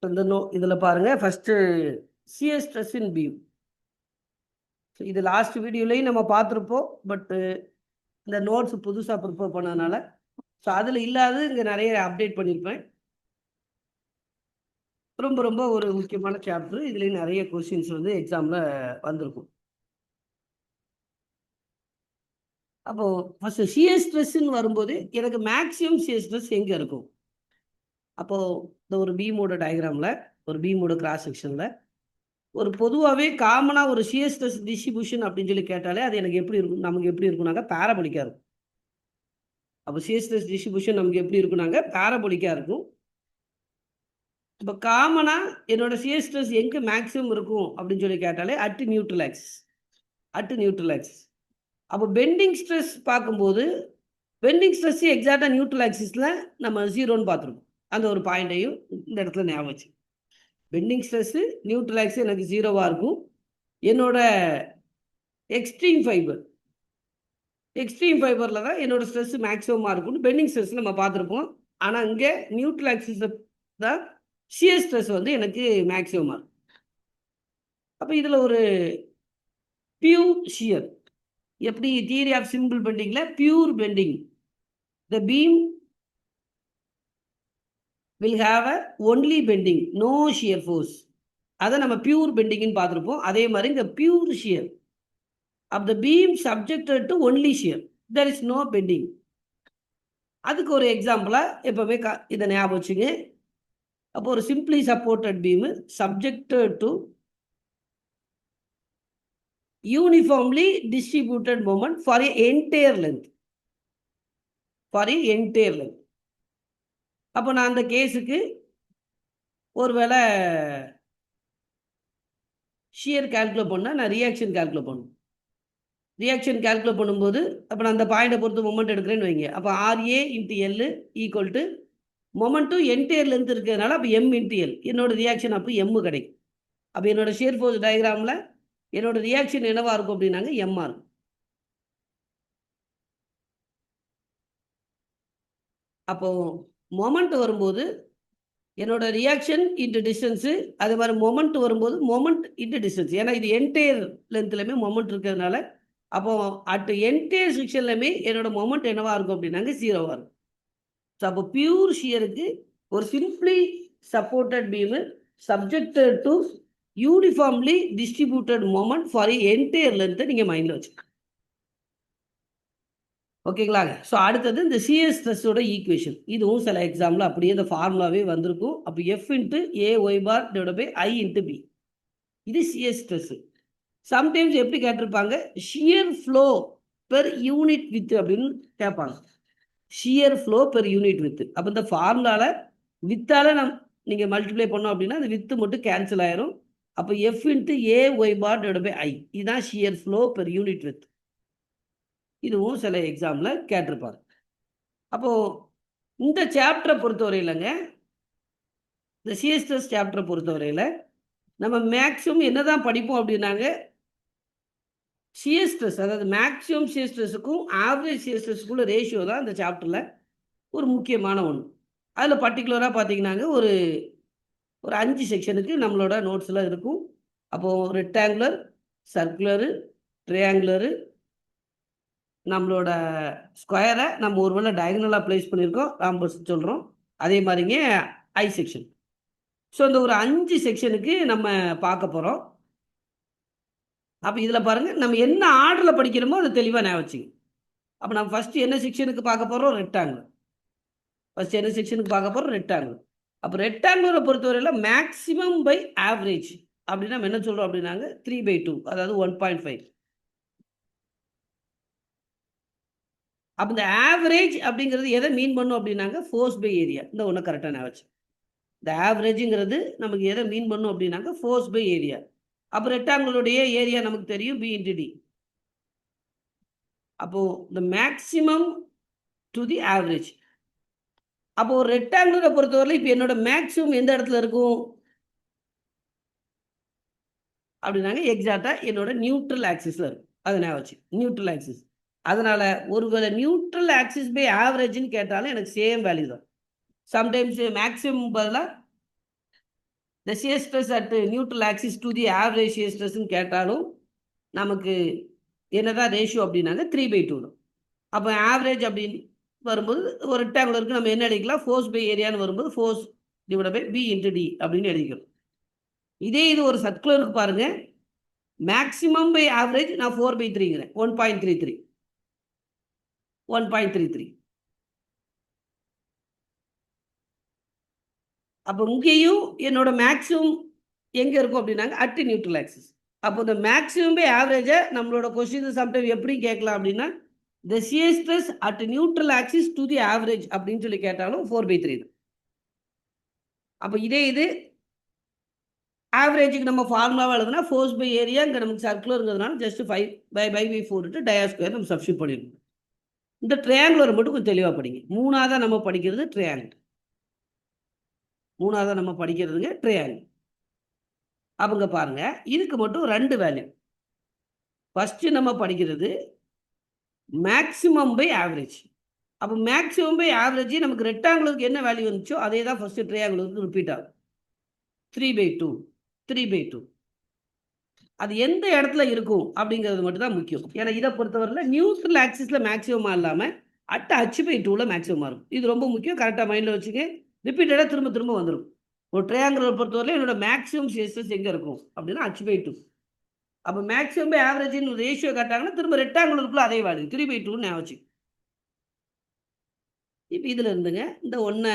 இதில் பாருங்கள் first CS stress இன் beam. இது லாஸ்ட் வீடியோலையும் நம்ம பார்த்துருப்போம். பட்டு இந்த நோட்ஸ் புதுசாக ப்ரிப்பேர் பண்ணதுனால ஸோ அதில் இல்லாத இங்கே நிறைய அப்டேட் பண்ணியிருப்பேன். ரொம்ப ரொம்ப ஒரு முக்கியமான சாப்டர். இதுலேயும் நிறைய கொஸ்டின்ஸ் வந்து எக்ஸாமில் வந்திருக்கும். அப்போது ஃபஸ்ட்டு சிஎஸ் ஸ்ட்ரெஸ்ன்னு வரும்போது எனக்கு மேக்ஸிமம் சிஎஸ் ஸ்ட்ரெஸ் எங்கே இருக்கும்? அப்போது இந்த ஒரு பீமோட டயக்ராமில் ஒரு பீமோட கிராஸ் செக்ஷனில் ஒரு பொதுவாகவே காமனாக ஒரு சிஎஸ் ஸ்ட்ரெஸ் டிஸ்ட்ரிபியூஷன் அப்படின்னு சொல்லி கேட்டாலே அது எனக்கு எப்படி இருக்கும்? நமக்கு எப்படி இருக்குனாங்க பேரபோலிக்காக இருக்கும். அப்போ சிஎஸ் ஸ்ட்ரெஸ் டிஸ்ட்ரிபியூஷன் நமக்கு எப்படி இருக்குனாங்க பேரபோலிக்காக இருக்கும். இப்போ காமனாக என்னோட சிஎஸ் ஸ்ட்ரெஸ் எங்கே மேக்ஸிமம் இருக்கும் அப்படின்னு சொல்லி கேட்டாலே அட் நியூட்ரல் ஆக்சிஸ். அப்போ பெண்டிங் ஸ்ட்ரெஸ் பார்க்கும்போது பெண்டிங் ஸ்ட்ரெஸ் எக்ஸாக்டாக நியூட்ரல் ஆக்சிஸில் நம்ம 0ன்னு பார்த்துருக்கோம். அந்த ஒரு பாயிண்ட்டையும் இந்த இடத்துல ஞாபகம் வச்சு பெண்டிங் ஸ்ட்ரெஸ்ஸு நியூட்ரல் ஆக்சிஸ் எனக்கு 0வாக இருக்கும். என்னோட எக்ஸ்ட்ரீம் ஃபைபரில் தான் என்னோட ஸ்ட்ரெஸ் மேக்ஸிமமாக இருக்கும்னு பெண்டிங் ஸ்ட்ரெஸ் நம்ம பார்த்துருப்போம். ஆனால் இங்கே நியூட்ரல் ஆக்சிஸ் தான் சிஎஸ் ஸ்ட்ரெஸ் வந்து எனக்கு மேக்ஸிமமாக இருக்கும். அப்போ இதில் ஒரு பியூர் ஷியர் எப்படி தியரி ஆஃப் சிம்பிள் பெண்டிங்கில் pure bending the beam will have a only bending no shear force. அதை நம்ம பியூர் பெண்டிங்னு பார்த்துருப்போம். அதே மாதிரி இங்கே pure shear of the beam subjected to only shear, there is no bending. அதுக்கு ஒரு எக்ஸாம்பிளாக எப்போவுமே இதை ஞாபகம் வச்சுங்க. அப்போ ஒரு simply supported beam subjected to uniformly distributed moment for a entire length. அப்போ நான் அந்த கேஸுக்கு ஒருவேளை ஷியர் கால்குலேட் பண்ணால் நான் ரியாக்ஷன் கால்குலேட் பண்ணணும். ரியாக்ஷன் கால்குலேட் பண்ணும்போது அப்போ நான் அந்த பாயிண்டை பொறுத்து மொமெண்ட் எடுக்கிறேன்னு வைங்க. அப்போ RA × L ஈக்குவல் டு மொமெண்ட்டும் என்டையர் லென்த் இருக்கிறதுனால அப்போ M × L என்னோட ரியாக்ஷன் அப்போ M கிடைக்கும். அப்போ என்னோட ஷியர் ஃபோர்ஸ் டயக்ராமில் என்னோட ரியாக்ஷன் என்னவா இருக்கும் அப்படின்னாங்க M இருக்கும். அப்போது மொமெண்ட் வரும்போது என்னோட ரியாக்ஷன் இன்ட்டு டிஸ்டன்ஸு, அதே மாதிரி மொமெண்ட் வரும்போது மொமெண்ட் இன்ட்டு டிஸ்டன்ஸ். ஏன்னா இது என்டையர் லென்த்லையுமே மொமெண்ட் இருக்கிறதுனால அப்போ அட் என்டையர் செக்ஷன்லையுமே என்னோட மொமெண்ட் என்னவா இருக்கும் அப்படின்னாங்க 0வாக இருக்கும். ஸோ அப்போ பியூர் ஷியருக்கு ஒரு simply supported beam subjected to uniformly distributed moment for entire லென்த்தை நீங்கள் மைண்டில் வச்சுக்கோங்க. ஓகேங்களாங்க. ஸோ அடுத்தது இந்த சிஎஸ் ஸ்ட்ரெஸ்ஸோட ஈக்குவேஷன். இதுவும் சில எக்ஸாம்பிள் அப்படியே இந்த ஃபார்முலாவே வந்திருக்கும். அப்போ F × A_y⁻I × B இது சிஎஸ் ஸ்ட்ரெஸ்ஸு. சம்டைம்ஸ் எப்படி கேட்டிருப்பாங்க shear flow per unit with அப்படின்னு கேட்பாங்க. Shear flow per unit with. அப்போ இந்த ஃபார்முலாவில் வித்தால் நீங்கள் மல்டிப்ளை பண்ணோம் அப்படின்னா அந்த வித்து மட்டும் கேன்சல் ஆயிரும். அப்போ F × A_y⁻I இதுதான் shear flow per unit with. இதுவும் சில எக்ஸாமில் கேட்டிருப்பாங்க. அப்போது இந்த சாப்டரை பொறுத்தவரையிலங்க இந்த சிஎஸ் ஸ்ட்ரெஸ் சாப்டரை பொறுத்தவரையில் நம்ம மேக்ஸிமம் என்ன தான் படிப்போம் அப்படின்னாங்க சிஎஸ் ஸ்ட்ரெஸ், அதாவது மேக்ஸிமம் சிஎஸ் ஸ்ட்ரெஸுக்கும் ஆவரேஜ் சிஎஸ் ஸ்ட்ரெஸுக்குள்ள ரேஷியோ தான் இந்த சாப்டரில் ஒரு முக்கியமான ஒன்று. அதில் பர்டிகுலராக பார்த்தீங்கன்னாங்க ஒரு 5 செக்ஷனுக்கு நம்மளோட நோட்ஸில் இருக்கும். அப்போது ரெக்டாங்குலர், சர்க்குலரு, ட்ரையாங்குலரு, நம்மளோட ஸ்கொயரை நம்ம ஒரு வேளை டயகனலாக ப்ளேஸ் பண்ணியிருக்கோம், ராம்பஸ் சொல்கிறோம். அதே மாதிரிங்க ஐ செக்ஷன். ஸோ இந்த ஒரு 5 செக்ஷனுக்கு நம்ம பார்க்க போகிறோம். அப்போ இதில் பாருங்கள் நம்ம என்ன ஆர்டரில் படிக்கிறோமோ அதை தெளிவாக ஞாபகம் வச்சுங்க. அப்போ நம்ம ஃபஸ்ட்டு என்ன செக்ஷனுக்கு பார்க்க போகிறோம் ரெக்டாங்குலர். அப்போ ரெக்டாங்குலரை பொறுத்தவரையில் மேக்ஸிமம் பை ஆவரேஜ் அப்படின்னா நம்ம என்ன சொல்கிறோம் அப்படின்னாங்க 3/2 அதாவது 1.5. அப்போ இந்த ஆவரேஜ் அப்படிங்கிறது எதை மீன் பண்ணும் அப்படின்னாங்க ஃபோர்ஸ் பை ஏரியா. இந்த ஒன்று கரெக்டாக ஞாபகம் வச்சு. இந்த ஆவரேஜுங்கிறது நமக்கு எதை மீன் பண்ணும் அப்படின்னாங்க ஃபோர்ஸ் பை ஏரியா. அப்போ ரெக்டாங்குலருடைய ஏரியா நமக்கு தெரியும் B × D. அப்போது இந்த மேக்ஸிமம் டு தி ஆவரேஜ். அப்போது ஒரு ரெக்டாங்குலரை பொறுத்தவரை இப்போ என்னோட மேக்ஸிமம் எந்த இடத்துல இருக்கும் அப்படின்னாங்க எக்ஸாக்டாக என்னோட நியூட்ரல் ஆக்சிஸில் இருக்கும். அதை ஞாபகம் வச்சு நியூட்ரல் ஆக்சிஸ். அதனால் ஒருவேளை நியூட்ரல் ஆக்சிஸ் பை ஆவரேஜ்னு கேட்டாலும் எனக்கு சேம் வேல்யூ தான். சம்டைம்ஸ் மேக்ஸிமம் பதிலாக the shear stress at neutral axis to the average shear stress கேட்டாலும் நமக்கு என்னதான் ரேஷியோ அப்படின்னாங்க 3/2. அப்போ ஆவரேஜ் அப்படின்னு வரும்போது ஒரு ரெக்டாங்குலருக்கு நம்ம என்ன எழுதிக்கலாம், ஃபோர்ஸ் பை ஏரியான்னு வரும்போது force divide by B into D அப்படின்னு எழுதிக்கிறோம். இதே இது ஒரு சர்க்குலருக்கு பாருங்க, மேக்சிமம் பை ஆவரேஜ் நான் 4/3ங்கிறேன், 1.33 1.33. அப்போ இங்கேயும் என்னோட மேக்ஸிமம் எங்க இருக்கும் அப்படின்னாங்க அட் நியூட்ரல் ஆக்சிஸ். அப்போ இந்த மேக்ஸிமம் பை ஆவரேஜை நம்மளோட கொஸ்டின் சம்டைம் எப்படி கேட்கலாம் அப்படின்னா, the shear stress at neutral axis to the average அப்படின்னு சொல்லி கேட்டாலும் 4/3 தான். அப்போ இதே இது ஆவரேஜுக்கு நம்ம ஃபார்முலாவை எழுதுனா ஃபோர்ஸ் பை ஏரியா இங்கே நமக்கு சர்க்குலருங்கிறதுனால ஜஸ்ட் 5/4 டயா ஸ்கொயர் நம்ம சப்ஸ்டியூட் பண்ணிடணும். இந்த ட்ரையாங்குலர் மட்டும் கொஞ்சம் தெளிவாக படிங்க. மூணாவதாக நம்ம படிக்கிறது ட்ரையாங்கிள். மூணாவதாக நம்ம படிக்கிறதுங்க ட்ரையாங்கிள். அவங்க பாருங்க, இதுக்கு மட்டும் 2 வேல்யூ. ஃபஸ்ட்டு நம்ம படிக்கிறது மேக்ஸிமம் பை ஆவரேஜ். அப்போ மேக்ஸிமம் பை ஆவரேஜ் நமக்கு ரெக்டாங்குலருக்கு என்ன வேல்யூ வந்துச்சோ அதே தான் ஃபஸ்ட்டு ட்ரையாங்குலருக்கு ரிப்பீட் ஆகும். 3/2 3/2. அது எந்த இடத்துல இருக்கும் அப்படிங்கிறது மட்டும் தான் முக்கியம். ஏன்னா இதை பொறுத்தவரையில் நியூட்ரல் ஆக்சிஸில் மேக்ஸிமமாக இல்லாமல் அட் h/2ல் மேக்ஸிமமாக இருக்கும். இது ரொம்ப முக்கியம், கரெக்டாக மைண்டில் வச்சுக்க. ரிப்பீட்டடாக திரும்ப திரும்ப வந்துடும். ஒரு ட்ரையாங்குலர் பொறுத்தவரையில் என்னோட மேக்ஸிமம் சிஎஸ்எஸ் எங்கே இருக்கும் அப்படின்னா h/2. அப்போ மேக்ஸிமம் பை ஆவரேஜின் ரேஷியோ காட்டாங்கன்னா திரும்ப ரெக்டாங்குலருக்குள்ள அதே வேல்யூ 3/2ன்னு ஞாபகம். இப்போ இதில் இருந்துங்க இந்த ஒன்றை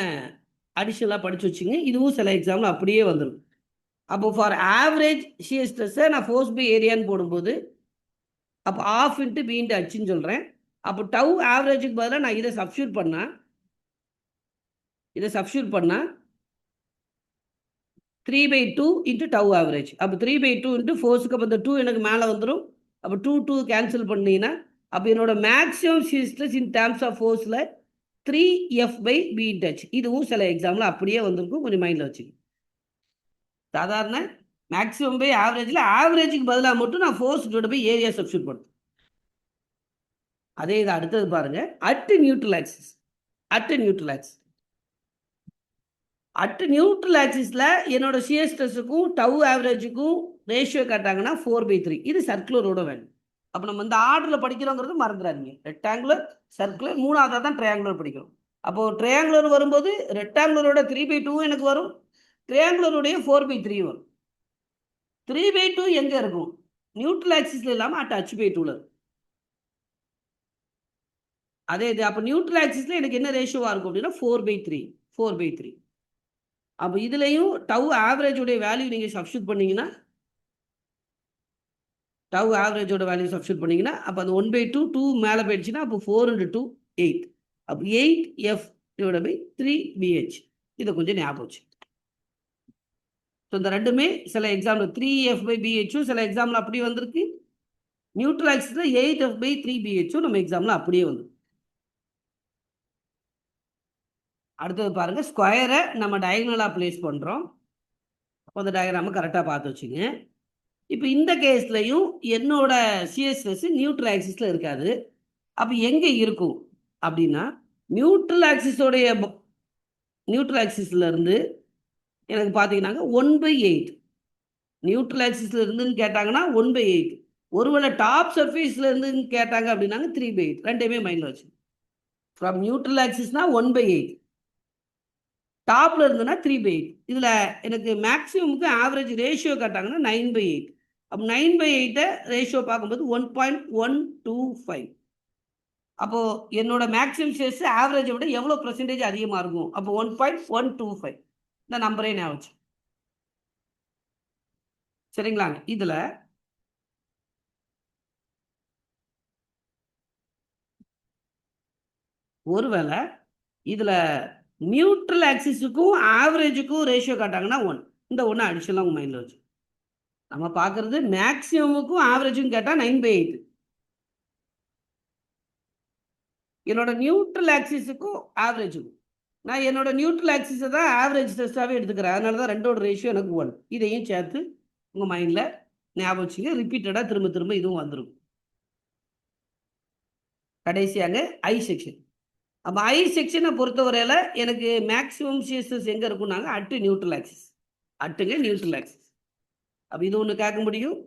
அடிஷனலாக படித்து வச்சுங்க. இதுவும் சில எக்ஸாம்பிள் அப்படியே வந்துடும். அப்போ ஃபார் ஆவரேஜ் ஷியர் ஸ்ட்ரெஸ்ஸை நான் ஃபோர்ஸ் பை ஏரியான்னு போடும்போது அப்போ ½ × b × hன்னு சொல்கிறேன். அப்போ டவ் ஆவரேஜுக்கு பதிலாக நான் இதை சப்ஸ்டியூட் பண்ணால் 3/2 × டவ் ஆவரேஜ். அப்போ 3/2 × ஃபோர்ஸுக்கு அப்போ இந்த 2 எனக்கு மேலே வந்துடும். அப்போ 2 கேன்சல் பண்ணிங்கன்னா அப்போ என்னோட maximum shear stress in terms of ஃபோர்ஸில் 3f/b × h. இதுவும் சில எக்ஸாம்பிள் அப்படியே வந்திருக்கும், கொஞ்சம் மைண்டில் வச்சுக்கோங்க. சாதாரண மேக்ஸிமம் பை ஆவரேஜில் ஆவரேஜுக்கு பதிலாக மட்டும் நான் force divide by area substitute பண்ணுறேன். அதே இது அடுத்தது பாருங்க, at neutral axis. At neutral ஆக்சிஸில் என்னோட ஷியர் ஸ்ட்ரெஸ்ஸுக்கும் டவ் ஆவரேஜுக்கும் ரேஷியோ காட்டாங்கன்னா 4/3. இது சர்க்குலரோட வேல்யூ. அப்போ நம்ம இந்த ஆர்டரில் படிக்கிறோங்கிறது மறந்துடாதீங்க. ரெக்டாங்குலர், சர்க்குலர், மூணாவதாக தான் ட்ரையாங்குலர் படிக்கிறோம். அப்போது ட்ரையாங்குலர் வரும்போது ரெக்டாங்குலரோட 3/2 எனக்கு வரும், ட்ரையாங்குலருடைய 4/3 வரும். 3/2 எங்கே இருக்கும்? நியூட்ரல் ஆக்சிஸில் இல்லாமல் அட் h/2ல இருக்கும். அதே இது அப்போ நியூட்ரல் ஆக்சிஸில் எனக்கு என்ன ரேஷியோவாக இருக்கும் அப்படின்னா 4/3. அப்போ இதுலேயும் டவ் ஆவரேஜோடைய வேல்யூ நீங்கள் சப்ஸ்டியூட் பண்ணீங்கன்னா அப்போ அந்த 1/2 2 மேலே போயிடுச்சுன்னா அப்போ 4 × 2 8. அப்போ 8f/3bh. இதை கொஞ்சம் ஞாபகம் வச்சு. ஸோ இந்த ரெண்டுமே சில எக்ஸாம்பிள் 3f/bhம் சில எக்ஸாம்பிள் அப்படியே வந்திருக்கு. நியூட்ரல் ஆக்சிஸில் 8f/3bhம் நம்ம எக்ஸாம்பிள் அப்படியே வந்து. அடுத்தது பாருங்க, ஸ்கொயரை நம்ம டயகனலாக பிளேஸ் பண்ணுறோம். அப்போ அந்த டயக்ராமை கரெக்டாக பார்த்து வச்சுங்க. இப்போ இந்த கேஸ்லையும் என்னோட ஷியர் ஸ்ட்ரெஸ் நியூட்ரல் ஆக்சிஸில் இருக்காது. அப்போ எங்கே இருக்கும் அப்படின்னா நியூட்ரல் ஆக்சிஸ்ல இருந்து எனக்கு பார்த்தீங்கன்னாங்க 1/8. நியூட்ரல் ஆக்சிஸ்ல இருந்துன்னு கேட்டாங்கன்னா 1/8. ஒருவேளை டாப் சர்ஃபேஸ்ல இருந்துன்னு கேட்டாங்க அப்படின்னாங்க 3/8. ரெண்டையுமே மைண்டில் வச்சு. ஃப்ரம் நியூட்ரல் ஆக்சிஸ்னா 1/8, டாப்ல இருந்துன்னா 3/8. இதில் எனக்கு மேக்ஸிமமுக்கு ஆவரேஜ் ரேஷியோ காட்டாங்கன்னா 9/8. அப்போ 9/8 ரேஷியோ பார்க்கும்போது 1.125. அப்போது என்னோட மேக்ஸிமம் ஸ்ட்ரெஸ் ஆவரேஜை விட எவ்வளோ % அதிகமாக இருக்கும்? அப்போ 1.125. இந்த நம்பரே ஞாபகம். சரிங்களாங்க. இதில் ஒருவேளை இதில் நியூட்ரல் ஆக்சிஸுக்கும் ஆவரேஜுக்கும் ரேஷியோ காட்டாங்கன்னா 1. இந்த 1 அடிஷனலாக உங்கள் மைண்டில் வச்சு. நம்ம பார்க்குறது மேக்ஸிமமுக்கும் ஆவரேஜுக்கும் கேட்டால் 9/8. என்னோட நியூட்ரல் ஆக்சிஸுக்கும் ஆவரேஜுக்கும் நான் என்னோட நியூட்ரல் ஆக்சிஸை தான் ஆவரேஜ் டெஸ்ட்டாகவே எடுத்துக்கிறேன். அதனால தான் ரெண்டோட ரேஷியோ எனக்கு 1. இதையும் சேர்த்து உங்கள் மைண்டில் ஞாபகம் வச்சுங்க. ரிப்பீட்டடாக திரும்ப திரும்ப இதுவும் வந்துடும். கடைசியாக ஐ செக்ஷன். அப்போ ஐ செக்ஷனை பொறுத்தவரையில் எனக்கு மேக்ஸிமம் சிஎஸ்எஸ் எங்கே இருக்கும்னாங்க அட் நியூட்ரல் ஆக்சிஸ். அட்டுங்க நியூட்ரல் ஆக்சிஸ். அப்போ இது ஒன்று கேட்க முடியும்.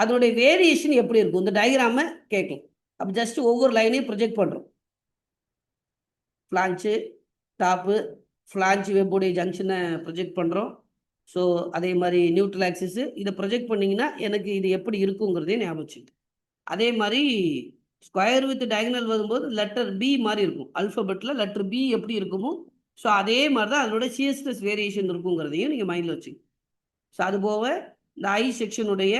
அதனுடைய வேரியேஷன் எப்படி இருக்கும் இந்த டயக்ராமை கேட்கும். அப்போ ஜஸ்ட் ஒவ்வொரு லைனையும் ப்ரொஜெக்ட் பண்ணுறோம். ஃப்ளான்ச்சு டாப்பு ஃப்ளான்ச் வெப்புடைய ஜங்ஷனை ப்ரொஜெக்ட் பண்ணுறோம். ஸோ அதே மாதிரி நியூட்ரல் ஆக்சிஸ் இதை ப்ரொஜெக்ட் பண்ணிங்கன்னா எனக்கு இது எப்படி இருக்குங்கிறதே ஞாபகம் வச்சுக்கோங்க. அதே மாதிரி ஸ்கொயர் வித் டயகனல் வரும்போது லெட்டர் பி மாதிரி இருக்கும். அல்ஃபபெட்டில் லெட்டர் பி எப்படி இருக்குமோ ஸோ அதே மாதிரி தான் அதோட சிஎஸ்எஸ் வேரியேஷன் இருக்குங்கிறதையும் நீங்கள் மைண்டில் வச்சுக்கோங்க. ஸோ அது போக இந்த ஐ செக்ஷனுடைய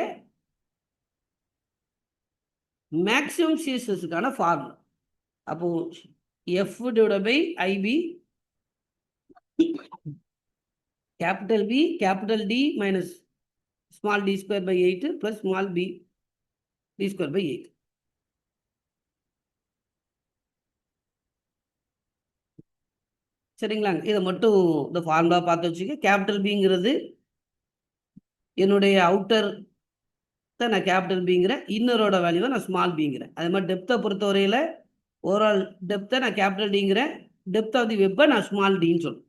மேக்ஸிமம் சிஎஸ்எஸ்க்கான ஃபார்முலா. அப்போ F divide by IB capital B capital D minus small D square by 8 plus small B D square by 8. சரிங்களாங்க. இதை மட்டும் இந்த ஃபார்முலா பார்த்து வச்சுக்க. கேபிட்டல் பிங்கிறது என்னுடைய அவுட்டர் தான் நான் கேபிட்டல் பிங்கிறேன், இன்னரோட வேல்யூவை நான் ஸ்மால் பிங்கிறேன். அதே மாதிரி டெப்த்தை பொறுத்தவரையில் ஓவரால் டெப்த்தை நான் கேபிட்டல் டிங்கிறேன், டெப்த் ஆஃப் தி வெப்பை நான் ஸ்மால் டின்னு சொல்லுவேன்.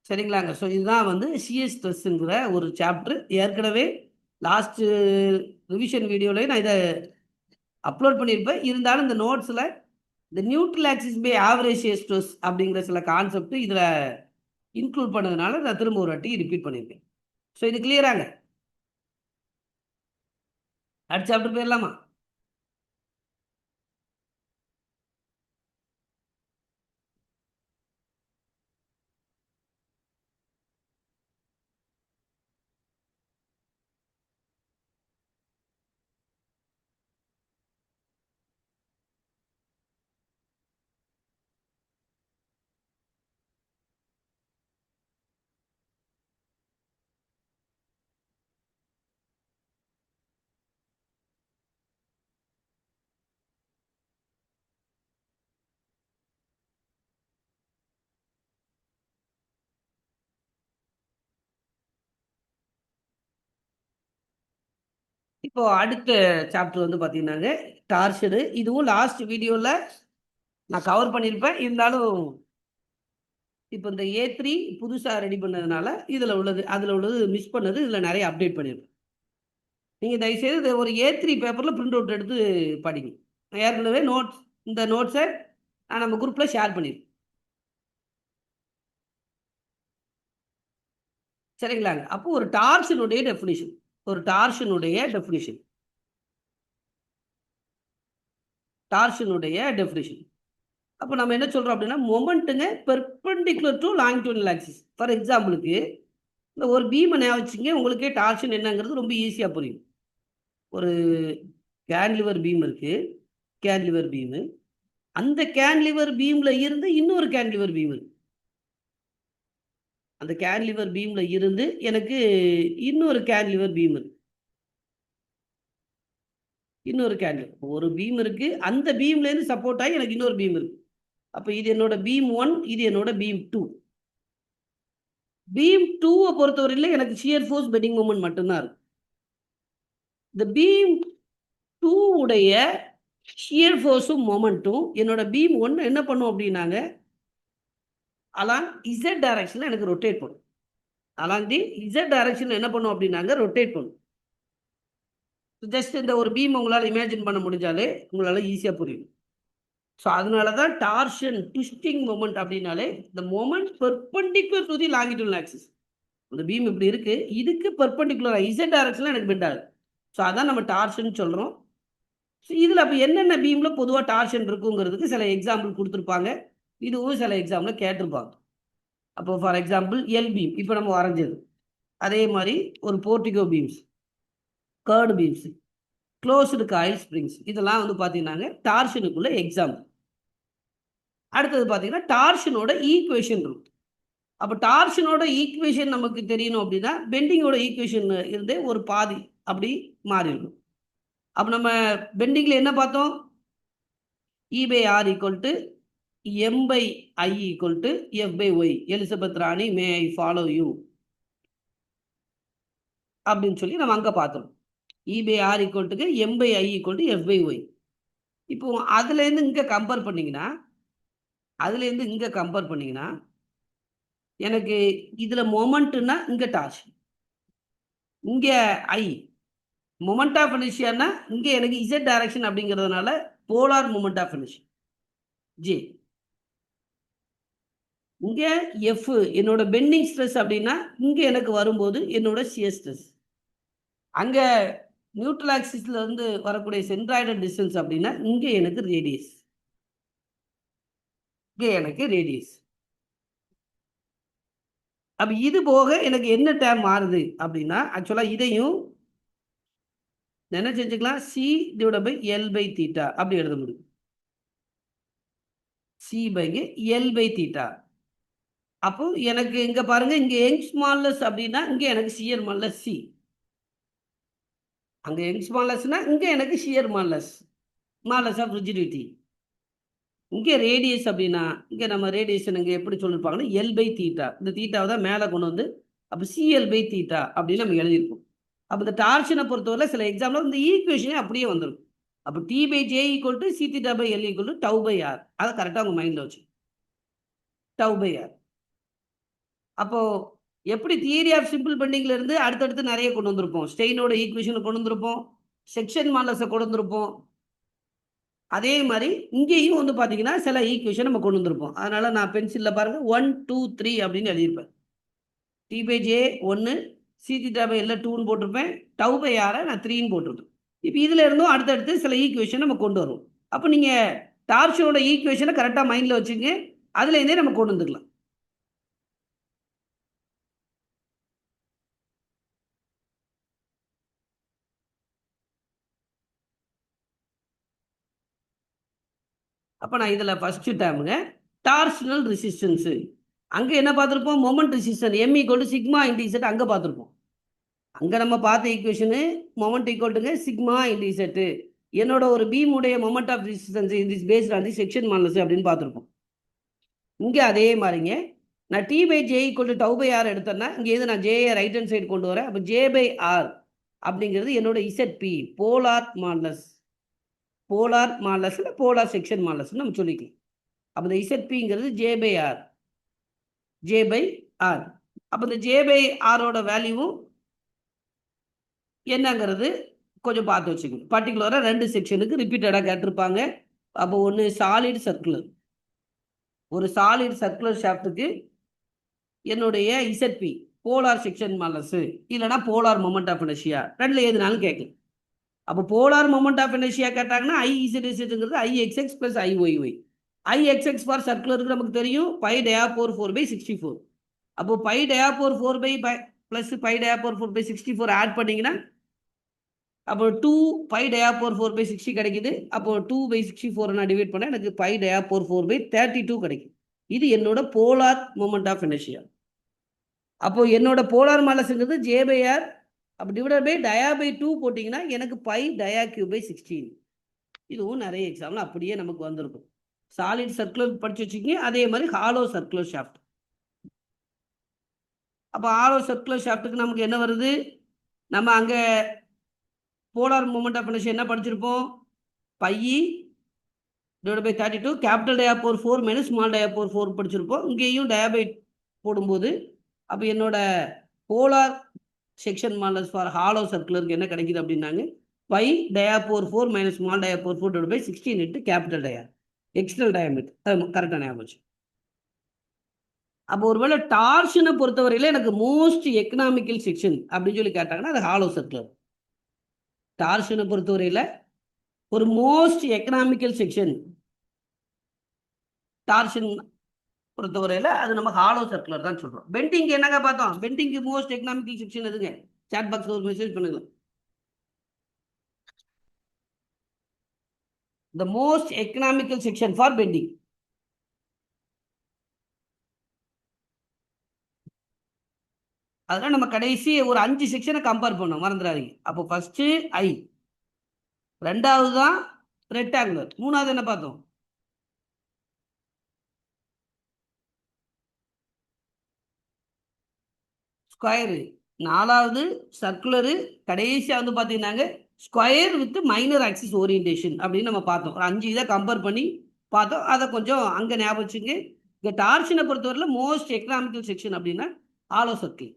சரிங்களாங்க. ஸோ இதுதான் வந்து சிஎஸ் ஸ்ட்ரெஸ்ஸுங்கிற ஒரு சாப்டர். ஏற்கனவே லாஸ்ட்டு ரிவிஷன் வீடியோவில் நான் இதை அப்லோட் பண்ணியிருப்பேன். இருந்தாலும் இந்த நோட்ஸில் இந்த neutral axis by average shear stress அப்படிங்கிற சில கான்செப்ட் இதில் இன்க்ளூட் பண்ணதுனால நான் திரும்ப ஒரு வாட்டி ரிப்பீட் பண்ணியிருக்கேன். ஸோ இது கிளியராங்க. அடுத்த சாப்டர் போயிடலாமா? இப்போ அடுத்த சாப்டர் வந்து பார்த்தீங்கன்னாங்க டார்ஷனு. இதுவும் லாஸ்ட் வீடியோவில் நான் கவர் பண்ணியிருப்பேன். இருந்தாலும் இப்போ இந்த A3 புதுசாக ரெடி பண்ணதுனால இதில் உள்ளது அதில் உள்ளது மிஸ் பண்ணது இதில் நிறைய அப்டேட் பண்ணியிருப்பேன். நீங்கள் தயவுசெய்து ஒரு A3 பேப்பரில் பிரிண்ட் அவுட் எடுத்து படிங்க. ஏற்கனவே நோட்ஸ் இந்த நோட்ஸை நான் நம்ம குரூப்பில் ஷேர் பண்ணியிருக்கேன். சரிங்களாங்க. அப்போ ஒரு டார்ஷனுடைய டெஃபினிஷன் அப்போ நம்ம என்ன சொல்கிறோம் அப்படின்னா மொமெண்ட்டுங்க perpendicular to longitudinal axis. For எக்ஸாம்பிளுக்கு இந்த ஒரு பீமை ஞாபகம் வச்சுங்க, உங்களுக்கே டார்ஷன் என்னங்கிறது ரொம்ப ஈஸியாக புரியும். ஒரு கேன்லிவர் பீம் இருக்குது, கேன்லிவர் பீமு. அந்த கேன்லிவர் பீமில் இருந்து இன்னொரு கேன்லிவர் பீம் இருக்கு. அந்த கேன்லிவர் பீமில் இருந்து எனக்கு இன்னொரு கேன்லிவர் பீம் இருக்கு. இன்னொரு கேன்லிவர் ஒரு பீம் இருக்கு, அந்த பீம்லேருந்து சப்போர்ட் ஆகி எனக்கு இன்னொரு பீம் இருக்கு. அப்போ இது என்னோட பீம் 1, இது என்னோட பீம் 2. பீம் 2-ஐ பொறுத்தவரையில் எனக்கு ஷியர் ஃபோர்ஸ் பெண்டிங் மொமெண்ட் மட்டும்தான் இருக்கு. இந்த பீம் 2 உடைய ஷியர் ஃபோர்ஸும் மொமெண்ட்டும் என்னோட பீம் 1 என்ன பண்ணும் அப்படின்னாங்க அலாங் இசட் டைரக்ஷனில் எனக்கு ரொட்டேட் பண்ணும். அலாங் தி இசட் டைரக்ஷனில் என்ன பண்ணும் அப்படின்னாங்க ரொட்டேட் பண்ணும். ஜஸ்ட் இந்த ஒரு பீம் உங்களால் இமேஜின் பண்ண முடிஞ்சாலே உங்களால் ஈஸியாக புரியும். ஸோ அதனால தான் டார்ஷன் ட்விஸ்டிங் மொமெண்ட் அப்படின்னாலே இந்த moment perpendicular to the longitudinal axis. இந்த பீம் இப்படி இருக்கு, இதுக்கு பெர்பெண்டிகுலர் இசட் டைரக்ஷனில் எனக்கு பெண்ட் ஆகுது. ஸோ அதான் நம்ம டார்ஷன் சொல்கிறோம். ஸோ இதில் அப்போ என்னென்ன பீமில் பொதுவாக டார்ஷன் இருக்குங்கிறதுக்கு சில எக்ஸாம்பிள் கொடுத்துருப்பாங்க. இதுவும் சில எக்ஸாம்பிள் கேட்டிருப்பாங்க. அப்போ ஃபார் எக்ஸாம்பிள் எல் பீம் இப்போ நம்ம வரைஞ்சது, அதே மாதிரி ஒரு portico beams, curd beams, closed coil springs, இதெல்லாம் வந்து பார்த்தீங்கன்னாங்க டார்ஷனுக்குள்ள எக்ஸாம்பிள். அடுத்தது பார்த்தீங்கன்னா டார்ஷனோட ஈக்குவேஷன் இருக்கும். அப்போ டார்ஷனோட ஈக்குவேஷன் நமக்கு தெரியணும் அப்படின்னா பெண்டிங்கோட ஈக்குவேஷன் இருந்தே ஒரு பாதி அப்படி மாறி இருக்கும். அப்போ நம்ம பெண்டிங்கில் என்ன பார்த்தோம்? E/R equal to M/I equal to F/Y. Elizabeth Rani May I follow you அப்படின்னு சொல்லி நம்ம அங்கே பார்த்தோம். E/R equal to M/I equal to F/Y. இப்போ அதுலேருந்து இங்கே கம்பேர் பண்ணிங்கன்னா எனக்கு இதுல மொமெண்ட்னா இங்க டார்ச், இங்க ஐ. மொமெண்ட் ஆஃப் இனர்ஷியானா இங்க எனக்கு இசட் டைரக்ஷன் அப்படிங்கிறதுனால polar moment of inertia J. இங்க எஃப் என்னோட பெண்டிங் ஸ்ட்ரெஸ் அப்படின்னா இங்க எனக்கு வரும்போது என்னோட சியர் ஸ்ட்ரெஸ். அங்க நியூட்ரல் ஆக்சிஸ்ல இருந்து வரக்கூடிய சென்ட்ராய்டல் டிஸ்டன்ஸ் அப்படின்னா இங்க எனக்கு ரேடியஸ், இங்க எனக்கு ரேடியஸ். அப்ப இது போக எனக்கு என்ன டேம் மாறுது அப்படின்னா ஆக்சுவலா இதையும் என்ன செஞ்சுக்கலாம், C divide by L by theta அப்படி எழுத முடியும். C by L by theta. அப்போ எனக்கு இங்க பாருங்க, இங்க யங்ஸ் மாடுலஸ் அப்படின்னா இங்க எனக்கு சியர் மாடுலஸ் சி. அங்க யங்ஸ் மாடுலஸ்னா இங்க எனக்கு shear modulus, modulus of rigidity. இங்க ரேடியஸ் அப்படின்னா இங்க நம்ம ரேடியேஷன் இங்க எப்படி சொல்லிருப்பாங்கன்னா எல் பை தீட்டா. இந்த தீட்டாவை தான் மேலே கொண்டு வந்து அப்போ சிஎல் பை தீட்டா அப்படின்னு நம்ம எழுதியிருப்போம். அப்போ இந்த டார்ஷனை பொறுத்தவரை சில எக்ஸாம்பிள் இந்த ஈக்குவேஷனே அப்படியே வந்துடும். அப்போ T by J equal to C theta by L equal to tau by R. அதை கரெக்டாக உங்க மைண்டில் வச்சு டவு பை ஆர். அப்போ எப்படி தியரி ஆஃப் சிம்பிள் பெண்டிங்ல இருந்து அடுத்தடுத்து நிறைய கொண்டு வந்திருப்போம். ஸ்டெயினோட ஈக்குவேஷனை கொண்டு வந்திருப்போம், செக்ஷன் மாடலஸை கொண்டு வந்திருப்போம். அதே மாதிரி இங்கேயும் வந்து பார்த்தீங்கன்னா சில ஈக்குவேஷன் நம்ம கொண்டு வந்திருப்போம். அதனால நான் பென்சிலில் பாருங்க 1 2 3 அப்படின்னு எழுதியிருப்பேன். T by J 1, C theta by எல்ல 2ன்னு போட்டிருப்பேன், டவு பை ஆரை நான் 3ன்னு போட்டிருப்பேன். இப்போ இதில் இருந்தும் அடுத்தடுத்து சில ஈக்குவேஷன் நம்ம கொண்டு வரும். அப்போ நீங்கள் டார்ஷனோட ஈக்குவேஷனை கரெக்டாக மைண்டில் வச்சுங்க, அதுலேருந்தே நம்ம கொண்டு வந்துக்கலாம். அப்போ நான் இதில் ஃபர்ஸ்ட் டேர்முங்க டார்ஷனல் ரெசிஸ்டன்ஸு. அங்கே என்ன பார்த்துருப்போம், moment resistance M equal to sigma into Z அங்கே பார்த்துருப்போம். அங்கே நம்ம பார்த்த ஈக்குவேஷனு மொமெண்ட் ஈக்குவல் டுங்க சிக்மா இன்டிசெட்டு. என்னோட ஒரு பீமுடைய moment of resistance is based on the section modulus அப்படின்னு பார்த்துருப்போம். இங்கே அதே மாதிரிங்க நான் T by J equal to tau by R எடுத்தேன்னா இங்கே எது நான் ஜே ரைட் ஹேண்ட் சைடு கொண்டு வரேன். அப்போ ஜே பை ஆர் அப்படிங்கிறது என்னோட Z P polar modulus, polar modulus இல்லை போலார் செக்ஷன் மாடலஸ் நம்ம சொல்லிக்கலாம். அப்போ இந்த இசட்-பிங்கிறது J by R, J by R. அப்போ இந்த ஜே பை ஆரோட வேல்யூவும் என்னங்கிறது கொஞ்சம் பார்த்து வச்சுக்கணும். பர்டிகுலராக 2 செக்ஷனுக்கு ரிப்பீட்டடாக கேட்டிருப்பாங்க. அப்போ ஒன்று சாலிட் சர்க்குலர், ஒரு சாலிட் சர்க்குலர் ஷாஃப்ட்டுக்கு என்னுடைய இசட்-பி போலார் செக்ஷன் மாடலஸ் இல்லைனா போலார் மொமெண்ட் ஆஃப் இனர்ஷியா ரெண்டுல எதுனாலும் கேட்கலாம். அப்போ போலார் மொமெண்ட் ஆஃப் இனர்ஷியா கேட்டாங்கன்னா I Z I X X plus I Y. I X X for சர்க்குலருக்கு நமக்கு தெரியும் பை டயாபோர் 4/64. அப்போ pi dia power 4 plus pi dia power 4/64 add பண்ணீங்கன்னா அப்போ 2 பை டயாபோர் 4/60 கிடைக்குது. அப்போ 2/64 நான் டிவைட் பண்ண எனக்கு பை டயாபோர் 4/32 கிடைக்கும். இது என்னோட போலார் மொமெண்ட் ஆஃப் இனர்ஷியா. அப்போ என்னோட போலார் மாடலஸ்ங்கிறது ஜே பை ஆர், அப்போ டிவைட் பை டயா பை 2 போட்டிங்கன்னா எனக்கு பை டயா கியூப் பை 16. இதுவும் நிறைய எக்ஸாம்பிள் அப்படியே நமக்கு வந்திருக்கும். சாலிட் சர்க்குலர் படிச்சு வச்சுக்கிங்க. அதே மாதிரி ஹாலோ சர்க்குலர் ஷாஃப்ட். அப்போ ஹாலோ சர்க்குலர் ஷாஃப்ட்டுக்கு நமக்கு என்ன வருது, நம்ம அங்கே போலார் மூமெண்ட் ஆஃப் இனர்ஷியா என்ன படிச்சிருப்போம், pi divide by 32 capital dia power 4 minus small dia power 4 படிச்சிருப்போம். இங்கேயும் டயாபை போடும்போது அப்போ என்னோட polar section modulus for hollow சர்க்குலருக்கு என்ன கிடைக்குது அப்படின்னாங்க pi dia power 4 minus small dia power 4 divide by 16 into capital dia external diameter. கரெக்டாக ஞாபகம் வச்சு. அப்போ ஒருவேளை டார்ஷனை பொறுத்தவரையில எனக்கு மோஸ்ட் எக்கனாமிக்கல் செக்ஷன் அப்படின்னு சொல்லி கேட்டாங்கன்னா அது ஹாலோ சர்க்குலர். டார்ஷனை பொறுத்தவரையில ஒரு மோஸ்ட் எக்கனாமிக்கல் செக்ஷன் டார்ஷன் பொறுத்தவரையில அது நம்ம ஹாலோ சர்க்குலர் தான் சொல்றோம். பெண்டிங் என்னங்க பார்த்தோம், பெண்டிங்க்கு மோஸ்ட் எக்கனாமிக்கல் செக்ஷன் எதுங்க, சாட் பாக்ஸ்ல ஒரு மெசேஜ் பண்ணுங்க. the most economical section for bending. அதனால நம்ம கடைசி ஒரு 5 செக்ஷனை கம்பேர் பண்ணோம், மறந்துடாதீங்க. அப்போ ஃபர்ஸ்ட் ஐ, ரெண்டாவது தான் ரெக்டாங்குலர், மூணாவது என்ன பார்த்தோம், ஸ்கொயரு, நாலாவது சர்க்குலரு, கடைசியாக வந்து பார்த்தீங்கன்னாங்க square with minor axis orientation அப்படின்னு நம்ம பார்த்தோம். ஒரு 5 இதை கம்பேர் பண்ணி பார்த்தோம். அதை கொஞ்சம் அங்கே ஞாபகம் வச்சுங்க. இங்கே டார்ஷனை பொறுத்தவரையில் மோஸ்ட் எக்கனாமிக்கல் செக்ஷன் அப்படின்னா ஆலோ சர்க்கிள்.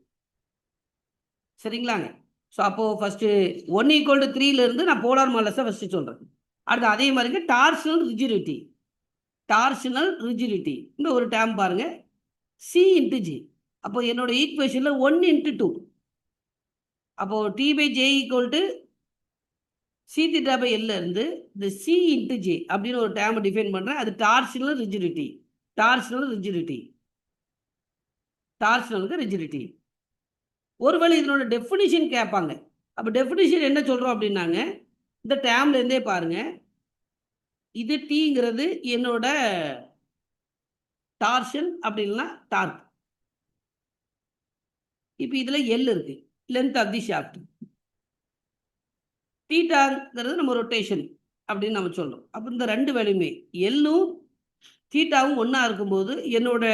சரிங்களாங்க. ஸோ அப்போது ஃபஸ்ட்டு 1 = 3 நான் போலார் மாடல்ஸை ஃபஸ்ட்டு சொல்கிறேன். அடுத்து அதே மாதிரிங்க டார்ஷனல் ரிஜிடிட்டி. டார்ஷனல் ரிஜிடிட்டி இந்த ஒரு டேம் பாருங்கள், C × G. அப்போ என்னோட ஈக்குவேஷனில் 1 × 2. அப்போது T/J = C θ/L இருந்து இந்த C × J அப்படின்னு ஒரு டேம் டிஃபைன் பண்ணுறேன். அது டார்ஷனல் ரிஜிடிட்டி. டார்ஷனல் ரிஜிடிட்டி, டார்ஷனலுக்கு ரிஜிடிட்டி. ஒருவேளை இதனோட டெஃபினிஷன் கேட்பாங்க. அப்போ டெஃபினிஷன் என்ன சொல்கிறோம் அப்படின்னாங்க, இந்த டேம்லேருந்தே பாருங்கள், இது டீங்கிறது என்னோட டார்ஷன் அப்படின்னா டார்க். இப்போ இதில் எல் இருக்கு, லென்த் ஆஃப் தி ஷாஃப்ட். தீட்டாங்கிறது நம்ம ரொட்டேஷன் அப்படின்னு நம்ம சொல்கிறோம். அப்போ இந்த ரெண்டு வேலையுமே எல்லும் தீட்டாவும் ஒன்றா இருக்கும்போது என்னோட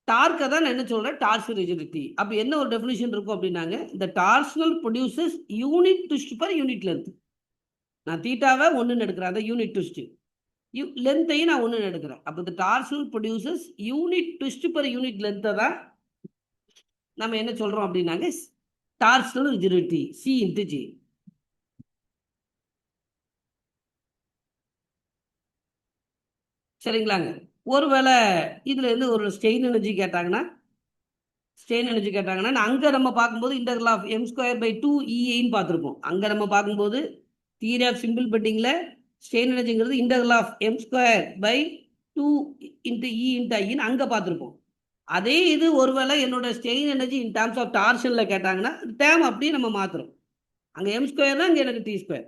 டார்க்கை தான் நான் என்ன சொல்கிறேன், டார்ஷனல் ரிஜிடிட்டி. அப்போ என்ன ஒரு டெஃபினிஷன் இருக்கும் அப்படின்னாங்க, இந்த torsional produces unit twist per unit length. நான் தீட்டாவை 1ன்னு எடுக்கிறேன், அதை யூனிட் ட்விஸ்ட்டு. லென்த்தையும் நான் 1ன்னு எடுக்கிறேன். அப்போ இந்த torsional produces unit twist per unit லென்த்தை தான் நம்ம என்ன சொல்கிறோம் அப்படின்னாங்க டார்ஷனல் ரிஜிடிட்டி, C × G. சரிங்களாங்க. ஒருவேளை இதுல இருந்து ஒரு ஸ்ட்ரெயின் எனர்ஜி கேட்டாங்கன்னா, அங்கே நம்ம பார்க்கும்போது இன்டெக்ரல் ஆஃப் m²/2 EAன்னு பார்த்துருப்போம். அங்கே நம்ம பார்க்கும்போது தியரி ஆஃப் சிம்பிள் பெட்டிங்கில் ஸ்ட்ரெயின் எனர்ஜிங்கிறது இன்டெக்ரல் ஆஃப் m²/2 × E × Iன்னு அங்கே பார்த்துருப்போம். அதே இது ஒருவேளை என்னோட strain energy in terms of டார்ஷனில் கேட்டாங்கன்னா டேம் அப்படியே நம்ம மாற்றுறோம். அங்கே m² தான், இங்கே எனக்கு T².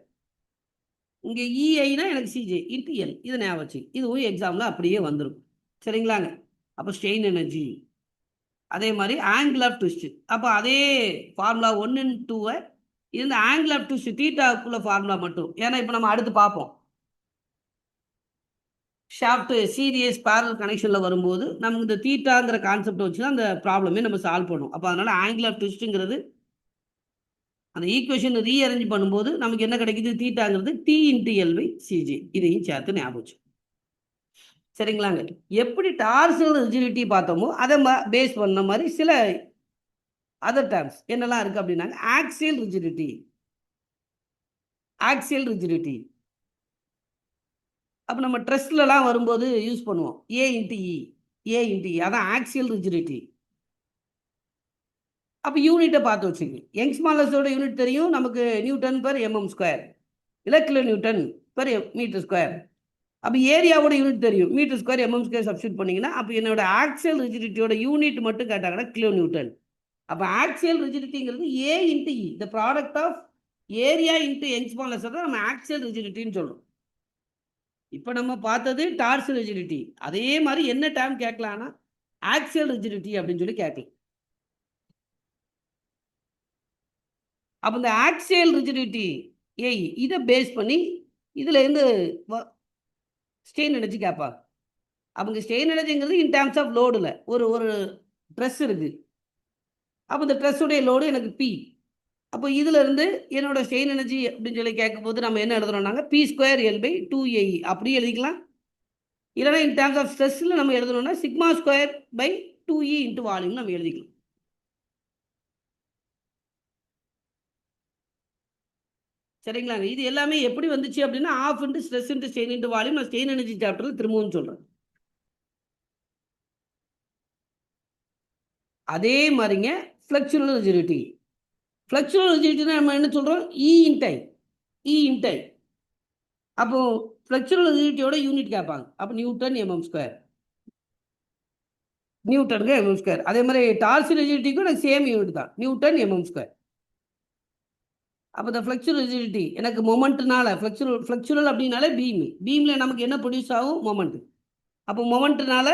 இங்கே EIனா எனக்கு CJ × L. இதை ஞாபகம் வச்சு இதுவும் எக்ஸாமில் அப்படியே வந்துடும். சரிங்களாங்க. அப்போ ஸ்ட்ரெயின் எனர்ஜி, அதே மாதிரி ஆங்கிள் ஆஃப் ட்விஸ்ட். அப்போ அதே ஃபார்முலா 1 and 2 இந்த ஆங்கிள் ஆஃப் ட்விஸ்ட் தீட்டாக்குள்ள ஃபார்முலா மட்டும். ஏன்னா இப்போ நம்ம அடுத்து பார்ப்போம், ஷாஃப்ட் சீரியஸ் பேரல் கனெக்ஷனில் வரும்போது நமக்கு இந்த தீட்டாங்கிற கான்செப்ட் வச்சு தான் அந்த ப்ராப்ளமே நம்ம சால்வ் பண்ணுவோம். அப்போ அதனால ஆங்கிள் ஆஃப் ட்விஸ்ட்டுங்கிறது அந்த ஈக்குவேஷன் ரீஅரேஞ்ச் பண்ணும்போது நமக்கு என்ன கிடைக்குது, தீட்டாங்கிறது T × L/CJ. இதையும் சேர்த்து ஞாபகம் வச்சு. சரிங்களாங்க. எப்படி டார்ஷனல் ரிஜிடிட்டி பார்த்தோமோ அதை பேஸ் பண்ண மாதிரி சில அதர் டேர்ம்ஸ் என்னெல்லாம் இருக்குது அப்படின்னாங்க, ஆக்சியல் ரிஜிடிட்டி. ஆக்சியல் ரிஜிடிட்டி அப்போ நம்ம ட்ரெஸ்ட்லலாம் வரும்போது யூஸ் பண்ணுவோம், A × E, A × E, அதான் ஆக்சியல் ரிஜிடிட்டி. அப்போ யூனிட்டை பார்த்து வச்சுங்க. யங்ஸ் மாடல்ஸோட யூனிட் தெரியும் நமக்கு, N/mm², இல்லை kN/m². அப்போ ஏரியாவோட யூனிட் தெரியும், m², mm² சப்ஸ்டியூட் பண்ணிங்கன்னா அப்போ என்னோட ஆக்சியல் ரிஜிடிட்டியோட யூனிட் மட்டும் கேட்டாங்கன்னா kN. அப்போ ஆக்சியல் ரிஜிடிட்டிங்கிறது A × E, the product of area × Young's modulus தான் நம்ம ஆக்சியல் ரிஜிடிட்டின்னு சொல்கிறோம். இப்போ நம்ம பார்த்தது டார்ஷனல் ரிஜிடிட்டி. அதே மாதிரி என்ன டேர்ம் கேட்கலான்னா ஆக்சியல் ரிஜிடிட்டி அப்படின்னு சொல்லி கேட்கலாம். அப்போ இந்த ஆக்சியல் ரிஜிடிட்டி ஏ இதை பேஸ் பண்ணி இதில் இருந்து ஸ்ட்ரெயின் எனர்ஜி கேட்பாங்க. அவங்க ஸ்ட்ரெயின் எனர்ஜிங்கிறது இன் டேர்ம்ஸ் ஆஃப் லோடில் ஒரு ட்ரெஸ் இருக்குது. அப்போ இந்த ட்ரெஸ்ஸுடைய லோடு எனக்கு P. அப்போ இதில் இருந்து என்னோட ஸ்ட்ரெயின் எனர்ஜி அப்படின்னு சொல்லி கேட்கும்போது நம்ம என்ன எழுதுறோம்னாங்க, P² L/2AE அப்படியே எழுதிக்கலாம். இல்லைனா இன் டேர்ம்ஸ் ஆஃப் ஸ்ட்ரெஸ்ஸில் நம்ம எழுதணும்னா σ²/2E × வால்யூம் நம்ம எழுதிக்கலாம். சரிங்களாங்க. இது எல்லாமே எப்படி வந்துச்சு அப்படின்னா ½ × ஸ்ட்ரெஸ் × ஸ்ட்ரெயின் × வால்யூம். நான் ஸ்ட்ரெயின் எனர்ஜி சாப்டரில் திரும்பவும் சொல்கிறேன். அதே மாதிரிங்க ஃப்ளெக்சுரல் ரிஜிடிட்டி. ஃப்ளெக்சுரல் ரிஜிடிட்டினா நம்ம என்ன சொல்கிறோம், E × I, E × I. அப்போ ஃப்ளெக்சுரல் ரிஜிடிட்டியோட யூனிட் கேட்பாங்க. அப்போ N/mm², நியூட்டனுக்கு mm². அதே மாதிரி டார்ஷனல் ரிஜிடிட்டிக்கும் எனக்கு சேம் யூனிட் தான், N/mm². அப்போ இந்த ஃப்ளெக்சுரல் ரிஜிடிட்டி எனக்கு மொமெண்ட்னால, ஃப்ளெக்சுரல் அப்படின்னாலே பீமில் நமக்கு என்ன ப்ரொடியூஸ் ஆகும், மொமெண்ட். அப்போ மொமெண்ட்னால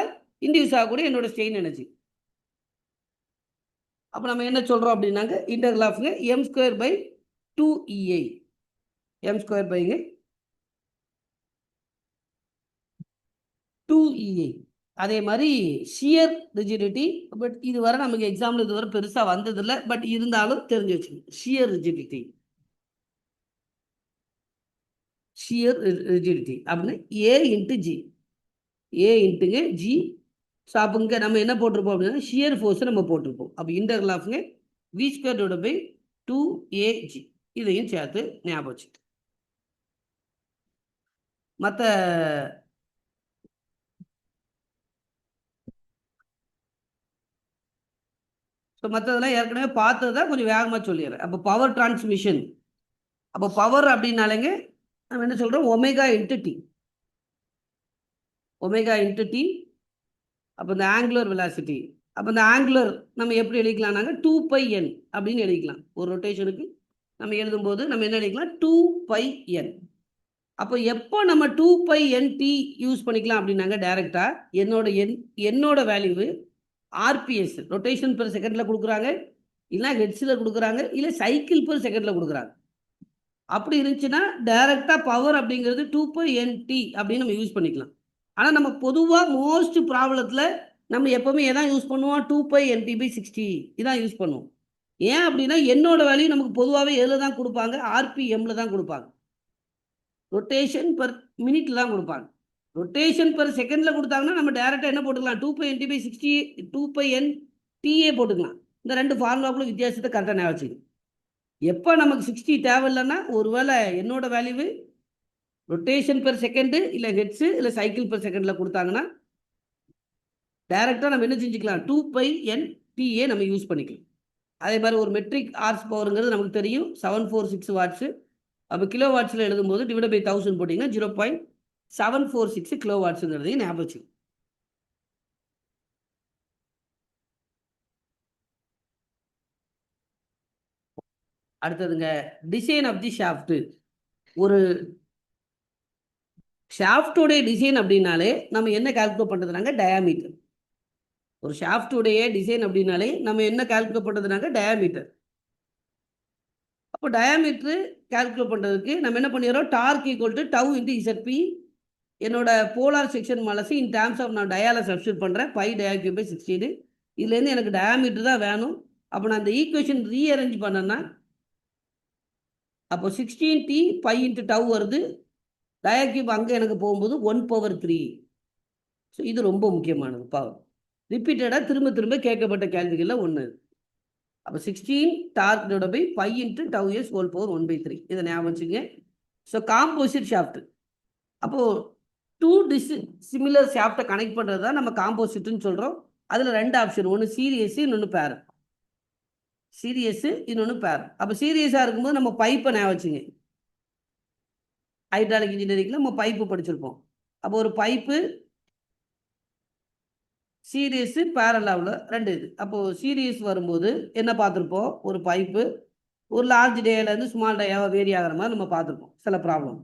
இன்டியூஸ் ஆகக்கூடிய என்னோட ஸ்ட்ரெயின் எனர்ஜி. அப்போ நம்ம என்ன சொல்கிறோம் அப்படின்னாங்க, இன்டெக்ரல் ஆஃப் m²/2EI, m²/2EI. அதே மாதிரி ஷியர் ரிஜிடிட்டி. பட் இதுவரை நமக்கு எக்ஸாம்பிள் இதுவரை பெருசாக வந்ததில்லை, பட் இருந்தாலும் தெரிஞ்சு வச்சுக்கோங்க. ஷியர் ரிஜிடிட்டி, ஷியர் ரிஜிடிட்டி அப்படின்னு A × G. ஏ இன்ட்டுங்க ஜி. ஸோ அப்போ இங்கே நம்ம என்ன போட்டிருப்போம் அப்படின்னா ஷியர் ஃபோர்ஸை நம்ம போட்டிருப்போம். அப்போ இன்டர்வல் ஆஃப்ங்க வி ஸ்கொயர் பை 2AG. இதையும் சேர்த்து ஞாபகம் வச்சு மற்ற ஸோ மற்றதெல்லாம் ஏற்கனவே பார்த்தது தான் கொஞ்சம் வேகமாக சொல்லிடுறேன். அப்போ பவர் டிரான்ஸ்மிஷன். அப்போ பவர் அப்படின்னாலேங்க நம்ம என்ன சொல்கிறோம், omega into T. Omega into T. அப்போ இந்த ஆங்குலர் வெலாசிட்டி. அப்போ இந்த ஆங்குலர் நம்ம எப்படி எழுதிக்கலாம்னாங்க 2πn அப்படின்னு எழுதிக்கலாம். ஒரு ரொட்டேஷனுக்கு நம்ம எழுதும்போது நம்ம என்ன எழுதிக்கலாம் 2πn. அப்போ எப்போ நம்ம 2πnt யூஸ் பண்ணிக்கலாம் அப்படின்னாங்க டைரெக்டாக என்னோட வேல்யூவு ஆர்பிஎஸ் ரொட்டேஷன் பெர் செகண்டில் கொடுக்குறாங்க, இல்லை ஹெட்ஸில் கொடுக்குறாங்க, இல்லை சைக்கிள் பெர் செகண்டில் கொடுக்குறாங்க. அப்படி இருந்துச்சுன்னா டைரெக்டாக பவர் அப்படிங்கிறது 2πnt அப்படின்னு நம்ம யூஸ் பண்ணிக்கலாம். ஆனால் நம்ம பொதுவாக மோஸ்ட் ப்ராப்ளத்தில் நம்ம எப்போவுமே எதான் யூஸ் பண்ணுவோம், 2πnt/60 இதான் யூஸ் பண்ணுவோம். ஏன் அப்படின்னா என்னோட வேல்யூ நமக்கு பொதுவாகவே எதில் தான் கொடுப்பாங்க, ஆர்பிஎம்மில் தான் கொடுப்பாங்க. ரொட்டேஷன் பெர் மினிட்ல தான் கொடுப்பாங்க. ரொட்டேஷன் பெர் செகண்டில் கொடுத்தாங்கன்னா நம்ம டேரெக்டாக என்ன போட்டுக்கலாம், 2πnt/60 2πnta போட்டுக்கலாம். இந்த ரெண்டு ஃபார்முலாக்குள்ள வித்தியாசத்தை கரெக்டாக ஞாபகம் வச்சுக்கணும். எப்போ நமக்கு 60 தேவையில்லைன்னா ஒருவேளை என்னோட வேல்யூவு ரொட்டேஷன் பெர் செகண்டு இல்லை ஹெட்ஸு இல்லை சைக்கிள் பெர் செகண்டில் கொடுத்தாங்கன்னா டைரெக்டாக நம்ம என்ன செஞ்சுக்கலாம், 2πnta நம்ம யூஸ் பண்ணிக்கலாம். அதே மாதிரி ஒரு மெட்ரிக் ஹார்ஸ் பவருங்கிறது நமக்கு தெரியும் 746 வாட்ஸு. அப்போ கிலோ வாட்ஸில் எழுதும்போது டிவைட் பை 1000 போட்டிங்கன்னா 0.746 கிலோ வாட்ஸுங்கிறதையும் ஞாபகம் வச்சு. அடுத்ததுங்க டிசைன் ஆஃப் தி ஷாஃப்ட். ஒரு ஷாஃப்டோடைய டிசைன் அப்படின்னாலே நம்ம என்ன கால்குலேட் பண்ணுறதுனாங்க டயாமீட்டர். ஒரு ஷாஃப்டோடைய டிசைன் அப்படின்னாலே நம்ம என்ன கால்குலேட் பண்ணுறதுனாங்க டயாமீட்டர். அப்போ டயாமீட்ரு கால்குலேட் பண்ணுறதுக்கு நம்ம என்ன பண்ணிடுறோம், torque equal to tau into Z P. என்னோட polar section modulus in terms of நான் டயால சப்ஸ்டியூட் பண்ணுறேன், பை டயா3/16. இதுலேருந்து எனக்கு டயாமீட்டர் தான் வேணும். அப்போ நான் அந்த ஈக்குவேஷன் ரீஅரேஞ்ச் பண்ணேன்னா அப்போ 16t பை இன்ட்டு டவு வருது. டயா3 அங்கே எனக்கு போகும்போது 1/3. ஸோ இது ரொம்ப முக்கியமானது பவர். ரிப்பீட்டடாக திரும்ப திரும்ப கேட்கப்பட்ட கேள்விகளில் ஒன்று. அப்போ 16 torque by pi into tau S whole power 1/3. இதை ஞாபகம் வச்சுங்க. ஸோ காம்போசிட் ஷாஃப்ட். அப்போது 2 சிமிலர் ஷாஃப்டை கனெக்ட் பண்ணுறது தான் நம்ம காம்போசிட்னு சொல்கிறோம். அதில் 2 ஆப்ஷன், ஒன்று சீரியஸ் இன்னொன்று பேர். சீரியஸ் இன்னொன்று பேர். அப்போ சீரியஸாக இருக்கும்போது நம்ம பைப்பை ஞாபகம் வச்சுங்க. ஹைட்ராலிக் இன்ஜினியரிங்கில் நம்ம பைப்பு படிச்சிருப்போம். அப்போ ஒரு பைப்பு சீரியஸு பேரலாவில் 2 இது. அப்போது சீரியஸ் வரும்போது என்ன பார்த்துருப்போம், ஒரு பைப்பு ஒரு லார்ஜ் டேலேருந்து ஸ்மால் டேயாக வேரி ஆகிற மாதிரி நம்ம பார்த்துருப்போம் சில ப்ராப்ளம்.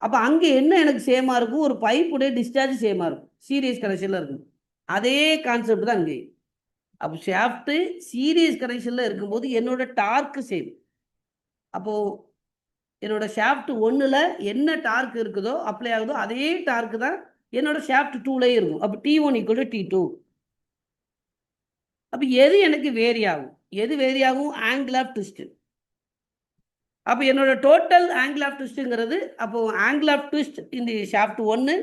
அப்போ அங்கே என்ன எனக்கு சேமாக இருக்கும், ஒரு பைப்புடைய டிஸ்சார்ஜ் சேமாக இருக்கும், சீரியஸ் கனெக்ஷனில் இருக்கும். அதே கான்செப்ட் தான் அங்கே. அப்போ ஷாஃப்ட்டு சீரியஸ் கனெக்ஷனில் இருக்கும்போது என்னோட டார்க்கு சேம். அப்போது என்னோட ஷாஃப்ட் 1ல் என்ன டார்க் இருக்குதோ அப்ளை ஆகுதோ அதே டார்க்கு தான் என்னோட ஷாஃப்ட் 2லேயே இருக்கும். அப்போ T1 = T2. அப்போ எது எனக்கு வேரி ஆகும், எது வேரி ஆகும், ஆங்கிள் ஆஃப் ட்விஸ்ட். அப்போ என்னோட டோட்டல் ஆங்கிள் ஆஃப் ட்விஸ்ட்டுங்கிறது அப்போ ஆங்கிள் ஆஃப் ட்விஸ்ட் இந்த shaft 1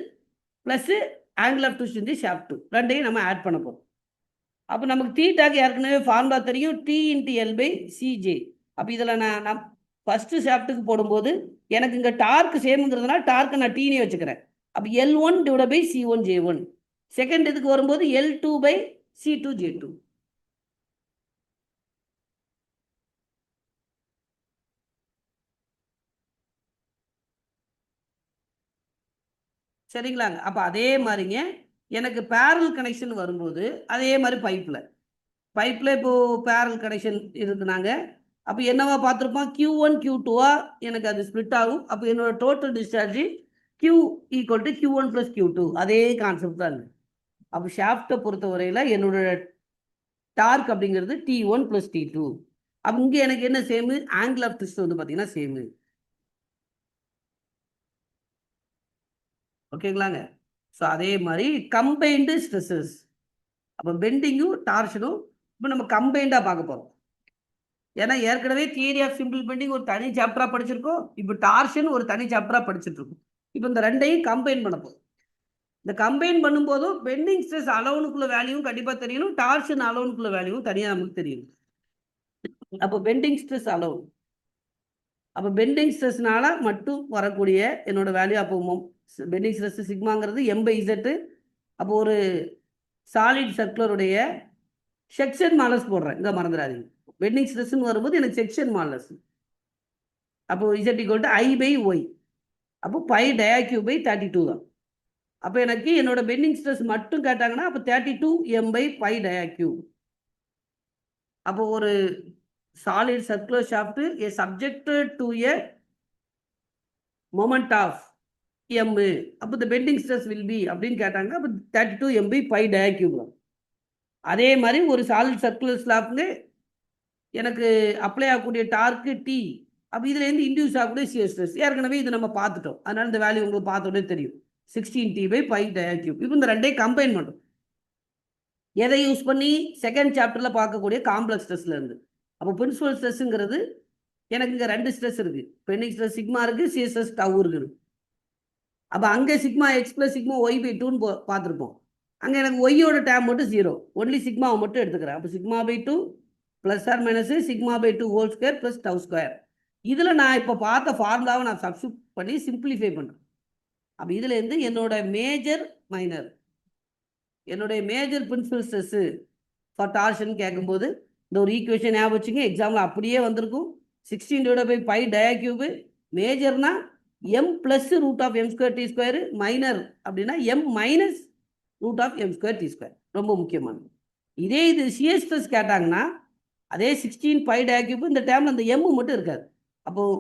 plus angle of twist இந்த ஷாஃப்ட் 2 ரெண்டையும் நம்ம ஆட் பண்ண போகிறோம். அப்போ நமக்கு தீட்டாக்கு ஏற்கனவே ஃபார்முலா தெரியும், T × L/CJ. அப்போ இதில் நான் ஃபஸ்ட்டு ஷாஃப்ட்டுக்கு போடும்போது எனக்கு இங்கே டார்க் சேமுங்கிறதுனால டார்க்கை நான் டீனே வச்சுக்கிறேன். அப்போ L1 / C1J1. செகண்ட் இதுக்கு வரும்போது L2/C2J2. சரிங்களாங்க. அப்போ அதே மாதிரிங்க எனக்கு பேரல் கனெக்ஷன் வரும்போது அதே மாதிரி பைப்பில் இப்போது பேரல் கனெக்ஷன் இருக்குனாங்க. அப்போ என்னவா பார்த்துருப்போம், Q1 Q2 எனக்கு அது ஸ்ப்ளிட் ஆகும். அப்போ என்னோட total discharge Q = Q1 + Q2. அதே கான்செப்ட் தான். அப்போ ஷாஃப்டை பொறுத்த வரையில் என்னோட டார்க் அப்படிங்கிறது T1 + T2. அப்போ இங்கே எனக்கு என்ன சேமு, ஆங்கிள் ஆஃப் ட்விஸ்ட் வந்து பார்த்தீங்கன்னா சேமு. ஓகேங்களாங்க. ஸோ அதே மாதிரி கம்பைன்டு ஸ்ட்ரெஸ்ஸஸ். அப்போ பெண்டிங்கும் டார்ஷனும் இப்போ நம்ம கம்பைண்டாக பார்க்க போகிறோம். ஏன்னா ஏற்கனவே தியரி ஆஃப் சிம்பிள் பெண்டிங் ஒரு தனி சாப்டராக படிச்சிருக்கோம், இப்போ டார்ஷன் ஒரு தனி சாப்டராக படிச்சுட்டு இருக்கோம். இப்போ இந்த ரெண்டையும் கம்பைன் பண்ண போகிறோம். இந்த கம்பைன் பண்ணும்போதும் பெண்டிங் ஸ்ட்ரெஸ் அலோனுக்குள்ள வேல்யூவும் கண்டிப்பாக தெரியணும், டார்ஷன் அலோனுக்குள்ள வேல்யூவும் தனியாக நமக்கு தெரியணும். அப்போ பெண்டிங் ஸ்ட்ரெஸ் அலோன், அப்போ பெண்டிங் ஸ்ட்ரெஸ்னால மட்டும் வரக்கூடிய என்னோட வேல்யூ, அப்போ பெண்டிங் ஸ்ட்ரெஸ் சிக்மாங்கிறது M/Z. அப்போ ஒரு சாலிட் சர்க்குலருடைய செக்ஷன் மாடலஸ் போடுறேன், இங்கே மறந்துடாதீங்க. பெண்டிங் ஸ்ட்ரெஸ்ன்னு வரும்போது எனக்கு செக்ஷன் மாடலஸ். அப்போ Z = I/Y. அப்போ பை டயாக்யூ பை 32 தான். அப்போ எனக்கு என்னோட பெண்டிங் ஸ்ட்ரெஸ் மட்டும் கேட்டாங்கன்னா அப்போ 32 M/π டயாக்யூ. அப்போ ஒரு solid circular shaft is subjected to a moment of M. அப்போ the bending stress will be அப்படின்னு கேட்டாங்க. அப்போ 32 M/π டயாக்யூ. அதே மாதிரி ஒரு சாலிட் சர்க்குலர் ஸ்லாப்ங்க எனக்கு அப்ளை ஆகக்கூடிய டார்க்கு T. அப்போ இதுலேருந்து இன்டியூஸ் ஆகக்கூடிய சியர் ஸ்ட்ரெஸ் ஏற்கனவே இது நம்ம பார்த்துட்டோம், அதனால இந்த வேல்யூ உங்களுக்கு பார்த்தோன்னே தெரியும், 16T/π டயாக்யூ. இப்போ இந்த ரெண்டையும் கம்பைன் பண்ணுறோம். எதை யூஸ் பண்ணி? செகண்ட் சாப்டரில் பார்க்கக்கூடிய காம்ப்ளெக்ஸ் ஸ்ட்ரெஸ்ல இருந்து. அப்போ பிரின்சிபல் ஸ்ட்ரெஸ்ஸுங்கிறது எனக்கு இங்கே 2 ஸ்ட்ரெஸ் இருக்குது, பெண்டிங் ஸ்ட்ரெஸ் சிக்மா இருக்குது, சியர் ஸ்ட்ரெஸ் டவு இருக்குது. அப்போ அங்கே சிக்மா X + சிக்மா Y/2ன்னு பார்த்துருப்போம். அங்கே எனக்கு ஒய்யோட டேம் மட்டும் 0, ஒன்லி சிக்மாவை மட்டும் எடுத்துக்கிறேன். அப்போ சிக்மா/2 ± சிக்மா/2 ஹோல் ஸ்கொயர் + டவு ஸ்கொயர். இதில் நான் இப்போ பார்த்த ஃபார்முலாவை நான் சப்ஸ்டியூட் பண்ணி சிம்பிளிஃபை பண்ணுறேன். அப்போ இதுலேருந்து என்னோட மேஜர் மைனர், என்னுடைய major principal stress for torsion கேட்கும்போது இந்த ஒரு ஈக்குவேஷன் ஞாபகம் வச்சுங்க, எக்ஸாமில் அப்படியே வந்திருக்கும். 16/π டயாக்யூப். மேஜர்னா M + √(m²t²), மைனர் அப்படின்னா M - √(m²t²). ரொம்ப முக்கியமானது. இதே இது சியர் ஸ்ட்ரெஸ் கேட்டாங்கன்னா அதே 16π டயாக்யூப், இந்த டேர்மில் அந்த M மட்டும் இருக்காது. அப்போது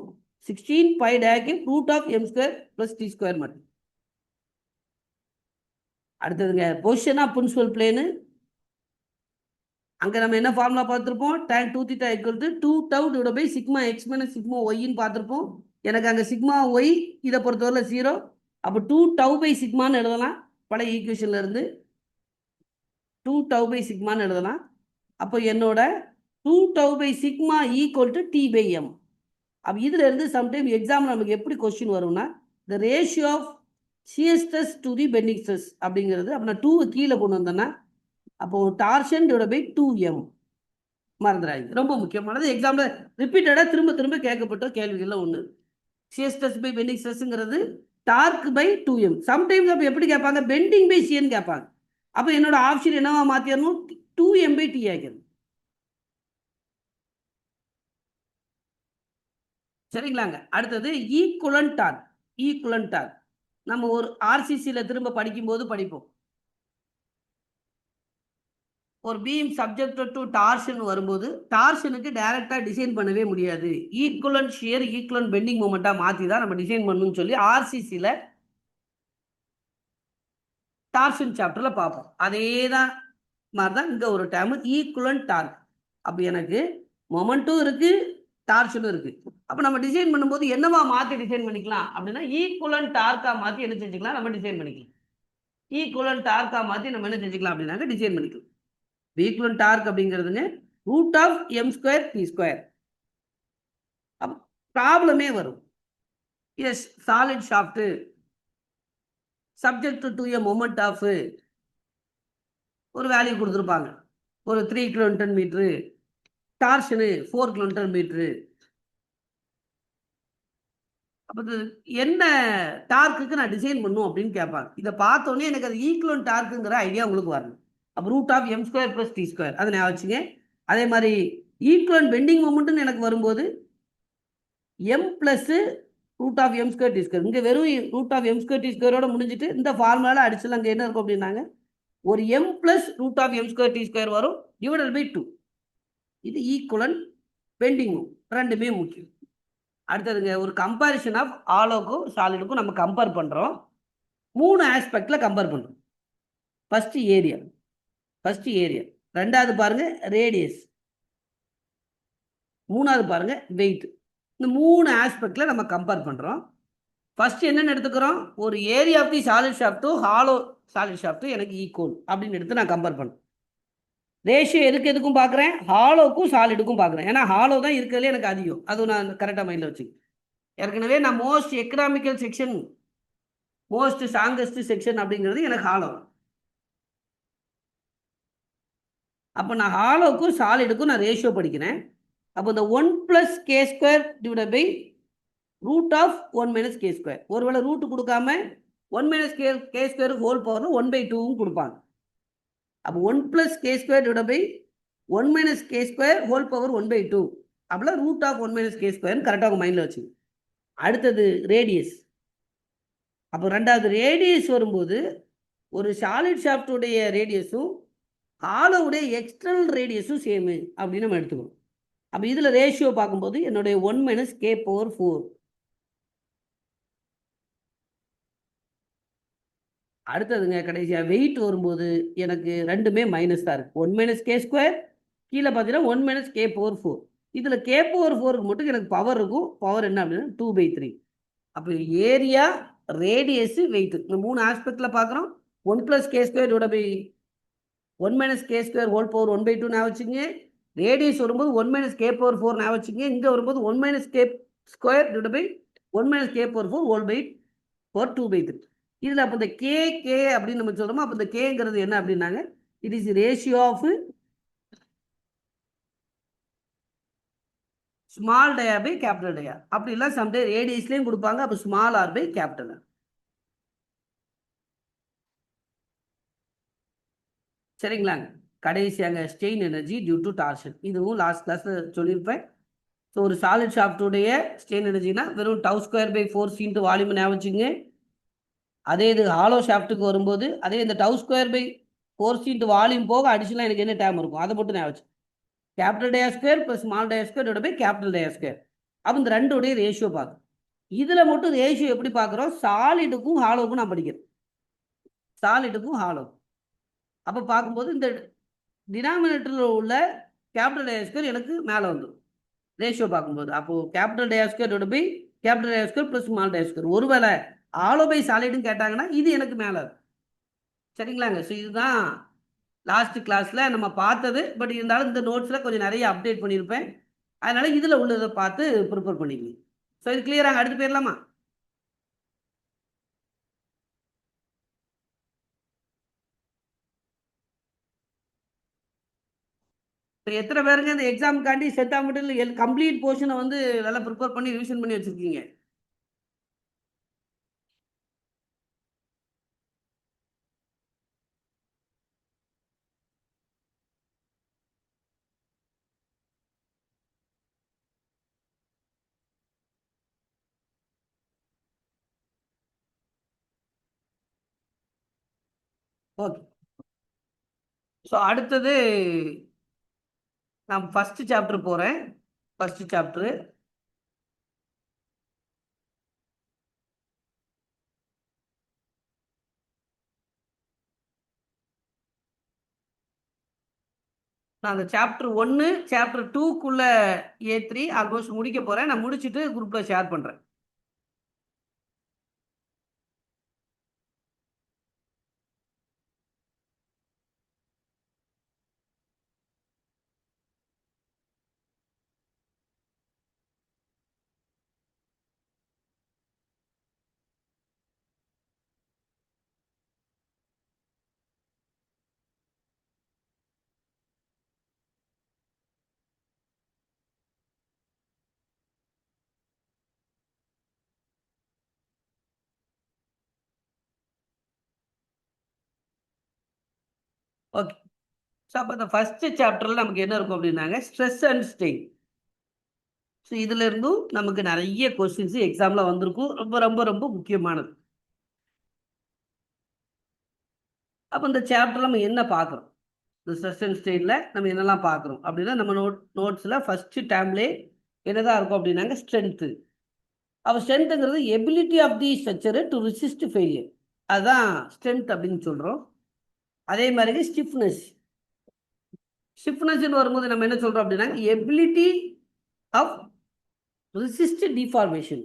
16π டயாக்யூப் √(m² + t² மட்டும். அடுத்ததுங்க பொசிஷன் ஆஃப் பிரின்சிபல் பிளேனு. அங்கே நம்ம என்ன ஃபார்முலா பார்த்துருப்போம்? tan 2θ = 2τ/σx - சிக்மா ஒய்ன்னு பார்த்துருப்போம். எனக்கு அங்கே சிக்மா ஒய் இதை பொறுத்தவரை 0. அப்போ 2τ/σன்னு எழுதலாம், பழைய ஈக்குவேஷன்ல இருந்து 2τ/σன்னு எழுதலாம். அப்போ என்னோட 2τ/σ = T/m. அப்போ இதில் இருந்து சம்டைம் எக்ஸாமில் நமக்கு எப்படி கொஸ்டின் வரும்னா, the ratio of shear stress to the bending stress அப்படிங்கிறது. அப்போ நான் 2 கீழே கொண்டு வந்தேன்னா அப்போ டார்ஷன் / 2m மறந்துடாதீங்க, ரொம்ப முக்கியமானது. எக்ஸாம்பிள் ரிப்பீட்டடாக திரும்ப திரும்ப கேட்கப்பட்ட கேள்விகளில் ஒன்று. shear stress by bending stressங்கிறது டார்க் பை 2m. சம்டைம்ஸ் அப்போ எப்படி கேட்பாங்க? பெண்டிங் பை சின்னு கேட்பாங்க. அப்போ என்னோட ஆப்ஷன் என்னவா மாற்றிடணும்? 2m/t ஆகிடும். சரிங்களாங்க. அடுத்தது ஈக்குவலன்ட் டார்க். ஈக்குவலன்ட் டார்க் நம்ம ஒரு ஆர்சிசியில் திரும்ப படிக்கும்போது படிப்போம். ஒரு பீம் சப்ஜெக்டட் டு டார்ஷன் வரும்போது டார்ஷனுக்கு டைரக்டாக டிசைன் பண்ணவே முடியாது, ஈக்குவலன்ட் ஷியர் ஈக்குவலன்ட் பெண்டிங் மொமெண்ட்டாக மாற்றி தான் நம்ம டிசைன் பண்ணணும்னு சொல்லி ஆர்சிசியில் டார்ஷன் சாப்டரில் பார்ப்போம். அதே தான் மாதிரி தான் இங்கே ஒரு டேர்ம் ஈக்குவலன்ட் டார்க். அப்போ எனக்கு மொமெண்ட்டும் இருக்குது, டார்ஷனும் இருக்குது. அப்போ நம்ம டிசைன் பண்ணும்போது என்னவா மாற்றி டிசைன் பண்ணிக்கலாம் அப்படின்னா ஈக்குவலன்ட் டார்க்காக மாற்றி என்ன செஞ்சுக்கலாம்? நம்ம டிசைன் பண்ணிக்கலாம். ஈக்குவலன்ட் டார்க்காக மாற்றி நம்ம என்ன செஞ்சுக்கலாம் அப்படின்னாக்க டிசைன் பண்ணிக்கலாம். ஈக்குவலன்ட் டார்க் அப்படிங்கிறதுங்க √(m²t²). அப்போ ப்ராப்ளமே வரும். Yes, solid shaft subject to a moment of ஒரு வேல்யூ கொடுத்துருப்பாங்க, ஒரு 3 kN/m, டார்ஷனு 4 kN/m. அப்போ என்ன டார்க்குக்கு நான் டிசைன் பண்ணும் அப்படின்னு கேட்பாங்க. இதை பார்த்தோன்னே எனக்கு அது ஈக்குவலன்ட் டார்க்குங்கிற ஐடியா உங்களுக்கு வரணும். அப்போ √(m² + t²) அதை நான் வச்சுங்க. அதே மாதிரி ஈக்குவலன்ட் பெண்டிங் மொமெண்ட்னு எனக்கு வரும்போது M + √(m² t²). இங்கே வெறும் √(m² t²) முடிஞ்சிட்டு இந்த ஃபார்முலாவில் அடிச்சலாம். அங்கே என்ன இருக்கும் அப்படின்னாங்க, ஒரு M + √(m² t² வரும் /2. இது ஈக்குவலன்ட் பெண்டிங். ரெண்டுமே முக்கியம். அடுத்ததுங்க ஒரு கம்பேரிஷன் ஆஃப் ஆலோக்கும் சாலிடுக்கும் நம்ம கம்பேர் பண்ணுறோம். 3 ஆஸ்பெக்டில் கம்பேர் பண்ணுறோம். ஃபஸ்ட்டு ஏரியா, ரெண்டாவது பாருங்க ரேடியஸ், மூணாவது பாருங்க வெயிட். இந்த 3 ஆஸ்பெக்டில் நம்ம கம்பேர் பண்ணுறோம். ஃபஸ்ட்டு என்னென்னு எடுத்துக்கிறோம்? ஒரு ஏரியா ஆஃப் தி சாலிட் ஷாஃப்ட்டும் ஹாலோ சாலிட் ஷாஃப்ட்டும் எனக்கு ஈக்குவல் அப்படின்னு எடுத்து நான் கம்பேர் பண்ணுறேன். ரேஷியோ எதுக்கும் பார்க்குறேன்? ஹாலோக்கும் சாலிடுக்கும் பார்க்குறேன். ஏன்னா ஹாலோ தான் இருக்கிறதுலே எனக்கு அதிகம். அதுவும் நான் கரெக்டாக மைண்டில் வச்சுக்கேன். ஏற்கனவே நான் most economical section most strongest section அப்படிங்கிறது எனக்கு ஹாலோ. அப்போ நான் ஹாலோக்கும் சாலிடுக்கும் நான் ரேஷியோ படிக்கிறேன். அப்போ இந்த 1 + k² divide by root of 1 - k². ஒருவேளை ரூட் கொடுக்காம 1 - k² ஹோல் பவர் 1/2 கொடுப்பாங்க. அப்போ 1 + k² divide by 1 - k² whole power 1/2 அப்படிலாம் ரூட் ஆஃப் 1 - k² கரெக்டாக உங்கள் மைண்டில் வச்சு. அடுத்தது ரேடியஸ். அப்போ ரெண்டாவது ரேடியஸ் வரும்போது ஒரு சாலிட் ஷாஃப்டுடைய ரேடியஸும் ஹாலோவுடைய எக்ஸ்டர்னல் ரேடியஸும் சேமு அப்படின்னு நம்ம எடுத்துக்கணும். அப்போ இதில் ரேஷியோ பார்க்கும்போது என்னுடைய 1 - k/4. அடுத்ததுங்க கடைசியாக வெயிட் வரும்போது எனக்கு ரெண்டுமே மைனஸ் தான் இருக்குது. 1 - k², கீழே பார்த்தீங்கன்னா 1 - k/4. இதில் k/4 மட்டும் எனக்கு பவர் இருக்கும். பவர் என்ன அப்படின்னா 2/3. அப்போ ஏரியா, ரேடியஸ், வெயிட் இந்த 3 ஆஸ்பெக்டில் பார்க்குறோம். 1 + k² divide by 1 - k² whole power 1/2 ஞாபகம் வச்சுங்க. ரேடியஸ் வரும்போது 1 - k/4 ஞாபகம் வச்சுங்க. இங்கே வரும்போது 1 - k² divide by 1 - k/4 whole by 2/3. இதில் அப்போ இந்த கே அப்படின்னு நம்ம சொல்கிறோமோ, அப்போ இந்த கேங்கிறது என்ன அப்படின்னாங்க, it is ratio of small dia by capital dia. அப்படிலாம் சம்டே ரேடியஸ்லேயும் கொடுப்பாங்க. அப்போ ஸ்மால் ஆர் பை கேபிட்டல். சரிங்களாங்க. கடைசியாங்க strain energy due to torsion. இதுவும் லாஸ்ட் கிளாஸில் சொல்லியிருப்பேன். ஸோ ஒரு சாலிட் ஷாஃப்டுடைய ஸ்ட்ரெயின் எனர்ஜினா வெறும் τ² / ஃபோர்ஸ் இன்ட்டு வால்யூம் ஞாபகம் வச்சுங்க. அதே இது ஹாலோ ஷாஃப்ட்டுக்கு வரும்போது அதே இந்த τ² / ஃபோர்ஸ் இன்ட்டு வால்யூம் போக அடிஷனலாக எனக்கு என்ன டேம் இருக்கும் அதை மட்டும் ஞாபகம் வச்சு. Capital dia square plus small dia square divide by capital dia square. அப்போ இந்த ரெண்டுடைய ரேஷியோ பார்க்கும். இதில் மட்டும் ரேஷியோ எப்படி பார்க்குறோம், சாலிடுக்கும் ஹாலோவுக்கும் நான் படிக்கிறேன். சாலிடுக்கும் ஹாலோ. அப்போ பார்க்கும்போது இந்த டினாமினேட்டரில் உள்ள கேபிட்டல் டயா ஸ்கொயர் எனக்கு மேலே வந்துடும் ரேஷியோ பார்க்கும்போது. அப்போது capital dia square divide by capital dia square plus small dia square. ஒருவேளை ஹாலோ பை சாலிடுன்னு கேட்டாங்கன்னா இது எனக்கு மேலே இருக்கும். சரிங்களாங்க. ஸோ இதுதான் லாஸ்ட் கிளாஸில் நம்ம பார்த்தது. பட் இருந்தாலும் இந்த நோட்ஸில் கொஞ்சம் நிறைய அப்டேட் பண்ணியிருப்பேன். அதனால் இதில் உள்ளதை பார்த்து ப்ரிப்பேர் பண்ணிக்கணும். ஸோ இது கிளியராங்க. அடுத்து போயிடலாமா? இப்போ எத்தனை பேருங்க இந்த எக்ஸாமுக்காண்டி செட்டாமிட்டில் கம்ப்ளீட் போர்ஷனை வந்து நல்லா ப்ரிப்பேர் பண்ணி ரிவிஷன் பண்ணி வச்சுருக்கீங்க? ஓகே. ஸோ அடுத்தது நான் ஃபஸ்ட்டு சாப்டர் போகிறேன். ஃபஸ்ட்டு சாப்டரு நான் அந்த சாப்டர் 1 சாப்டர் 2க்குள்ள A3 ஆல்மோஸ்ட் முடிக்க போகிறேன். நான் முடிச்சுட்டு குரூப்பில் ஷேர் பண்ணுறேன். ஓகே. ஸோ அப்போ இந்த ஃபஸ்ட்டு சாப்டரில் நமக்கு என்ன இருக்கும் அப்படின்னாங்க, ஸ்ட்ரெஸ் அண்ட் ஸ்ட்ரெயின். ஸோ இதுல இருந்தும் நமக்கு நிறைய கொஸ்டின்ஸ் எக்ஸாமில் வந்திருக்கும். ரொம்ப ரொம்ப ரொம்ப முக்கியமானது. அப்போ இந்த சாப்டர் நம்ம என்ன பார்க்குறோம், இந்த ஸ்ட்ரெஸ் அண்ட் ஸ்ட்ரெயினில் நம்ம என்னெல்லாம் பார்க்குறோம் அப்படின்னா, நம்ம நோட்ஸில் ஃபஸ்ட்டு டேம்லே என்னதான் இருக்கும் அப்படின்னாங்க, ஸ்ட்ரென்த்து. அப்போ ஸ்ட்ரென்த்துங்கிறது ability of the structure to resist failure. அதுதான் ஸ்ட்ரென்த் அப்படின்னு சொல்கிறோம். அதே மாதிரி ஸ்டிஃப்னஸ். ஸ்டிஃப்னஸ்ன்னு வரும்போது நம்ம என்ன சொல்கிறோம் அப்படின்னா, ability of resist deformation.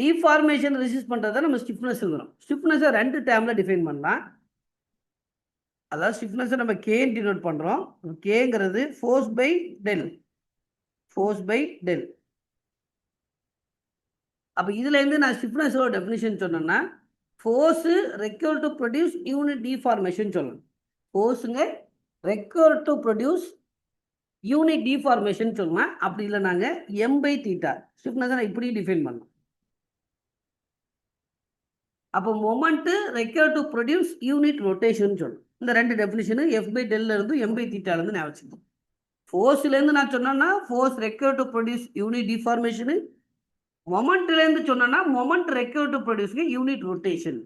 Deformation resist பண்ணுறத நம்ம ஸ்டிஃப்னஸ்ங்கிறோம். ஸ்டிஃப்னஸை 2 டேர்மில் டிஃபைன் பண்ணலாம். அதாவது ஸ்டிஃப்னஸை நம்ம கேன்னு டினோட் பண்ணுறோம். கேங்கிறது force by del. Force by del. அப்போ இதுலேருந்து நான் ஸ்டிஃப்னஸோட டெஃபினிஷன் சொன்னேன்னா force require to produce unit deformation சொல்லணும். ஃபோர்ஸுங்க require to produce unit deformation சொல்லலாம். அப்படி இல்லை நாங்கள் m/θ ஸ்டிஃப்னஸை நான் இப்படி டிஃபைன் பண்ணலாம். அப்போ moment require to produce unit rotation சொல்லணும். இந்த ரெண்டு டெஃபினிஷனு f/δ இருந்து m/θ இருந்து நான் வச்சுக்கணும். ஃபோர்ஸ்லேருந்து நான் சொன்னேன்னா force require to produce unit deformation, மொமெண்ட்லேருந்து சொன்னேன்னா மொமெண்ட் ரெக்யூர் டு ப்ரொடியூஸ்க்கு யூனிட் ரொட்டேஷன்,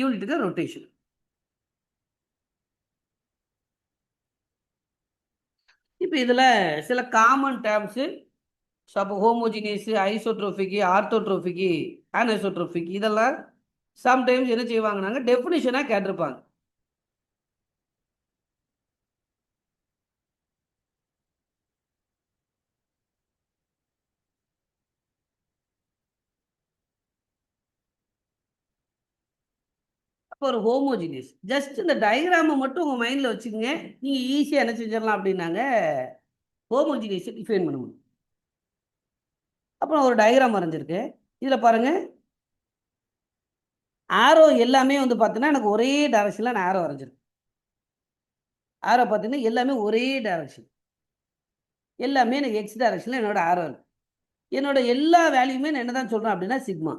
யூனிட்டுக்கு ரொட்டேஷன். இப்போ இதில் சில காமன் டேர்ம்ஸு, ஸோ அப்போ ஹோமோஜினியஸ், ஐசோட்ரோபிக், ஆர்த்தோட்ரோபிக், அன்ஐசோட்ரோபிக் இதெல்லாம் சம்டைம்ஸ் என்ன செய்வாங்கன்னாங்க டெஃபினிஷனாக கேட்டிருப்பாங்க. அப்போ ஒரு ஹோமோஜினியஸ் ஜஸ்ட் இந்த டயக்ராமை மட்டும் உங்கள் மைண்டில் வச்சுக்கோங்க, நீங்கள் ஈஸியாக என்ன செஞ்சிடலாம் அப்படின்னாங்க ஹோமோஜினியஸை டிஃபைன் பண்ண முடியும். அப்புறம் ஒரு டயக்ராம் வரைஞ்சிருக்கு. இதில் பாருங்கள், ஆரோ எல்லாமே வந்து பார்த்தீங்கன்னா எனக்கு ஒரே டைரக்ஷனில் நான் ஆரோ வரைஞ்சிருக்கேன். ஆரோ பார்த்தீங்கன்னா எல்லாமே ஒரே டைரக்ஷன், எல்லாமே எனக்கு எக்ஸ் டைரக்ஷனில் என்னோட ஆரோ இருக்கு. என்னோட எல்லா வேல்யூமே நான் என்ன தான் சொல்கிறேன் அப்படின்னா சிக்மா.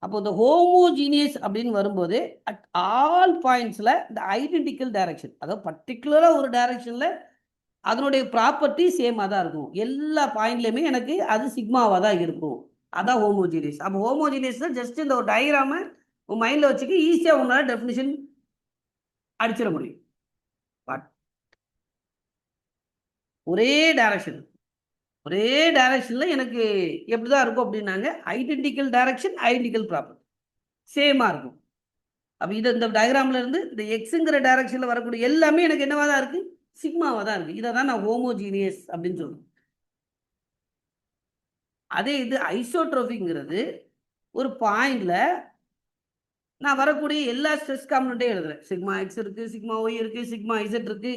அப்போ இந்த ஹோமோஜீனியஸ் அப்படின்னு வரும்போது அட் ஆல் பாயிண்ட்ஸில் இந்த ஐடென்டிக்கல் டைரக்ஷன், அதாவது பர்டிகுலராக ஒரு டைரக்ஷனில் அதனுடைய ப்ராப்பர்ட்டி சேமாக தான் இருக்கும். எல்லா பாயிண்ட்லையுமே எனக்கு அது சிக்மாவாக தான் இருக்கும். அதான் ஹோமோஜீனியஸ். அப்போ ஹோமோஜீனியஸ் ஜஸ்ட் இந்த ஒரு டயக்ராமை உன் மைண்டில் வச்சுக்க ஈஸியாக உங்களால் டெஃபினிஷன் அடிச்சிட முடியும். பட் ஒரே டைரக்ஷன், ஒரே டைரக்ஷனில் எனக்கு எப்படி தான் இருக்கும் அப்படின்னாங்க ஐடென்டிக்கல் டைரக்ஷன், ஐடென்டிக்கல் ப்ராப்பர்ட்டி சேமாக இருக்கும். அப்போ இது இந்த டயக்ராமில் இருந்து இந்த எக்ஸுங்கிற டைரக்ஷனில் வரக்கூடிய எல்லாமே எனக்கு என்னவாக தான் இருக்குது சிக்மாவாக தான் இருக்குது. இதை தான் நான் ஹோமோஜீனியஸ் அப்படின்னு சொல்லுவேன். அதே இது ஐசோட்ரோபிக்ங்கிறது ஒரு பாயிண்டில் நான் வரக்கூடிய எல்லா ஸ்ட்ரெஸ் காம்பனண்ட்டையும் எழுதுறேன். சிக்மா எக்ஸ் இருக்குது, சிக்மா ஒய் இருக்குது, சிக்மா இசட் இருக்குது,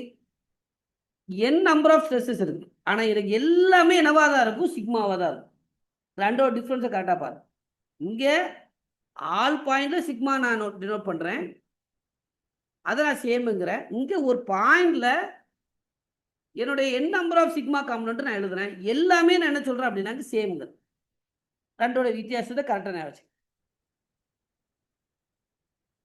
என் நம்பர் ஆஃப் ஸ்ட்ரெஸ்ஸஸ் இருக்குது. ஆனால் எனக்கு எல்லாமே என்னவாக தான் இருக்கும் சிக்மாவாக தான் இருக்கும். ரெண்டோட டிஃப்ரென்ஸை கரெக்டாக பாரு. இங்கே ஆல் பாயிண்டில் சிக்மா நான் டினோட் பண்ணுறேன், அதை நான் சேமுங்கிறேன். இங்கே ஒரு பாயிண்டில் என்னுடைய என் நம்பர் ஆஃப் சிக்மா காம்பனண்ட் நான் எழுதுறேன், எல்லாமே நான் என்ன சொல்கிறேன் அப்படின்னாங்க சேமுங்க. ரெண்டோட வித்தியாசத்தை கரெக்டாக நான் வச்சு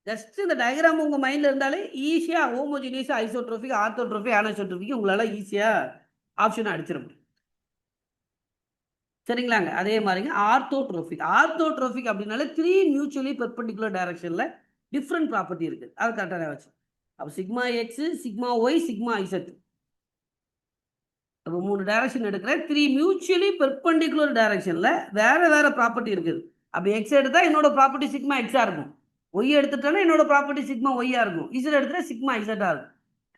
ஜஸ்ட் இந்த டயக்ராம் உங்கள் மைண்டில் இருந்தாலே ஈஸியாக ஹோமோஜினியஸ், ஐசோட்ரோபிக், ஆர்த்தோட்ரோபிக், அனைசோட்ரோபிக் உங்களால் ஈஸியாக ஆப்ஷன் அடிச்சிட முடியும். சரிங்களாங்க. அதே மாதிரிங்க ஆர்த்தோட்ரோபிக். ஆர்த்தோட்ரோபிக் அப்படின்னாலே 3 மியூச்சுவலி பெர்பெண்டிகுலர் டைரக்ஷனில் டிஃப்ரெண்ட் ப்ராப்பர்ட்டி இருக்குது. அது கரெக்டாக வச்சு அப்போ sigma X, sigma Y, sigma Z, அப்போ 3 டைரக்ஷன் எடுக்கிறேன். 3 மியூச்சுவலி பெர்பெண்டிகுலர் டைரக்ஷனில் வேறு வேறு ப்ராப்பர்ட்டி இருக்குது. அப்போ எக்ஸ் எடுத்தால் என்னோட ப்ராப்பர்ட்டி சிக்மா எக்ஸாக இருக்கும், ஒய் எடுத்துட்டோன்னா என்னோட ப்ராப்பர்ட்டி சிக்மா ஒய்யாக இருக்கும், இசட் எடுத்துட்டா சிக்மா இசட்டாக இருக்கும்.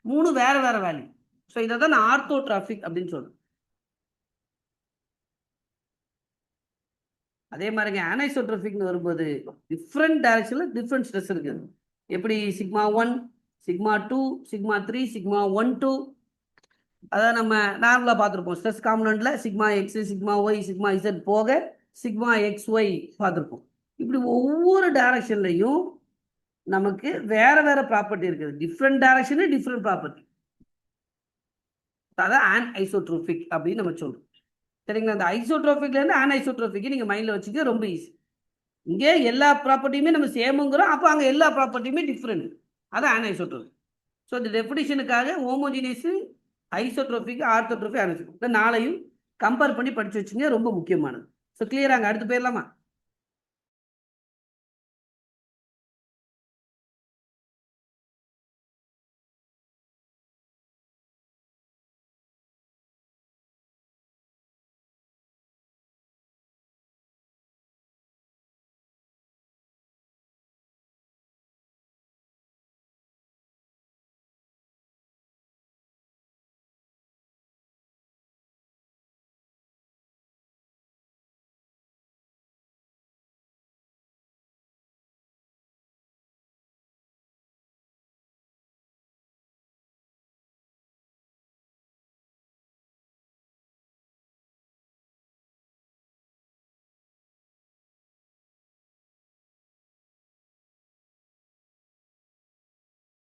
3 வேறு வேறு வேல்யூ. ஸோ இதை தான் நான் ஆர்த்தோட்ராஃபிக் அப்படின்னு சொல்கிறேன். அதே மாதிரிங்க அனைசோட்ரோபிக்னு வரும்போது டிஃப்ரெண்ட் டைரக்ஷனில் டிஃப்ரெண்ட் ஸ்ட்ரெஸ் இருக்குது. எப்படி சிக்மா 1, சிக்மா 2, சிக்மா 3, சிக்மா 1 2, அதாவது நம்ம நார்மலாக பார்த்துருப்போம். ஸ்ட்ரெஸ் காம்பனண்ட்டில் sigma X, sigma Y, sigma Z போக சிக்மா எக்ஸ் ஒய் பார்த்துருப்போம். இப்படி ஒவ்வொரு டைரக்ஷன்லையும் நமக்கு வேற வேற ப்ராப்பர்ட்டி இருக்குது. டிஃப்ரெண்ட் டைரக்ஷனு டிஃப்ரெண்ட் ப்ராப்பர்ட்டி, அதான் ஆன் ஐசோட்ரோபிக் அப்படின்னு நம்ம சொல்றோம். சரிங்களா. இந்த ஐசோட்ரோபிக்லேருந்து ஆன் ஐசோட்ரோபிக் நீங்கள் மைண்டில் வச்சுக்க ரொம்ப ஈஸி. இங்கே எல்லா ப்ராப்பர்ட்டியுமே நம்ம சேமுங்கிறோம், அப்போ அங்கே எல்லா ப்ராப்பர்ட்டியுமே டிஃப்ரெண்ட், அதான் ஆன் ஐசோட்ரோபிக். ஸோ இந்த டெஃபினிஷனுக்காக ஹோமோஜினியஸ், ஐசோட்ரோபிக், ஆர்த்தோட்ரோபிக், அனைசோட்ரோபிக் இந்த நாளையும் கம்பேர் பண்ணி படிச்சு வச்சுங்க, ரொம்ப முக்கியமானது. ஸோ கிளியராங்க. அடுத்து போயிடலாமா?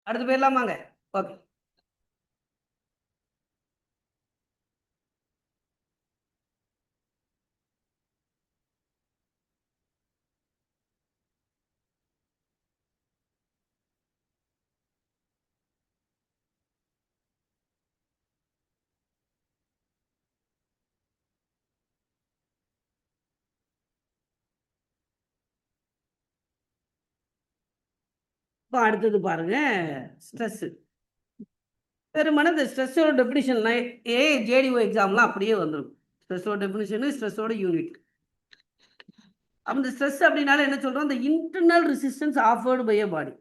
அடுத்து போயிடலாமாங்க? ஓகே. இப்போ அடுத்தது பாருங்க, ஸ்ட்ரெஸ். வெறுமனே இந்த ஸ்ட்ரெஸ்ஸோட டெஃபினிஷன்லாம் ஜேடிஓ எக்ஸாம்லாம் அப்படியே வந்துடும். ஸ்ட்ரெஸ்ஸோட டெஃபினிஷனு, ஸ்ட்ரெஸ்ஸோட யூனிட். அப்போ இந்த ஸ்ட்ரெஸ் அப்படின்னால என்ன சொல்றோம்? இந்த internal resistance offered by a body.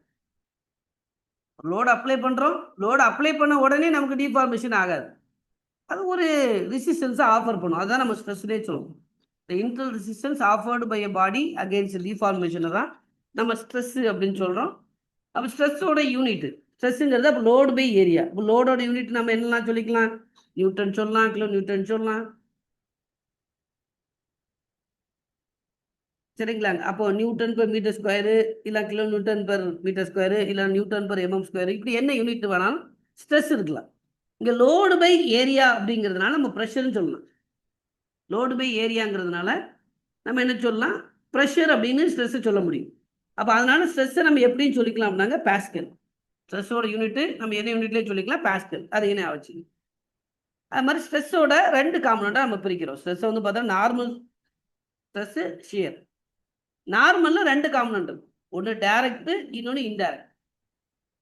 Load apply பண்றோம். லோடு அப்ளை பண்ண உடனே நமக்கு டிஃபார்மேஷன் ஆகாது. அது ஒரு ரெசிஸ்டன்ஸை ஆஃபர் பண்ணும். அதுதான் நம்ம ஸ்ட்ரெஸ்னே சொல்லுவோம். இந்த internal resistance offered by a body against டிஃபார்மேஷனை தான் நம்ம ஸ்ட்ரெஸ் அப்படின்னு சொல்றோம். அப்போ ஸ்ட்ரெஸ்ஸோட யூனிட், ஸ்ட்ரெஸ்ஸுங்கிறது அப்போ லோடு பை ஏரியா. இப்போ லோடோட யூனிட் நம்ம என்னெல்லாம் சொல்லிக்கலாம்? நியூட்டன் சொல்லலாம், கிலோ நியூட்டன் சொல்லலாம். சரிங்களாங்க? அப்போ நியூட்டன் பெர் மீட்டர் ஸ்கொயரு, இல்லை kilo newton per metre square, இல்லை நியூட்டன் பெர் எம்எம் ஸ்கொயரு, இப்படி என்ன யூனிட் வேணாலும் ஸ்ட்ரெஸ் இருக்கலாம். இங்கே லோடு பை ஏரியா அப்படிங்கிறதுனால நம்ம ப்ரெஷர்னு சொல்லலாம். லோடு பை ஏரியாங்கிறதுனால நம்ம என்ன சொல்லலாம்? ப்ரெஷர் அப்படின்னு ஸ்ட்ரெஸ்ஸை சொல்ல முடியும். அப்போ அதனால ஸ்ட்ரெஸ்ஸை நம்ம எப்படின்னு சொல்லிக்கலாம் அப்படின்னாங்க, பாஸ்கல். ஸ்ட்ரெஸ்ஸோட யூனிட்டு நம்ம என்ன யூனிட்லேயே சொல்லிக்கலாம், பாஸ்கல். அது என்ன ஆச்சு? அது மாதிரி ஸ்ட்ரெஸ்ஸோட 2 காம்பனண்ட்டாக நம்ம பிரிக்கிறோம். ஸ்ட்ரெஸ்ஸை வந்து பார்த்தா நார்மல் ஸ்ட்ரெஸ்ஸு, ஷியர். நார்மலில் 2 காம்பனண்ட் இருக்கு. ஒன்று டைரக்ட், இன்னொன்று இன்டைரக்ட்.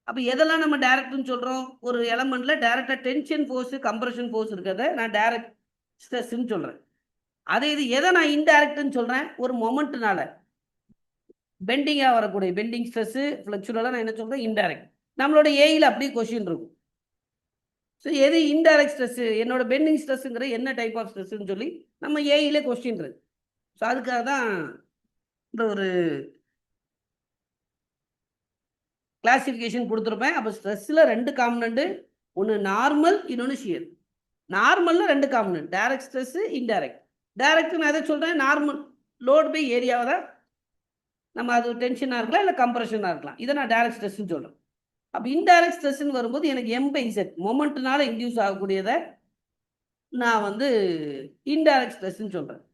அப்போ எதெல்லாம் நம்ம டைரக்ட்னு சொல்கிறோம்? ஒரு எலமெண்ட்ல டைரக்டாக டென்ஷன் ஃபோர்ஸு, கம்ப்ரெஷன் ஃபோர்ஸ் இருக்கிறத நான் டைரக்ட் ஸ்ட்ரெஸ்ன்னு சொல்கிறேன். அதே இது எதை நான் இன்டைரக்ட்னு சொல்கிறேன்? ஒரு மொமெண்ட்னால பெண்டிங்காக வரக்கூடிய பெண்டிங் ஸ்ட்ரெஸ்ஸு, ஃப்ளெக்சுரலாக நான் என்ன சொல்கிறேன்? இன்டைரக்ட். நம்மளோட ஏயில் அப்படியே கொஷின் இருக்கும். ஸோ எது இன்டைரக்ட் ஸ்ட்ரெஸ்ஸு, என்னோட பெண்டிங் ஸ்ட்ரெஸ்ஸுங்கிற என்ன டைப் ஆஃப் ஸ்ட்ரெஸ்ஸுன்னு சொல்லி நம்ம ஏயிலே கொஸ்டின் இருக்கு. ஸோ அதுக்காக தான் இந்த ஒரு கிளாசிஃபிகேஷன் கொடுத்துருப்பேன். அப்போ ஸ்ட்ரெஸ்ஸில் 2 காம்பனண்ட்டு, ஒன்று நார்மல், இன்னொன்று ஷியர். நார்மலில் 2 component, direct stress, indirect. Direct நான் எதை சொல்கிறேன்? நார்மல் லோடு பை ஏரியாவை தான் நம்ம அது டென்ஷனாக இருக்கலாம், இல்லை கம்ப்ரெஷனாக இருக்கலாம். இதை நான் டைரக்ட் ஸ்ட்ரெஸ்ன்னு சொல்கிறேன். அப்போ இன்டைரக்ட் ஸ்ட்ரெஸ்ன்னு வரும்போது எனக்கு எம் பை இசட் மொமெண்ட்னால இன்டியூஸ் ஆகக்கூடியதை நான் வந்து இன்டைரக்ட் ஸ்ட்ரெஸ்ன்னு சொல்கிறேன்.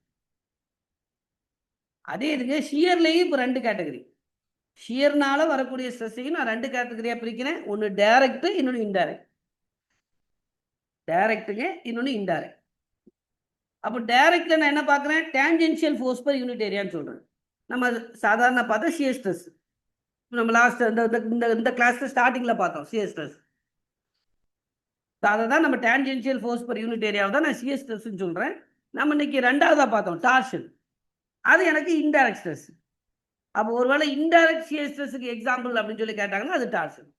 அதே இதுங்க ஷியர்லேயும் இப்போ 2 கேட்டகரி. ஷியர்னால வரக்கூடிய ஸ்ட்ரெஸ்ஸையும் நான் 2 கேட்டகரியாக பிரிக்கிறேன். ஒன்று டைரக்ட், இன்னொன்று இன்டைரக்ட். டைரக்ட்டுங்க, இன்னொன்று இன்டைரக்ட். அப்போ டைரக்ட்ல நான் என்ன பார்க்குறேன்? டேஞ்சென்ஷியல் ஃபோர்ஸ் பர் யூனிட் ஏரியான்னு சொல்கிறேன். நம்ம சாதாரண பார்த்தா ஷியர் ஸ்ட்ரெஸ். நம்ம லாஸ்ட் இந்த கிளாஸில் ஸ்டார்டிங்கில் பார்த்தோம் ஷியர் ஸ்ட்ரெஸ். அதை தான் நம்ம டேஞ்சென்ஷியல் ஃபோர்ஸ் பர் யூனிட் ஏரியாவை தான் நான் ஷியர் ஸ்ட்ரெஸ்ன்னு சொல்கிறேன். நம்ம இன்னைக்கு 2வதாக பார்த்தோம் டார்ஷன். அது எனக்கு இன்டைரக்ட் ஸ்ட்ரெஸ். அப்போ ஒருவேளை இன்டைரக்ட் ஷியர் ஸ்ட்ரெஸ்ஸுக்கு எக்ஸாம்பிள் அப்படின்னு சொல்லி கேட்டாங்கன்னா அது டார்ஷன்.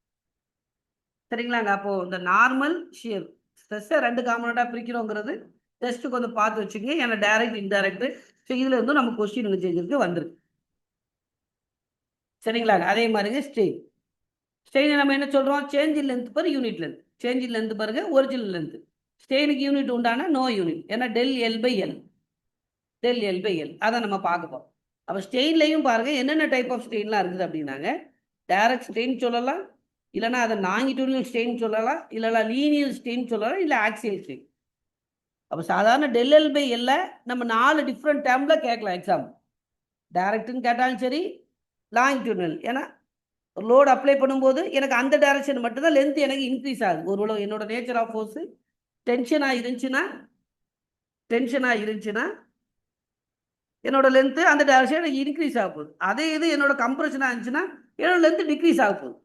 சரிங்களாங்க? அப்போ இந்த நார்மல் ஷியர் ஸ்ட்ரெஸ்ஸை 2 காம்பனண்ட்டாக பிரிக்கிறோங்கிறது டெஸ்ட்டு கொஞ்சம் பார்த்து வச்சுக்கோங்க. ஏன்னா டைரக்ட் இன்டைரக்ட். ஸோ இதில் இருந்தும் நம்ம கொஸ்டின் செஞ்சுருக்கு வந்துருக்கு. சரிங்களாங்க? அதே மாதிரிங்க ஸ்ட்ரெயின். ஸ்ட்ரெயினை நம்ம என்ன சொல்கிறோம்? Change in length per unit length. Change in length பாருங்க, ஒரிஜினல் லென்த். ஸ்ட்ரெயினுக்கு யூனிட் உண்டானா நோ யூனிட். ஏன்னா del L by L. Del L by L அதை நம்ம பார்க்க போகிறோம். அப்போ ஸ்ட்ரெயின்லையும் பாருங்க என்னென்ன டைப் ஆஃப் ஸ்ட்ரெயின்லாம் இருக்குது அப்படின்னாங்க. டைரக்ட் ஸ்ட்ரெயின் சொல்லலாம், இல்லைனா அதை லாங்கிடியூடினல் ஸ்ட்ரெயின் சொல்லலாம், இல்லைனா லீனியர் ஸ்ட்ரெயின் சொல்லலாம், இல்லை ஆக்சியல் ஸ்ட்ரெயின். அப்போ சாதாரண டெல் எல் பை எல்ல நம்ம 4 டிஃப்ரெண்ட் டேர்மில் கேட்கலாம் எக்ஸாம். டைரக்ட்னு கேட்டாலும் சரி, லாங்கிடியூடினல். ஏன்னா லோடு அப்ளை பண்ணும்போது எனக்கு அந்த டைரக்ஷன் மட்டும்தான் லென்த் எனக்கு இன்க்ரீஸ் ஆகுது. ஒரு என்னோட நேச்சர் ஆஃப் ஃபோர்ஸு டென்ஷனாக இருந்துச்சுன்னா என்னோட லென்த்து அந்த டைரக்ஷன் எனக்கு இன்க்ரீஸ் ஆக போகுது. அதே இது என்னோட கம்ப்ரெஷனாக இருந்துச்சுன்னா என்னோட லென்த்து டிக்ரீஸ் ஆக போகுது.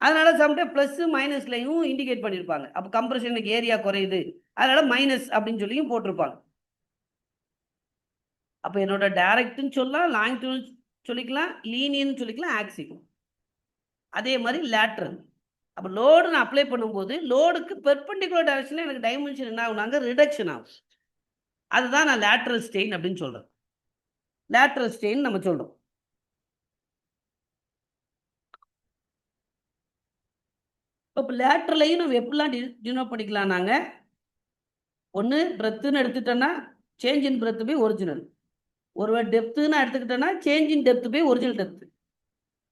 அதனால சம்டைம் ப்ளஸ் மைனஸ்லையும் இண்டிகேட் பண்ணியிருப்பாங்க. அப்போ கம்ப்ரெஷனுக்கு ஏரியா குறையுது, அதனால மைனஸ் அப்படின்னு சொல்லியும் போட்டிருப்பாங்க. அப்போ என்னோட டைரக்ட்னு சொல்லலாம், லாங்கிடியூட் சொல்லிக்கலாம், லீனியர்னு சொல்லிக்கலாம், ஆக்சில். அதே மாதிரி லேட்ரல். அப்போ லோடு நான் அப்ளை பண்ணும்போது லோடுக்கு பெர்பெண்டிகுலர் டைரக்ஷனில் எனக்கு டைமென்ஷன் என்ன ஆகுனாங்க? ரிடக்ஷன் ஆகும். அதுதான் நான் லேட்ரல் ஸ்ட்ரெயின் அப்படின்னு சொல்கிறேன். லேட்ரல் ஸ்ட்ரெயின் நம்ம சொல்கிறோம். இப்போ லேட்ரலையும் நம்ம எப்படிலாம் டினோட் பண்ணிக்கலாம்? நாங்கள் ஒன்று பிரெத்துன்னு எடுத்துட்டோன்னா change in breadth by original. ஒருவேளை டெப்த்துன்னு எடுத்துக்கிட்டோன்னா change in depth by original depth.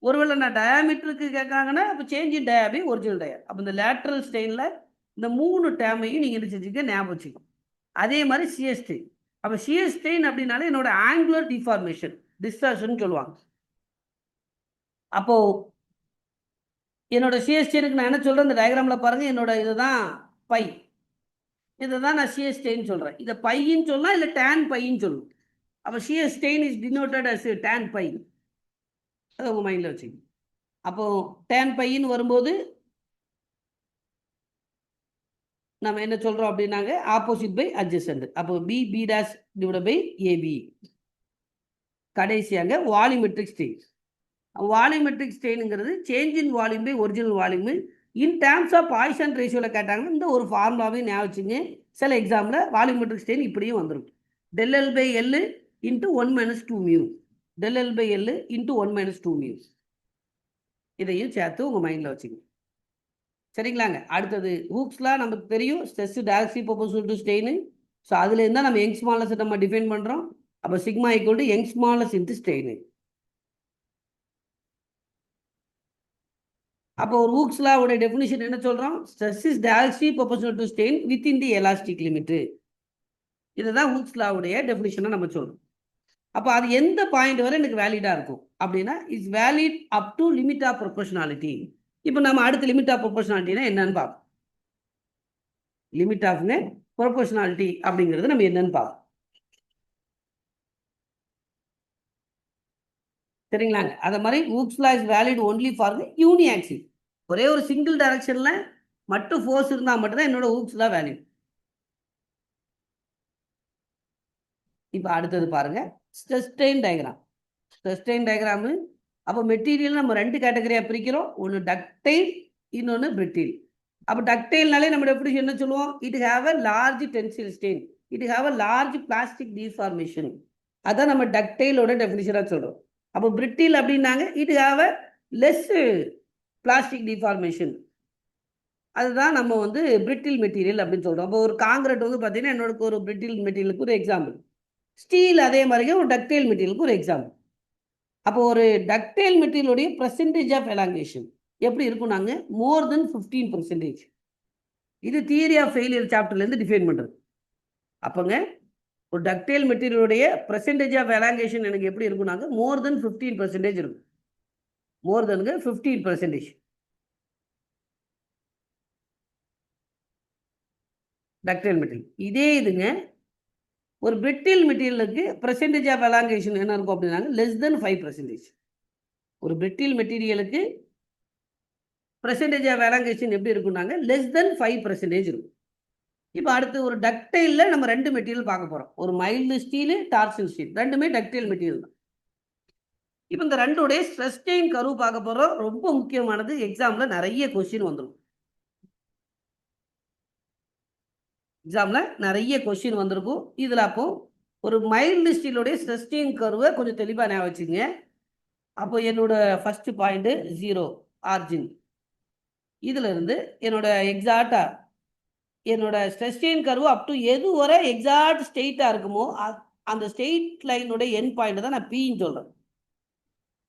ஒருவேளை நான் டயாமீட்டருக்கு கேட்காங்கன்னா அப்போ சேஞ்ச் இன் டயாபி ஒரிஜினல் டயா. அப்போ இந்த லேட்ரல் ஸ்டெயினில் இந்த 3 டேமையும் நீங்கள் என்ன செஞ்சுக்க ஞாபகம் வச்சுக்கணும். அதே மாதிரி சிஎஸ் ஸ்டெயின். அப்போ சிஎஸ் ஸ்டெயின் அப்படின்னாலே என்னோட ஆங்குலர் டிஃபார்மேஷன் டிஸ்டார்ஷன் சொல்லுவாங்க. அப்போ என்னோட சிஎஸ் ஸ்டெயினுக்கு நான் என்ன சொல்கிறேன், இந்த டயக்ராமில் பாருங்கள், என்னோட இதுதான் பை, இதை தான் நான் சிஎஸ் ஸ்டெயின் சொல்கிறேன். இதை பையின்னு சொல்லலாம், இல்லை டேன் பையின்னு சொல்லணும். அப்போ CS strain is denoted as tan phi. அதை உங்கள் மைண்டில் வச்சுக்கணும். அப்போ டேன் பையின்னு வரும்போது நம்ம என்ன சொல்கிறோம் அப்படின்னாங்க, ஆப்போசிட் பை அட்ஜசன்ட். அப்போ B dash divide by AB. கடைசியாங்க வால்யூமெட்ரிக் ஸ்டெயின். வால்யூமெட்ரிக் ஸ்டெயினுங்கிறது change in volume by original volume in terms of Poisson ரேஷியோவில் கேட்டாங்கன்னா இந்த ஒரு ஃபார்முலாவே ஞாபகம் வச்சுங்க. சில எக்ஸாமில் வால்யூமெட்ரிக் ஸ்டெயின் இப்படியும் வந்துடும். Del by L into 1 - 2 mu. Del by L into 1 - 2 mu. இதையும் சேர்த்து உங்கள் மைண்டில் வச்சுங்க. சரிங்களாங்க. அடுத்தது ஹூக்ஸ்லாம் நமக்கு தெரியும், stress directly proportional to strain. So அதுலேருந்து தான் நம்ம யங் ஸ்மாலஸ் நம்ம டிஃபைன் பண்ணுறோம். அப்போ சிக்மா ஈக்குவல் டு யங் ஸ்மாலஸ் இன்ட்டு ஸ்ட்ரெயின். அப்போ ஒரு ஹூக்ஸ் லாவோட டெஃபினிஷன் என்ன சொல்கிறோம், stress is directly proportional to strain within the elastic limit. இதுதான் ஹூக்ஸ் லாவுடைய டெஃபினிஷனை நம்ம சொல்கிறோம். அப்போ அது எந்த பாயிண்ட் வரை எனக்கு வேலிடாக இருக்கும் அப்படின்னா, it's valid up to limit of proportionality. இப்போ நம்ம அடுத்த லிமிட் ஆஃப் ப்ரொபோர்ஷனாலிட்டினா என்னன்னு பார்ப்போம். லிமிட் ஆஃப் ப்ரொபோர்ஷனாலிட்டி அப்படிங்கிறது நம்ம என்னன்னு பார்ப்போம். சரிங்களாங்க. அதை மாதிரி hooks law is valid only for the uni axis. ஒரே ஒரு சிங்கிள் டைரக்ஷன்ல மட்டும் ஃபோர்ஸ் இருந்தால் மட்டும்தான் என்னோட ஹூக்ஸ் லா வேலிட். இப்போ அடுத்தது பாருங்க, stress strain diagram. Stress strain diagram. அப்போ மெட்டீரியல் நம்ம 2 கேட்டகரியாக பிரிக்கிறோம். ஒன்று டக்டைல், இன்னொன்று பிரிட்டில். அப்போ டக்டைல்னாலே நம்ம டெஃபினிஷன் என்ன சொல்லுவோம், it have a large tensile strain, it have a large plastic deformation. அதான் நம்ம டக்டைலோட டெஃபினிஷனாக சொல்கிறோம். அப்போ பிரிட்டில் அப்படின்னாங்க, it have a less plastic deformation. அதுதான் நம்ம வந்து பிரிட்டில் மெட்டீரியல் அப்படின்னு சொல்கிறோம். அப்போ ஒரு காங்கிரீட் வந்து பார்த்தீங்கன்னா என்னோட ஒரு பிரிட்டில் மெட்டீரியலுக்கு ஒரு எக்ஸாம்பிள். ஸ்டீல் அதே மாதிரியே ஒரு டக்டைல் மெட்டீரியலுக்கு ஒரு எக்ஸாம்பிள். அப்போ ஒரு டக்டைல் மெட்டீரியலுடைய பர்சன்டேஜ் ஆஃப் எலாங்கேஷன் எப்படி இருக்கும்னாங்க, மோர் தென் 15%. இது தியரி ஆஃப் ஃபெயிலியர் சாப்டர்லேருந்து டிஃபைன் பண்ணுறது. அப்போங்க ஒரு டக்டைல் மெட்டீரியலுடைய பர்சன்டேஜ் ஆஃப் எலாங்கேஷன் எனக்கு எப்படி இருக்கும்னாங்க, மோர் தென் 15% இருக்கும். மோர் தென்ங்க 15% டக்டைல் மெட்டீரியல். இதே இதுங்க ஒரு பிரிட்டில் மெட்டீரியலுக்கு பர்சன்டேஜ் ஆஃப் எலாங்கேஷன் என்ன இருக்கும் அப்படின்னாங்க, லெஸ் தென் 5%. ஒரு பிரிட்டில் மெட்டீரியலுக்கு பர்சன்டேஜ் ஆஃப் எலாங்கேஷன் எப்படி இருக்கும்னாங்க, லெஸ் தென் 5% இருக்கும். இப்போ அடுத்து ஒரு டக்டைலில் நம்ம 2 மெட்டீரியல் பார்க்க போகிறோம். ஒரு மைல்டு ஸ்டீலு, டார்சன் ஸ்டீல், ரெண்டுமே டக்டைல் மெட்டீரியல் தான். இப்போ இந்த ரெண்டுடைய ஸ்ட்ரெஸ் ஸ்ட்ரெயின் கர்வ் பார்க்க போகிறோம். ரொம்ப முக்கியமானது, எக்ஸாமில் நிறைய கொஸ்டின் வந்துடும். எக்ஸாமில் நிறைய கொஸ்டின் வந்திருக்கும். இதில் அப்போ ஒரு மைல்டு ஸ்டீலுடைய ஸ்ட்ரெஸ் ஸ்ட்ரெயின் கர்வை கொஞ்சம் தெளிவாக ஞாபகம் வச்சுங்க. அப்போ என்னோட ஃபர்ஸ்ட் பாயிண்ட் 0 ஆர்ஜின். இதுல இருந்து என்னோட எக்ஸாக்டா என்னோட stress strain curve up to எது வரை எக்ஸாக்ட் ஸ்ட்ரெயிட்டா இருக்குமோ அந்த ஸ்ட்ரெயிட் லைனோட எண்ட் பாயிண்ட் தான் நான் பின்னு சொல்றேன்.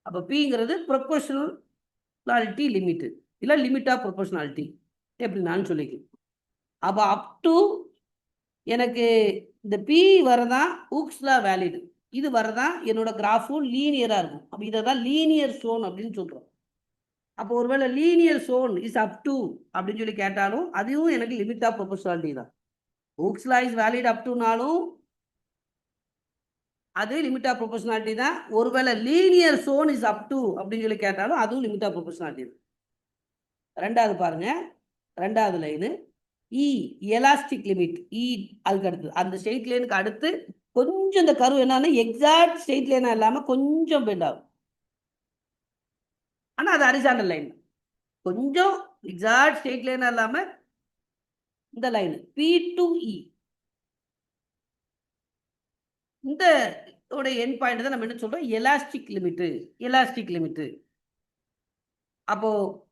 அப்போ பிங்கிறது ப்ரொபோர்ஷனாலிட்டி லிமிட், இல்லை லிமிட் ஆஃப் ப்ரொபோர்ஷனாலிட்டி எப்படி நான் சொல்லிக்கிறேன். அப்போ அப் டு எனக்கு இந்த பி வரதான் ஹூக்ஸ் லா வேலிடு. இது வரதான் என்னோட கிராஃபும் லீனியராக இருக்கும். அப்போ இதை தான் லீனியர் ஸ்டோன் அப்படின்னு சொல்கிறோம். அப்போ ஒருவேளை linear zone is up to அப்படின்னு சொல்லி கேட்டாலும் அதுவும் எனக்கு லிமிட் ஆஃப் ப்ரொபோர்ஷனாலிட்டி தான். Hooke's law is valid up டுனாலும் அது லிமிட் ஆஃப் ப்ரொபோர்ஷனாலிட்டி தான். ஒருவேளை linear zone is up to அப்படின்னு சொல்லி கேட்டாலும் அதுவும் லிமிட் ஆஃப் ப்ரொபோர்ஷனாலிட்டி தான். ரெண்டாவது பாருங்க, ரெண்டாவது லைனு இ எலாஸ்டிக் லிமிட். இ அதுக்கு அடுத்து அந்த ஸ்ட்ரெயிட் லைனுக்கு அடுத்து கொஞ்சம் இந்த கர்வ் என்னன்னா எக்ஸாக்ட் ஸ்ட்ரெயிட் லைனா இல்லாமல் கொஞ்சம் பெண்ட் ஆகும். ஆனால் அது ஹரிசாண்டல் லைன், கொஞ்சம் எக்ஸாக்ட் ஸ்ட்ரெயிட் லைனா இல்லாமல் இந்த லைன் பி டு இ, இந்த எண்ட் பாயிண்ட் தான் நம்ம என்ன சொல்றோம், எலாஸ்டிக் லிமிட். Elastic limit. அப்போ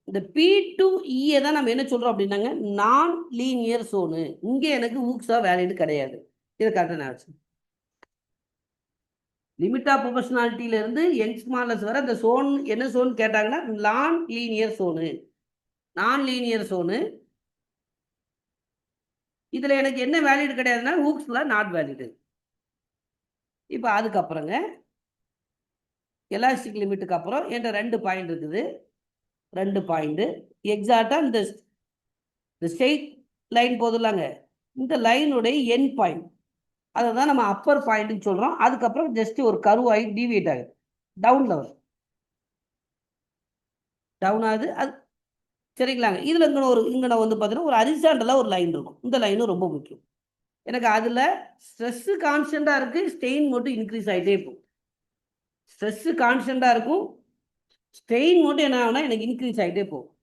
இந்த பி டு இ தான் நம்ம என்ன சொல்றோம் அப்படின்னாங்க, நான் லீனியர் சோனு. இங்கே எனக்கு ஹூக்ஸா வேலிட் கிடையாது. இதை கரெக்டாக நான் வச்சு லிமிட் ஆஃப் ப்ரொபோஷனாலிட்டியில இருந்து யங் ஸ்மாலஸ் வர அந்த சோன் என்ன சோன் கேட்டாங்கன்னா நான் linear zone. Non linear Sonu. இதுல எனக்கு என்ன வேலிடு கிடையாதுன்னா ஹூக்ஸ்ல நாட் வேலிடு. இப்போ அதுக்கப்புறங்க எலாஸ்டிக் லிமிட்டுக்கு அப்புறம் என்கிட்ட 2 பாயிண்ட் இருக்குது. 2 பாயிண்ட் எக்ஸாக்டா இந்த ஸ்ட்ரெயிட் லைன் போதுலாங்க, இந்த லைனுடைய என் பாயிண்ட், அதை தான் நம்ம அப்பர் பாயிண்ட்னு சொல்றோம். அதுக்கப்புறம் ஜஸ்ட் ஒரு கர்வ் ஆகி டிவியேட் ஆகுது, டவுன் லெவல் டவுன் ஆகுது அது. சரிங்களாங்க. இதுல இங்கே வந்து பார்த்தீங்கன்னா ஒரு ஹரிசாண்டலாக ஒரு லைன் இருக்கும். இந்த லைனும் ரொம்ப முக்கியம் எனக்கு. அதுல ஸ்ட்ரெஸ் கான்ஸ்டண்டா இருக்கு, ஸ்ட்ரெயின் மட்டும் இன்க்ரீஸ் ஆகிட்டே இருக்கும். ஸ்ட்ரெஸ் கான்ஸ்டண்டா இருக்கும், ஸ்ட்ரெயின் மட்டும் என்ன ஆகும்னா எனக்கு இன்க்ரீஸ் ஆகிட்டே போகும்.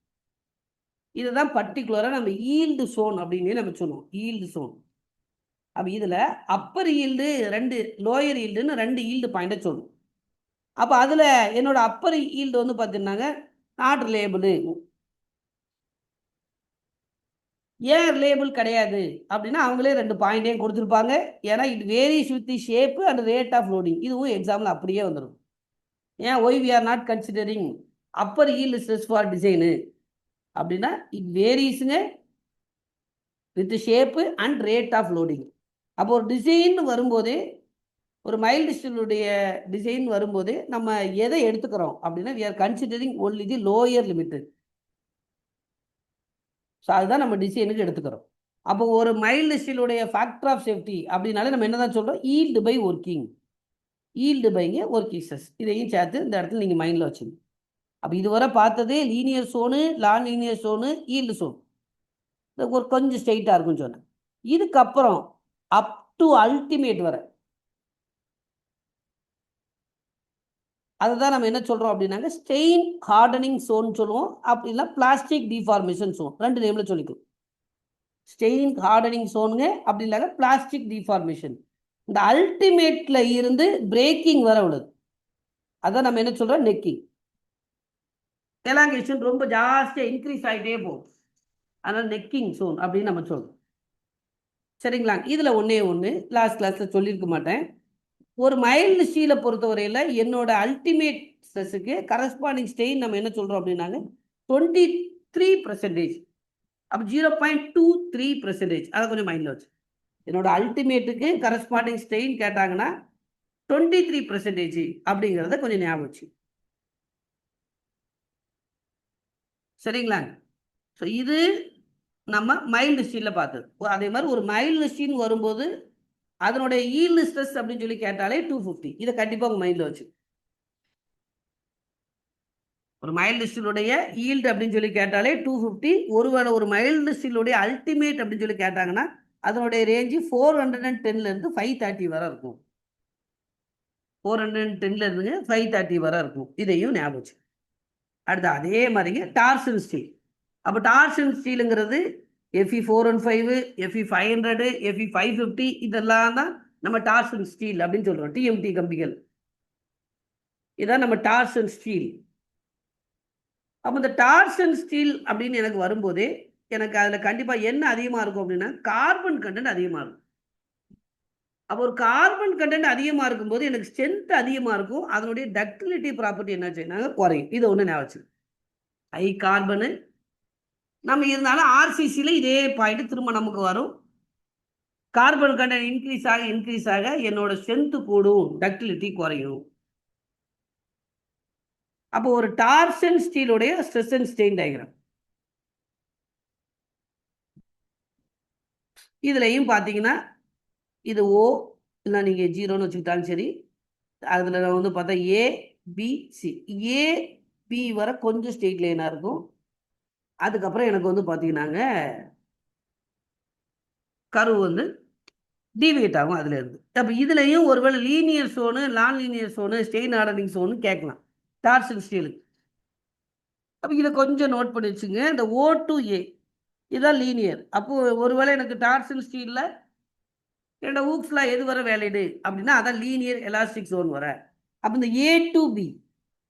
இதுதான் பர்டிகுலராக நம்ம ஈல்டு சோன் அப்படின்னு நம்ம சொல்லுவோம், ஈல்டு சோன். அப்போ இதில் அப்பர் ஈல்டு 2, லோயர் ஈல்டுன்னு 2 ஈல்டு பாயிண்ட்டை சொல்லுவோம். அப்போ அதில் என்னோட அப்பர் ஈல்டு வந்து பார்த்தீங்கன்னாங்க நாட் ரிலேபிள். ஏன் ரிலேபிள் கிடையாது அப்படின்னா அவங்களே 2 பாயிண்ட்டையும் கொடுத்துருப்பாங்க. ஏன்னா it varies with the shape and rate of loading. இதுவும் எக்ஸாம்பிள் அப்படியே வந்துடும். ஏன் why we are not considering upper yield stress for design அப்படின்னா இட் வேரிஸுங்க with shape and rate of loading. அப்போ ஒரு டிசைன் வரும்போதே, ஒரு மைல்டு ஸ்டீலுடைய டிசைன் வரும்போது நம்ம எதை எடுத்துக்கிறோம் அப்படின்னா we are considering only the lower limited. So அதுதான் நம்ம டிசைனுக்கு எடுத்துக்கிறோம். அப்போ ஒரு மைல்டு ஸ்டீலுடைய ஃபேக்டர் ஆஃப் சேஃப்டி அப்படின்னாலே நம்ம என்ன தான் சொல்கிறோம், ஈல்டு பை ஒர்க்கிங். ஈல்டு பைங்க ஒர்க்கிங் ஸ்ட்ரெஸ், இதையும் சேர்த்து இந்த இடத்துல நீங்கள் மைண்டில் வச்சுங்க. அப்போ இதுவரை பார்த்தது linear zone, non linear Sonu, yield zone. ஒரு கொஞ்சம் ஸ்ட்ரெயிட்டாக இருக்குன்னு சொன்னேன். இதுக்கப்புறம் அப் டு அல்டிமேட் வர அதுதான் நம்ம என்ன சொல்றோம் அப்படின்னாங்க ஸ்டெயின் ஹார்டனிங் சோன் சொல்லுவோம். அப்படின்னா பிளாஸ்டிக் டிஃபார்மேஷன் சோன், 2 நேம்ல சொல்லிக்கும். ஸ்டெயின் ஹார்டனிங் சோனுங்க, அப்படி இல்லாத பிளாஸ்டிக் டிஃபார்மேஷன். இந்த அல்டிமேட்ல இருந்து பிரேக்கிங் வர உள்ளது, அதான் நம்ம என்ன சொல்றோம் நெக்கிங். எலாங்கேஷன் ரொம்ப ஜாஸ்தியாக இன்க்ரீஸ் ஆகிட்டே போகும், அதனால நெக்கிங் சோன் அப்படின்னு நம்ம சொல்றோம். சரிங்களா. இதுல ஒண்ணு லாஸ்ட் கிளாஸ்ல சொல்லியிருக்க மாட்டேன். ஒரு மைல்டு ஸ்டீலை பொறுத்தவரையில் என்னோட அல்டிமேட் ஸ்ட்ரெஸ்ஸுக்கு கரஸ்பாண்டிங் ஸ்டெயின் நம்ம என்ன சொல்கிறோம் அப்படின்னாங்க 23%. அப்போ 0.23%, அதை கொஞ்சம் மைண்டில் வச்சு. என்னோட அல்டிமேட்டுக்கு கரஸ்பாண்டிங் ஸ்டெயின் கேட்டாங்கன்னா 23% அப்படிங்கிறத கொஞ்சம் ஞாபகம் வச்சு. சரிங்களாங்க. ஸோ இது நம்ம மைல்டு ஸ்டீலில் பார்த்தது. அதே மாதிரி ஒரு மைல்டு ஸ்டீல் வரும்போது அதனுடைய ஈல்டு ஸ்ட்ரெஸ் அப்படின்னு சொல்லி கேட்டாலே 250. இதை கண்டிப்பாக உங்கள் மைண்டில் வச்சு. ஒரு மைல்டு ஸ்டீலுடைய ஈல்டு அப்படின்னு சொல்லி கேட்டாலே 250. ஒருவேளை ஒரு மைல்டு ஸ்டீலுடைய அல்டிமேட் அப்படின்னு சொல்லி கேட்டாங்கன்னா அதனுடைய ரேஞ்சு 410லேருந்து 530 வரை இருக்கும். 410லேருந்துங்க 530 வரை இருக்கும். இதையும் ஞாபகம் வச்சு. அடுத்து அதே மாதிரிங்க டார்சன் ஸ்டீல். அப்போ டார்சன் ஸ்டீலுங்கிறது FE 415, FE 500, FE 550 இதெல்லாம் தான் நம்ம டார்சன் ஸ்டீல் அப்படின்னு சொல்றோம். TMT கம்பிகள், இதான் நம்ம டார்சன் ஸ்டீல். அப்போ இந்த டார்சன் ஸ்டீல் அப்படின்னு எனக்கு வரும்போதே எனக்கு அதில் கண்டிப்பாக என்ன அதிகமாக இருக்கும் அப்படின்னா கார்பன் கண்டென்ட் அதிகமாக இருக்கும். அப்போ ஒரு கார்பன் கண்டென்ட் அதிகமாக இருக்கும்போது எனக்கு ஸ்ட்ரென்த் அதிகமாக இருக்கும், அதனுடைய டக்டிலிட்டி ப்ராப்பர்ட்டி என்ன செய்யணும் குறையும். இதை ஒன்று ஞாபகம். ஹை கார்பனு நம்ம இருந்தாலும் ஆர்சிசியில் இதே பாயிண்ட் திரும்ப நமக்கு வரும். கார்பன் கண்டென்ட் இன்க்ரீஸ் ஆக என்னோட ஸ்ட்ரென்த் கூடும், டக்டிலிட்டி குறையும். அப்போ ஒரு டார்சன் ஸ்டீலுடைய ஸ்ட்ரெஸ் அண்ட் ஸ்ட்ரெயின் டயக்ராம் இதுலையும் பார்த்தீங்கன்னா இது O இல்லை நீங்கள் 0ன்னு வச்சுக்கிட்டாலும் சரி. அதில் வந்து பார்த்தா ABC, AB வர கொஞ்சம் ஸ்ட்ரெயிட் லைனாக இருக்கும். அதுக்கப்புறம் எனக்கு வந்து பார்த்தீங்கன்னாங்க கர்வ் வந்து டிவியேட் ஆகும் அதுல இருந்து. அப்போ இதுலையும் ஒருவேளை linear zone, non linear zone, strain hardening zone கேட்கலாம் டார்சன் ஸ்டீலுக்கு. அப்போ இதை கொஞ்சம் நோட் பண்ணி வச்சுங்க. இந்த O to A இதுதான் லீனியர். அப்போ ஒருவேளை எனக்கு டார்சன் ஸ்டீலில் என்னோட ஹூக்ஸ்லாம் எது வர வேலிடு அப்படின்னா அதான் லீனியர் எலாஸ்டிக் ஜோன் வர. அப்போ இந்த A to B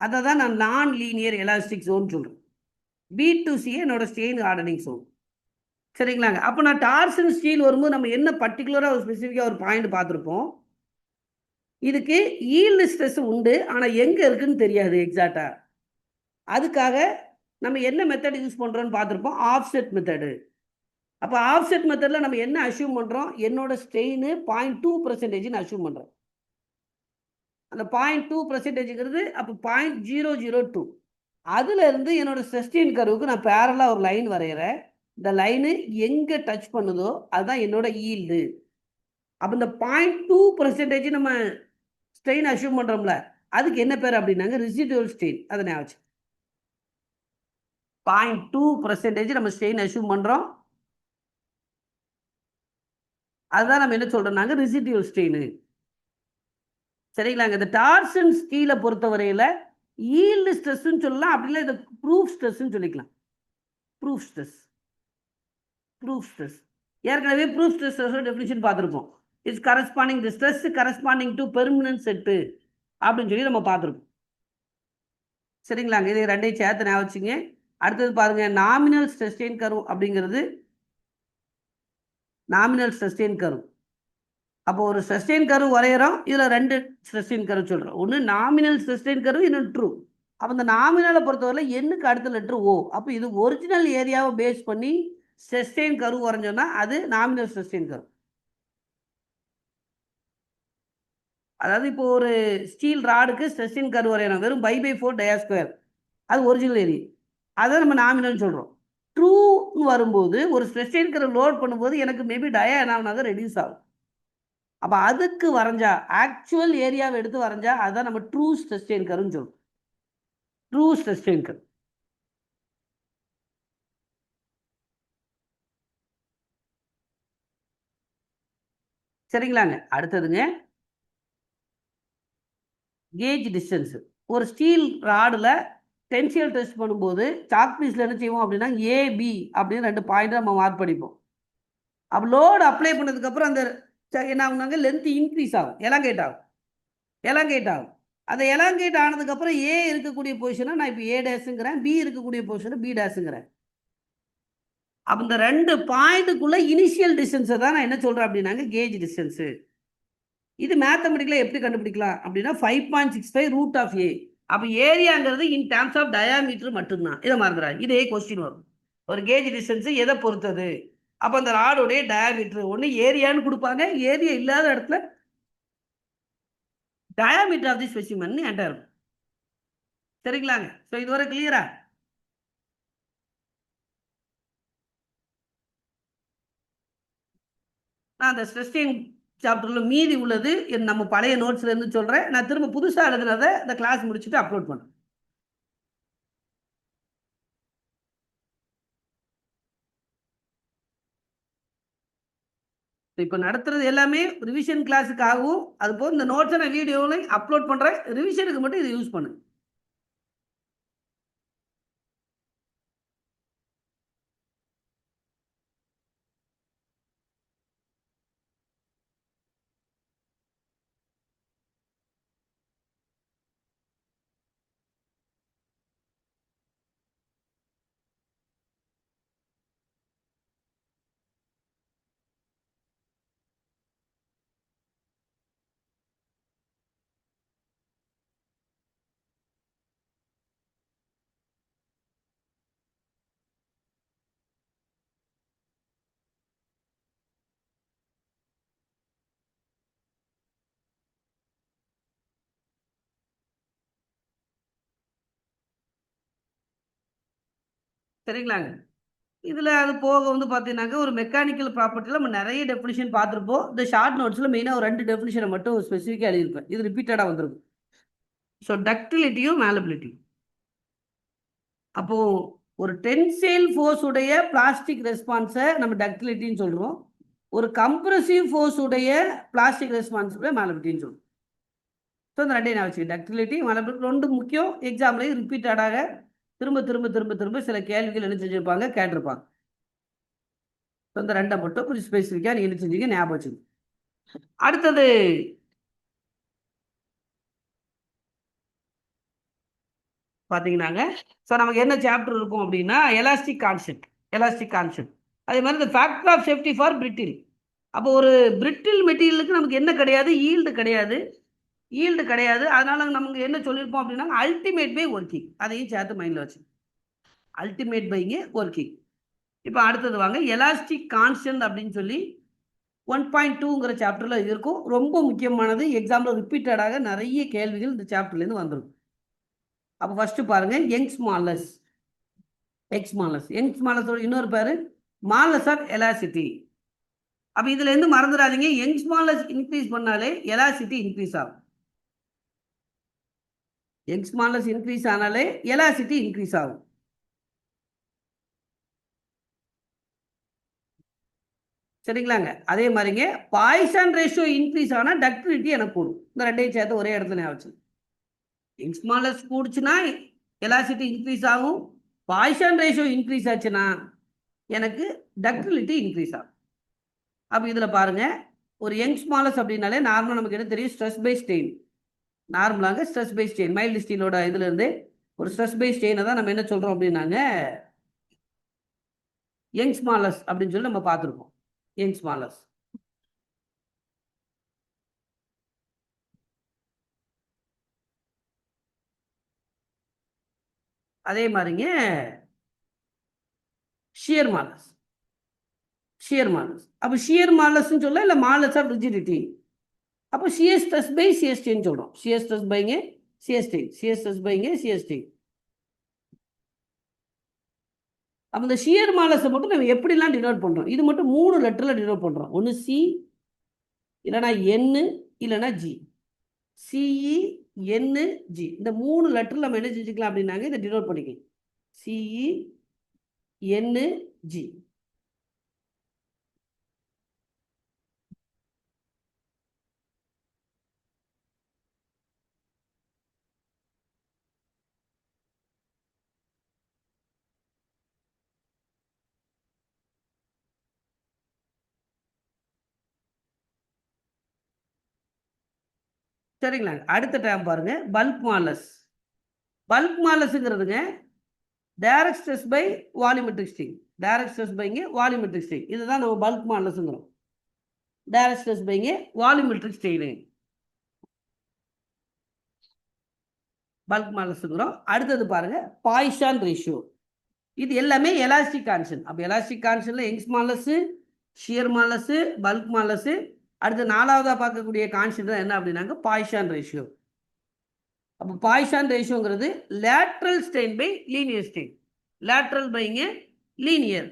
அதை தான் நான் நான் லீனியர் எலாஸ்டிக் ஜோன் சொல்கிறேன். B to C என்னோட ஸ்டெயின் ஹார்டனிங் ஜோன். சரிங்களாங்க. அப்போ நான் டார்சன் ஸ்டீல் வரும்போது நம்ம என்ன பர்டிகுலராக ஒரு ஸ்பெசிஃபிக்காக ஒரு பாயிண்ட் பார்த்துருப்போம். இதுக்கு ஈல்டு ஸ்ட்ரெஸ் உண்டு, ஆனால் எங்கே இருக்குன்னு தெரியாது எக்ஸாக்டா. அதுக்காக நம்ம என்ன மெத்தட் யூஸ் பண்ணுறோன்னு பார்த்துருப்போம், ஆஃப்செட் மெத்தடு. அப்போ ஆஃப்செட் மெத்தடில் நம்ம என்ன அஷ்யூம் பண்ணுறோம், என்னோட ஸ்ட்ரெயின் 0.2% அஷ்யூம் பண்ணுறோம். அந்த 0.2%ங்கிறது அப்போ 0.002. அதுல இருந்து என்னோட சஸ்டெயின் கர்வுக்கு நான் பேரலா ஒரு லைன் வரைகிறேன். இந்த லைனு எங்க டச் பண்ணுதோ அதுதான் என்னோட ஈல்டு. அப்போ இந்த 0.2% நம்ம ஸ்ட்ரெயின் அஷ்யூம் பண்றோம்ல, அதுக்கு என்ன பேர் அப்படின்னாங்க ரெசிடுவல் ஸ்ட்ரெயின். அதை ஞாபகம். 0.2% நம்ம ஸ்ட்ரெயின் அஷ்யூம் பண்றோம். அதுதான் நம்ம என்ன சொல்றோம்னாங்க ரெசிடுவல் ஸ்ட்ரெயின். சரிங்களாங்க. இந்த டார்சன் ஸ்கீலை பொறுத்தவரையில ஈல்டு ஸ்ட்ரெஸ்ன்னு சொல்லலாம், அப்படி இல்லை இந்த ப்ரூஃப் ஸ்ட்ரெஸ்ன்னு சொல்லிக்கலாம். ப்ரூஃப் ஸ்ட்ரெஸ், ப்ரூஃப் ஸ்ட்ரெஸ் ஏற்கனவே ப்ரூஃப் ஸ்ட்ரெஸ் டெஃபினிஷன் பார்த்துருப்போம். It's corresponding the stress corresponding to permanent set அப்படின்னு சொல்லி நம்ம பார்த்துருப்போம். சரிங்களாங்க. இது ரெண்டையும் சேர்த்து ஞாபகம் வச்சுங்க. அடுத்தது பாருங்க, நாமினல் சஸ்டெயின் கர்வ் அப்படிங்கிறது நாமினல் சஸ்டெயின் கர்வ். அப்போ ஒரு சஸ்டெயின் கர்வ் வரைகிறோம், இதில் ரெண்டு சஸ்டெயின் கர்வ் சொல்கிறோம். ஒன்று நாமினல் சஸ்டெயின் கர்வ், இன்னொன்று ட்ரூ. அப்போ இந்த நாமினலை பொறுத்தவரை எண்ணுக்கு அடுத்த லெட்ரு ஓ. அப்போ இது ஒரிஜினல் ஏரியாவை பேஸ் பண்ணி சஸ்டெயின் கர்வ் வரைஞ்சோன்னா அது நாமினல் சஸ்டெயின் கர்வ். அதாவது இப்போ ஒரு ஸ்டீல் ராடுக்கு சஸ்டெயின் கர்வ் வரையணும், வெறும் π/4 டயா ஸ்கொயர், அது ஒரிஜினல் ஏரியா, அதை நம்ம நாமினல் சொல்கிறோம். ட்ரூன்னு வரும்போது ஒரு சஸ்டெயின் கர்வ் லோட் பண்ணும்போது எனக்கு மேபி டயா என்ன ஆகுனாங்க ரெடியூஸ் ஆகும். அப்போ அதுக்கு வரைஞ்சா ஆக்சுவல் ஏரியாவை எடுத்து வரைஞ்சா அதுதான் நம்ம ட்ரூ சஸ்டெயின் கர்வ்னு சொல்றோம். True sustain curve. சரிங்களாங்க. அடுத்ததுங்க கேஜ் டிஸ்டன்ஸ். ஒரு ஸ்டீல் ராடில் டென்சியல் டெஸ்ட் பண்ணும்போது சாக் பீஸில் என்ன செய்வோம் அப்படின்னா ஏபி அப்படின்னு ரெண்டு பாயிண்ட் நம்ம மார்க் பண்ணிப்போம். அப்போ லோடு அப்ளை பண்ணதுக்கப்புறம் அந்த என்ன ஆகுனாங்க லென்த் இன்க்ரீஸ் ஆகும், எலாங்கேட் ஆகும், எலாங்கேட் ஆகும். அந்த எலாங்கேட் ஆனதுக்கப்புறம் ஏ இருக்கக்கூடிய பொசிஷனை நான் இப்போ ஏ டேஸுங்கிறேன், பி இருக்கக்கூடிய பொசிஷனை பி டேஸுங்கிறேன். அப்போ இந்த ரெண்டு பாயிண்ட்டுக்குள்ள இனிஷியல் டிஸ்டன்ஸை தான் நான் என்ன சொல்கிறேன் அப்படின்னாங்க கேஜ் டிஸ்டன்ஸு. இது மேத்தமெட்டிக்கலாக எப்படி கண்டுபிடிக்கலாம் அப்படின்னா 5.65 ரூட் ஆஃப் ஏ. அப்போ ஏரியாங்கிறது இன் டேர்ம்ஸ் ஆஃப் டயாமீட்டர் மட்டும்தான். இதை மறந்துடாது, இதே கொஸ்டின் வரும். ஒரு கேஜ் டிஸ்டன்ஸ் எதை பொறுத்தது? அப்போ அந்த ராடோடைய டயாமீட்டர் ஒன்று ஏரியான்னு கொடுப்பாங்க, ஏரியா இல்லாத இடத்துல டயாமீட்டர் ஆஃப் தி ஸ்பெசிமன் என்கிட்ட இருக்கும். சரிங்களாங்க. ஸோ இதுவரை கிளியரா? நான் அந்த ஸ்ட்ரெஸ்டிங் சாப்டரில் மீதி உள்ளது நம்ம பழைய நோட்ஸ்ல இருந்து சொல்கிறேன். நான் திரும்ப புதுசாக எழுதுனதை இந்த கிளாஸ் முடிச்சுட்டு அப்லோட் பண்ணுறேன். இப்போ நடத்துறது எல்லாமே ரிவிஷன் கிளாஸுக்காகவும், அது போக இந்த நோட்ஸை நான் வீடியோவில் அப்லோட் பண்ணுறேன். ரிவிஷனுக்கு மட்டும் இதை யூஸ் பண்ணுங்க. சரிங்களாங்க. இதில் அது போக வந்து பார்த்தீங்கன்னாக்க ஒரு மெக்கானிக்கல் ப்ராப்பர்ட்டியில் நம்ம நிறைய டெஃபினிஷன் பார்த்துருப்போம். இந்த ஷார்ட் நோட்ஸில் மெயினாக ஒரு 2 டெஃபினிஷனை மட்டும் ஸ்பெசிஃபிக்காக எழுதியிருப்பேன். இது ரிப்பீட்டடாக வந்திருக்கும். ஸோ டக்டிலிட்டியும் மேலபிலிட்டியும். அப்போது ஒரு டென்சைல் ஃபோர்ஸ் உடைய பிளாஸ்டிக் ரெஸ்பான்ஸை நம்ம டக்டிலிட்டின்னு சொல்கிறோம். ஒரு கம்ப்ரசிவ் ஃபோர்ஸ் உடைய பிளாஸ்டிக் ரெஸ்பான்ஸ் மேலபிலிட்டின்னு சொல்கிறோம். ஸோ இந்த ரெண்டையும் நான் வச்சுக்கேன். டக்டிலிட்டி மேலபிலிட்டி ரெண்டு முக்கியம். எக்ஸாம்லேயும் ரிப்பீட்டடாக திரும்ப திரும்ப திரும்ப திரும்ப சில கேள்விகள் என்ன செஞ்சுருப்பாங்க, கேட்டிருப்பாங்க. ஸோ இந்த ரெண்டை மட்டும் கொஞ்சம் ஸ்பெசிஃபிக்காக நீங்கள் என்ன செஞ்சீங்க, ஞாபகம் வச்சுங்க. அடுத்தது பார்த்தீங்கன்னாங்க, ஸோ நமக்கு என்ன சாப்டர் இருக்கும் அப்படின்னா எலாஸ்டிக் கான்செப்ட். எலாஸ்டிக் கான்செப்ட் அதே மாதிரி இந்த factor of safety for brittle. அப்போ ஒரு பிரிட்டில் மெட்டீரியலுக்கு நமக்கு என்ன கிடையாது, ஈல்டு கிடையாது. ஈல்டு கிடையாது. அதனால நமக்கு என்ன சொல்லியிருப்போம் அப்படின்னா அல்டிமேட் பை ஒர்க்கிங், அதையும் சேர்த்து மைண்டில் வச்சு அல்டிமேட் பைங்க ஒர்க்கிங். இப்போ அடுத்தது வாங்க, எலாஸ்டிக் கான்ஸ்டன்ட் அப்படின்னு சொல்லி 1.2ங்கிற சாப்டரில் இருக்கும். ரொம்ப முக்கியமானது, எக்ஸாம்பிள் ரிப்பீட்டடாக நிறைய கேள்விகள் இந்த சாப்டர்லேருந்து வந்துடும். அப்போ ஃபஸ்ட்டு பாருங்கள், யங்ஸ் மாலஸ். யங்ஸ் மாலஸோட இன்னொரு பேர் மாலஸ் ஆஃப் எலாசிட்டி. அப்போ இதுலேருந்து மறந்துடாதீங்க, யங்ஸ் மாலஸ் இன்க்ரீஸ் பண்ணாலே எலாசிட்டி இன்க்ரீஸ் ஆகும். யங்ஸ் மாலஸ் இன்க்ரீஸ் ஆனாலே எலாசிட்டி இன்க்ரீஸ் ஆகும். சரிங்களாங்க. அதே மாதிரிங்க பாய்சான் ரேஷியோ இன்க்ரீஸ் ஆனால் டக்டிலிட்டி எனக்கு கூடும். இந்த ரெண்டையும் சேர்த்து ஒரே இடத்துல ஞாபகம். யங்ஸ் மாலஸ் கூடுச்சுன்னா எலாசிட்டி இன்க்ரீஸ் ஆகும். பாய்சான் ரேஷியோ இன்க்ரீஸ் ஆச்சுன்னா எனக்கு டக்டிலிட்டி இன்க்ரீஸ் ஆகும். அப்போ இதில் பாருங்கள், ஒரு யங்ஸ் மாலஸ் அப்படின்னாலே நார்மலாக நமக்கு என்ன தெரியும், ஸ்ட்ரெஸ் பை ஸ்ட்ரெயின். நார்மலாக ஸ்ட்ரெஸ் பை ஸ்ட்ரெயின், மைல்டு ஸ்டீலோட இதுலேருந்து ஒரு ஸ்ட்ரெஸ் பை ஸ்ட்ரெயினை தான் நம்ம என்ன சொல்கிறோம் அப்படின்னாங்க யங்ஸ் மாலஸ் அப்படின்னு சொல்லி நம்ம பார்த்துருக்கோம். யங்ஸ் மாலஸ். அதே மாதிரிங்க ஷியர் மாலஸ். அப்போ ஷியர் மாலஸ்ன்னு சொல்ல இல்லை மாலஸ் ஆஃப் ரிஜிடிட்டி. அப்போ சிஎஸ் ஸ்ட்ரெஸ் பை சிஎஸ்டின்னு சொல்கிறோம். சிஎஸ் ஸ்ட்ரெஸ் பைங்க சிஎஸ்டி. அப்போ இந்த ஷியர் மாலஸை மட்டும் நம்ம எப்படிலாம் டினோட் பண்ணுறோம், இது மட்டும் 3 லெட்டரில் டினோட் பண்ணுறோம். ஒன்று சி, இல்லைனா என்னு, இல்லைனா ஜி. சிஇ, என்னு, ஜி, இந்த 3 லெட்டரில் நம்ம என்ன செஞ்சுக்கலாம் அப்படின்னாங்க இதை டினோட் பண்ணிக்கலாம். CE, N, G. சரிங்களா. அடுத்த டைம் பாருங்க, பல்க் மாலஸ். பல்க் மாலஸ்ங்கிறதுங்க direct stress by volumetric strain. Direct stress பைங்க வால்யூமெட்ரிக் ஸ்ட்ரெயின், இதுதான் நம்ம பல்க் மாலஸ்ங்கிறோம். டைரக்ட் ஸ்ட்ரெஸ் பைங்க வால்யூமெட்ரிக் ஸ்ட்ரெயின், பல்க் மாலஸ்ங்கிறோம். அடுத்தது பாருங்க, பாய்சான் ரேஷியோ. இது எல்லாமே எலாஸ்டிக் கான்ஸ்டன்ட். அப்போ எலாஸ்டிக் கான்ஸ்டன்ட்ல Young's modulus, shear modulus, bulk modulus. அடுத்து 4வதாக பார்க்கக்கூடிய கான்ஸ்டன்ட் என்ன அப்படின்னாங்க பாய்சான் ரேஷியோ. அப்போ பாய்சான் ரேஷியோங்கிறது lateral strain by linear strain. Lateral பைங்க linear,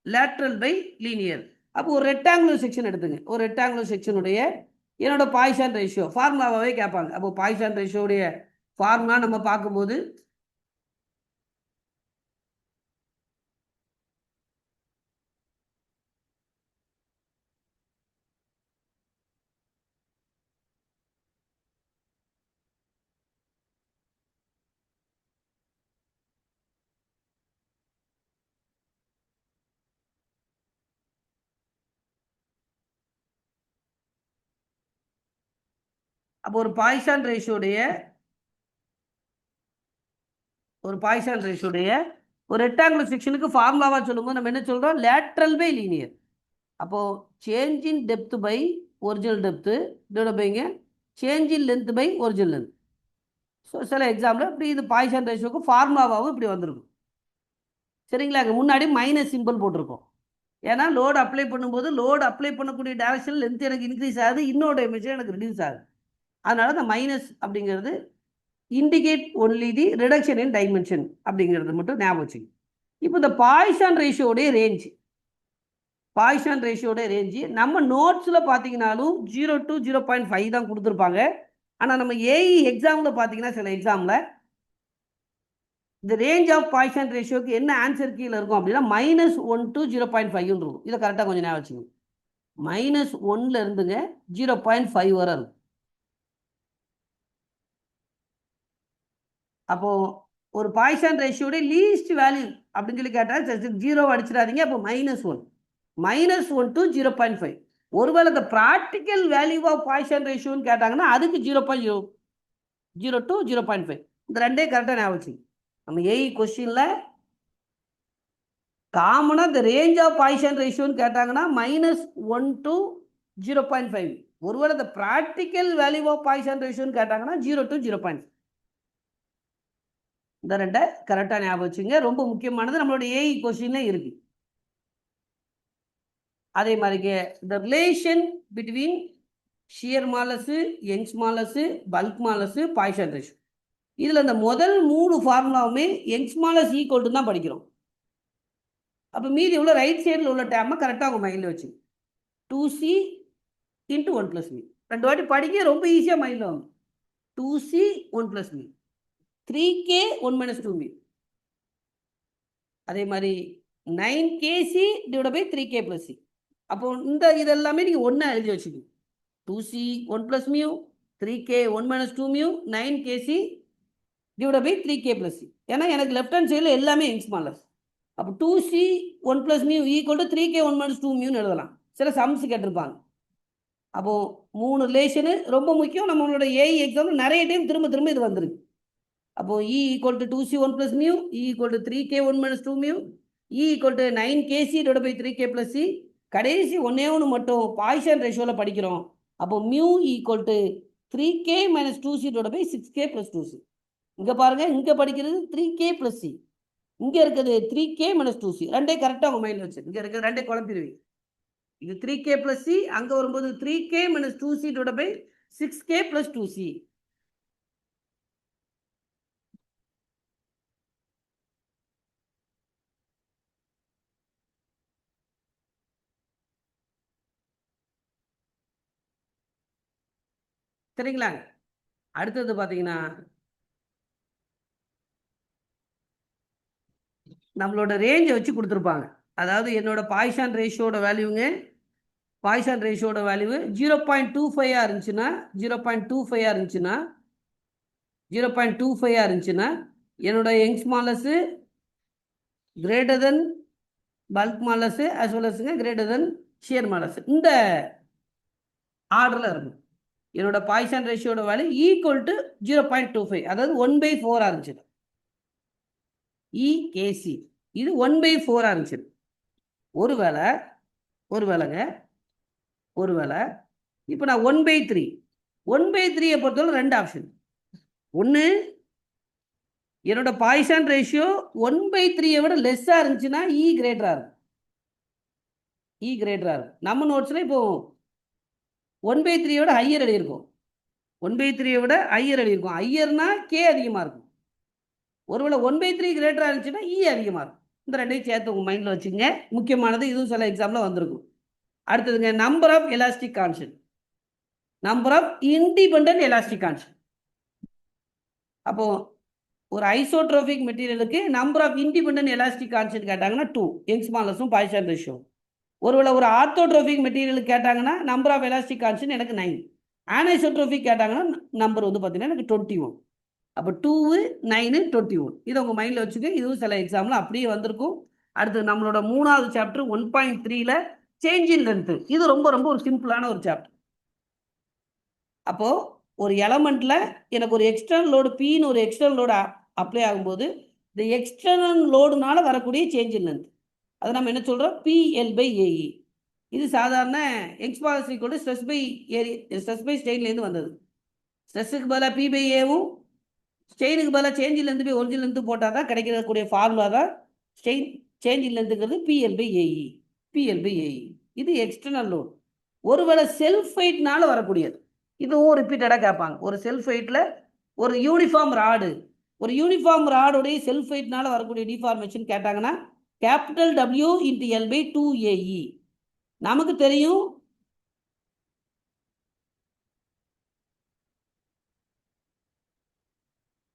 lateral by linear. அப்போ ஒரு ரெக்டாங்குலர் செக்ஷன் எடுத்துங்க. ஒரு ரெக்டாங்குலர் செக்ஷனுடைய என்னோட பாய்சான் ரேஷியோ ஃபார்முலாவே கேட்பாங்க. அப்போ பாய்சான் ரேஷியோடைய ஃபார்முலா நம்ம பார்க்கும்போது அப்போ ஒரு பாய்சான் ரேஷியோடைய ஒரு ரெக்டாங்குலர் செக்ஷனுக்கு ஃபார்முலாவாக சொல்லும்போது நம்ம என்ன சொல்கிறோம், லேட்ரல் பை லீனியர். அப்போது change in depth by original depth divide பைங்க change in length by original length. So சில எக்ஸாம்பிள் இப்படி இது பாய்சான் ரேஷியோக்கு ஃபார்முலாவாகவும் இப்படி வந்திருக்கும். சரிங்களா. முன்னாடி மைனஸ் சிம்பிள் போட்டிருக்கோம். ஏன்னா லோடு அப்ளை பண்ணும்போது லோடு அப்ளை பண்ணக்கூடிய டைரக்ஷன் லென்த் எனக்கு இன்க்ரீஸ் ஆகுது, இன்னொரு டைமென்ஷன் எனக்கு ரிடியூஸ் ஆகுது. அதனால இந்த மைனஸ் அப்படிங்கிறது indicate only the reduction in dimension அப்படிங்கிறது மட்டும் ஞாபகம் வச்சுங்க. இப்போ இந்த பாய்சான் ரேஷியோடைய ரேஞ்சு நம்ம நோட்ஸில் பார்த்தீங்கன்னாலும் 0 to 0.5 தான் கொடுத்துருப்பாங்க. ஆனால் நம்ம ஏஇ எக்ஸாமில் பார்த்தீங்கன்னா சில எக்ஸாமில் இந்த ரேஞ்ச் ஆஃப் பாய்சான் ரேஷியோக்கு என்ன ஆன்சர் கீழே இருக்கும் அப்படின்னா -1 to 0.5 இருக்கும். இதை கரெக்டாக கொஞ்சம் ஞாபகம் வச்சுக்கோங்க. -1ல இருந்துங்க 0.5 வரை இருக்கும். அப்போது ஒரு பாய்சான் ரேஷியோடைய லீஸ்ட் வேல்யூ அப்படின்னு சொல்லி கேட்டால் 0 அடிச்சிடாதீங்க. அப்போ -1 to 0.5. ஒருவேளை இந்த ப்ராக்டிக்கல் வேல்யூ ஆஃப் பாய்சான் ரேஷியோன்னு கேட்டாங்கன்னா அதுக்கு 0.0 to 0.5. இந்த ரெண்டே கரெக்டாக ஞாபகம் வச்சுங்க. நம்ம ஏஇ கொஸ்டினில் காமனாக இந்த ரேஞ்ச் ஆஃப் பாய்சான் ரேஷியோன்னு கேட்டாங்கன்னா -1 to 0.5. ஒருவேளை the practical value of Poisson ratio கேட்டாங்கன்னா 0 to 0.5. இந்த ரெண்டை கரெக்டாக ஞாபகம் வச்சுங்க. ரொம்ப முக்கியமானது நம்மளோட ஏஇ கொஸ்டின்ல இருக்கு. அதே மாதிரி the relation between shear modulus, Young's modulus, bulk modulus, Poisson ratio. இதில் இந்த முதல் 3 ஃபார்முலாவுமே யங்ஸ் மாலஸ் ஈக்குவல் டு தான் படிக்கிறோம். அப்போ மீதி உள்ள ரைட் சைடில் உள்ள டேமை கரெக்டாக உங்கள் மைண்டில் வச்சு 2c இன்ட்டு 1 + v. 2 வாட்டி படிக்க ரொம்ப ஈஸியாக மைண்டில் வாங்க. 2c 1 + v, 3k 1 - 2v. அதே மாதிரி 9kc divide by 3k + c. அப்போ இந்த இதெல்லாமே நீங்கள் ஒன்றா எழுதி வச்சுக்கணும். 2c 1 + μ, 3k 1 - 2μ, 9kc divide by 3k + c. ஏன்னா எனக்கு லெஃப்ட் ஹேண்ட் சைடில் எல்லாமே யங்ஸ் மாலஸ். அப்போ 2c 1 + μ ஈக்குவல் டு 3k 1 - 2μ எழுதலாம். சில சம்ஸ் கேட்டிருப்பாங்க. அப்போ 3 ரிலேஷனு ரொம்ப முக்கியம். நம்மளோட ஏஇ எக்ஸாம்பிள் நிறைய டைம் திரும்ப திரும்ப இது வந்துருக்கு. அப்போ E equal to 2c 1 + μ, E equal to 3k 1 - 2μ, E equal to 9kc divide by 3k + c. கடைசி ஒன்னே ஒன்று மட்டும் பாய்சன் ரேஷியோவில் படிக்கிறோம். அப்போ μ equal to 3k - 2c divide by 6k + 2c. இங்கே பாருங்க, இங்கே படிக்கிறது 3k + c, இங்கே இருக்கிறது 3k - 2c. ரெண்டே கரெக்டாக உங்கள் மைண்டில் வச்சு. இங்கே இருக்கிற ரெண்டே குழப்பிடுவீங்க. இது 3k + c, அங்கே வரும்போது 3k - 2c divide by 6k + 2c. சரிங்களா? அடுத்தது பார்த்தீங்கன்னா நம்மளோட ரேஞ்சை வச்சு கொடுத்துருப்பாங்க. அதாவது என்னோட பாய்சான் ரேஷியோட வேல்யூங்க, பாய்சான் ரேஷியோட வேல்யூ 0.25 இருந்துச்சுன்னா 0.25 இருந்துச்சுன்னா 0.25 இருந்துச்சுன்னா என்னோட Young's modulus greater than bulk modulus as well as greater than shear modulus. இந்த ஆர்டரில் இருக்கும். என்னோட பாய்சான் ரேஷியோட வேல்யூ ஈக்குவல் டு 0.25, அதாவது 1/4 இருந்துச்சு. இகேசி இது 1/4 இருந்துச்சு. ஒருவேளை இப்போ நான் 1/3 பொறுத்தவரை 2 ஆப்ஷன். ஒன்று, என்னோட பாய்சான் ரேஷியோ 1/3 விட லெஸ்ஸாக இருந்துச்சுன்னா இ கிரேட்டராக இருக்கும். நம்ம நோட்ஸில் இப்போ 1/3 விட ஹையர் எழுதியிருக்கோம். 1/3 விட ஹையர் எழுதியிருக்கோம். ஹையர்னா கே அதிகமாக இருக்கும். ஒருவேளை 1/3 கிரேட்டராக இருந்துச்சுன்னா இ அதிகமாக இருக்கும். இந்த ரெண்டையும் சேர்த்து உங்கள் மைண்டில் வச்சுங்க. முக்கியமானது, இதுவும் சில எக்ஸாமில் வந்திருக்கும். அடுத்ததுங்க, number of elastic constant, number of independent elastic constant. அப்போ ஒரு ஐசோட்ரோபிக் மெட்டீரியலுக்கு number of independent elastic constant கேட்டாங்கன்னா 2, யங்ஸ் மாலஸும் பாய்சான் ரேஷியோ. ஒருவேளை ஒரு ஆர்த்தோட்ரோபிக் மெட்டீரியலுக்கு கேட்டாங்கன்னா நம்பர் ஆஃப் எலாஸ்டிக் கான்ஸ்டன்ட் எனக்கு 9. ஆனைசோட்ரோபிக் கேட்டாங்கன்னா நம்பர் வந்து பார்த்தீங்கன்னா எனக்கு 21. அப்போ 2, 9, 21. இதை உங்கள் மைண்டில் வச்சுக்க. இதுவும் சில எக்ஸாமில் அப்படியே வந்திருக்கும். அடுத்து நம்மளோட 3வது சாப்டர் 1.3ல சேஞ்ச் இன் லென்த். இது ரொம்ப ரொம்ப ஒரு சிம்பிளான ஒரு சாப்டர். அப்போது ஒரு எலமெண்ட்டில் எனக்கு ஒரு எக்ஸ்டர்னல் லோடு பின்னு ஒரு எக்ஸ்டர்னல் லோடு அப்ளை ஆகும்போது இந்த எக்ஸ்டர்னல் லோடுனால வரக்கூடிய சேஞ்ச் இன் லென்த், அதை நம்ம என்ன சொல்கிறோம்? PL/AE. இது சாதாரண Young's modulus equal stress by ஸ்ட்ரெயின்லேருந்து வந்தது. ஸ்ட்ரெஸ்ஸுக்கு பதிலாக P/Aவும் ஸ்ட்ரெயினுக்கு பதிலாக change in length by original length போட்டால் தான் கிடைக்கக்கூடிய ஃபார்முலா தான் சேஞ்ச் இன் லென்த்துங்கிறது PL/AE. இது எக்ஸ்டர்னல் லோடு. ஒருவேளை செல்ஃப் வெயிட்னால வரக்கூடியது. இதுவும் ரிப்பீட்டடாக கேட்பாங்க. ஒரு செல்ஃப் வெயிட்டில் ஒரு யூனிஃபார்ம் ராடுடைய செல்ஃப் வெயிட்னால வரக்கூடிய டிஃபார்மேஷன் கேட்டாங்கன்னா W × L/2AE. நமக்கு தெரியும்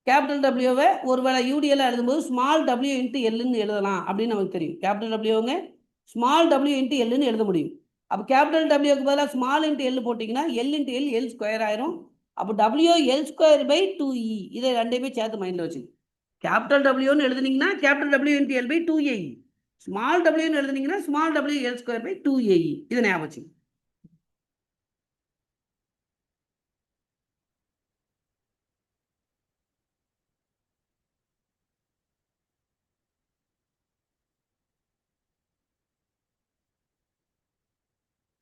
W ஒருவேளை UDL எழுதும்போது ஸ்மால் w × Lன்னு எழுதலாம் அப்படின்னு நமக்கு தெரியும். W ஸ்மால் w × Lன்னு எழுத முடியும். அப்போ Wக்கு பதிலாக ஸ்மால் × L போட்டிங்கன்னா L × L L² ஆயிரும். அப்போ W_L²/2E. இதை ரெண்டையுமே சேர்த்து மைண்டில் வச்சு Wன்னு எழுதுனீங்கன்னா W × L/2AE, ஸ்மால் wன்னு எழுதுனீங்கன்னா ஸ்மால் WL²/2AE. இதை ஞாபகம் வச்சு.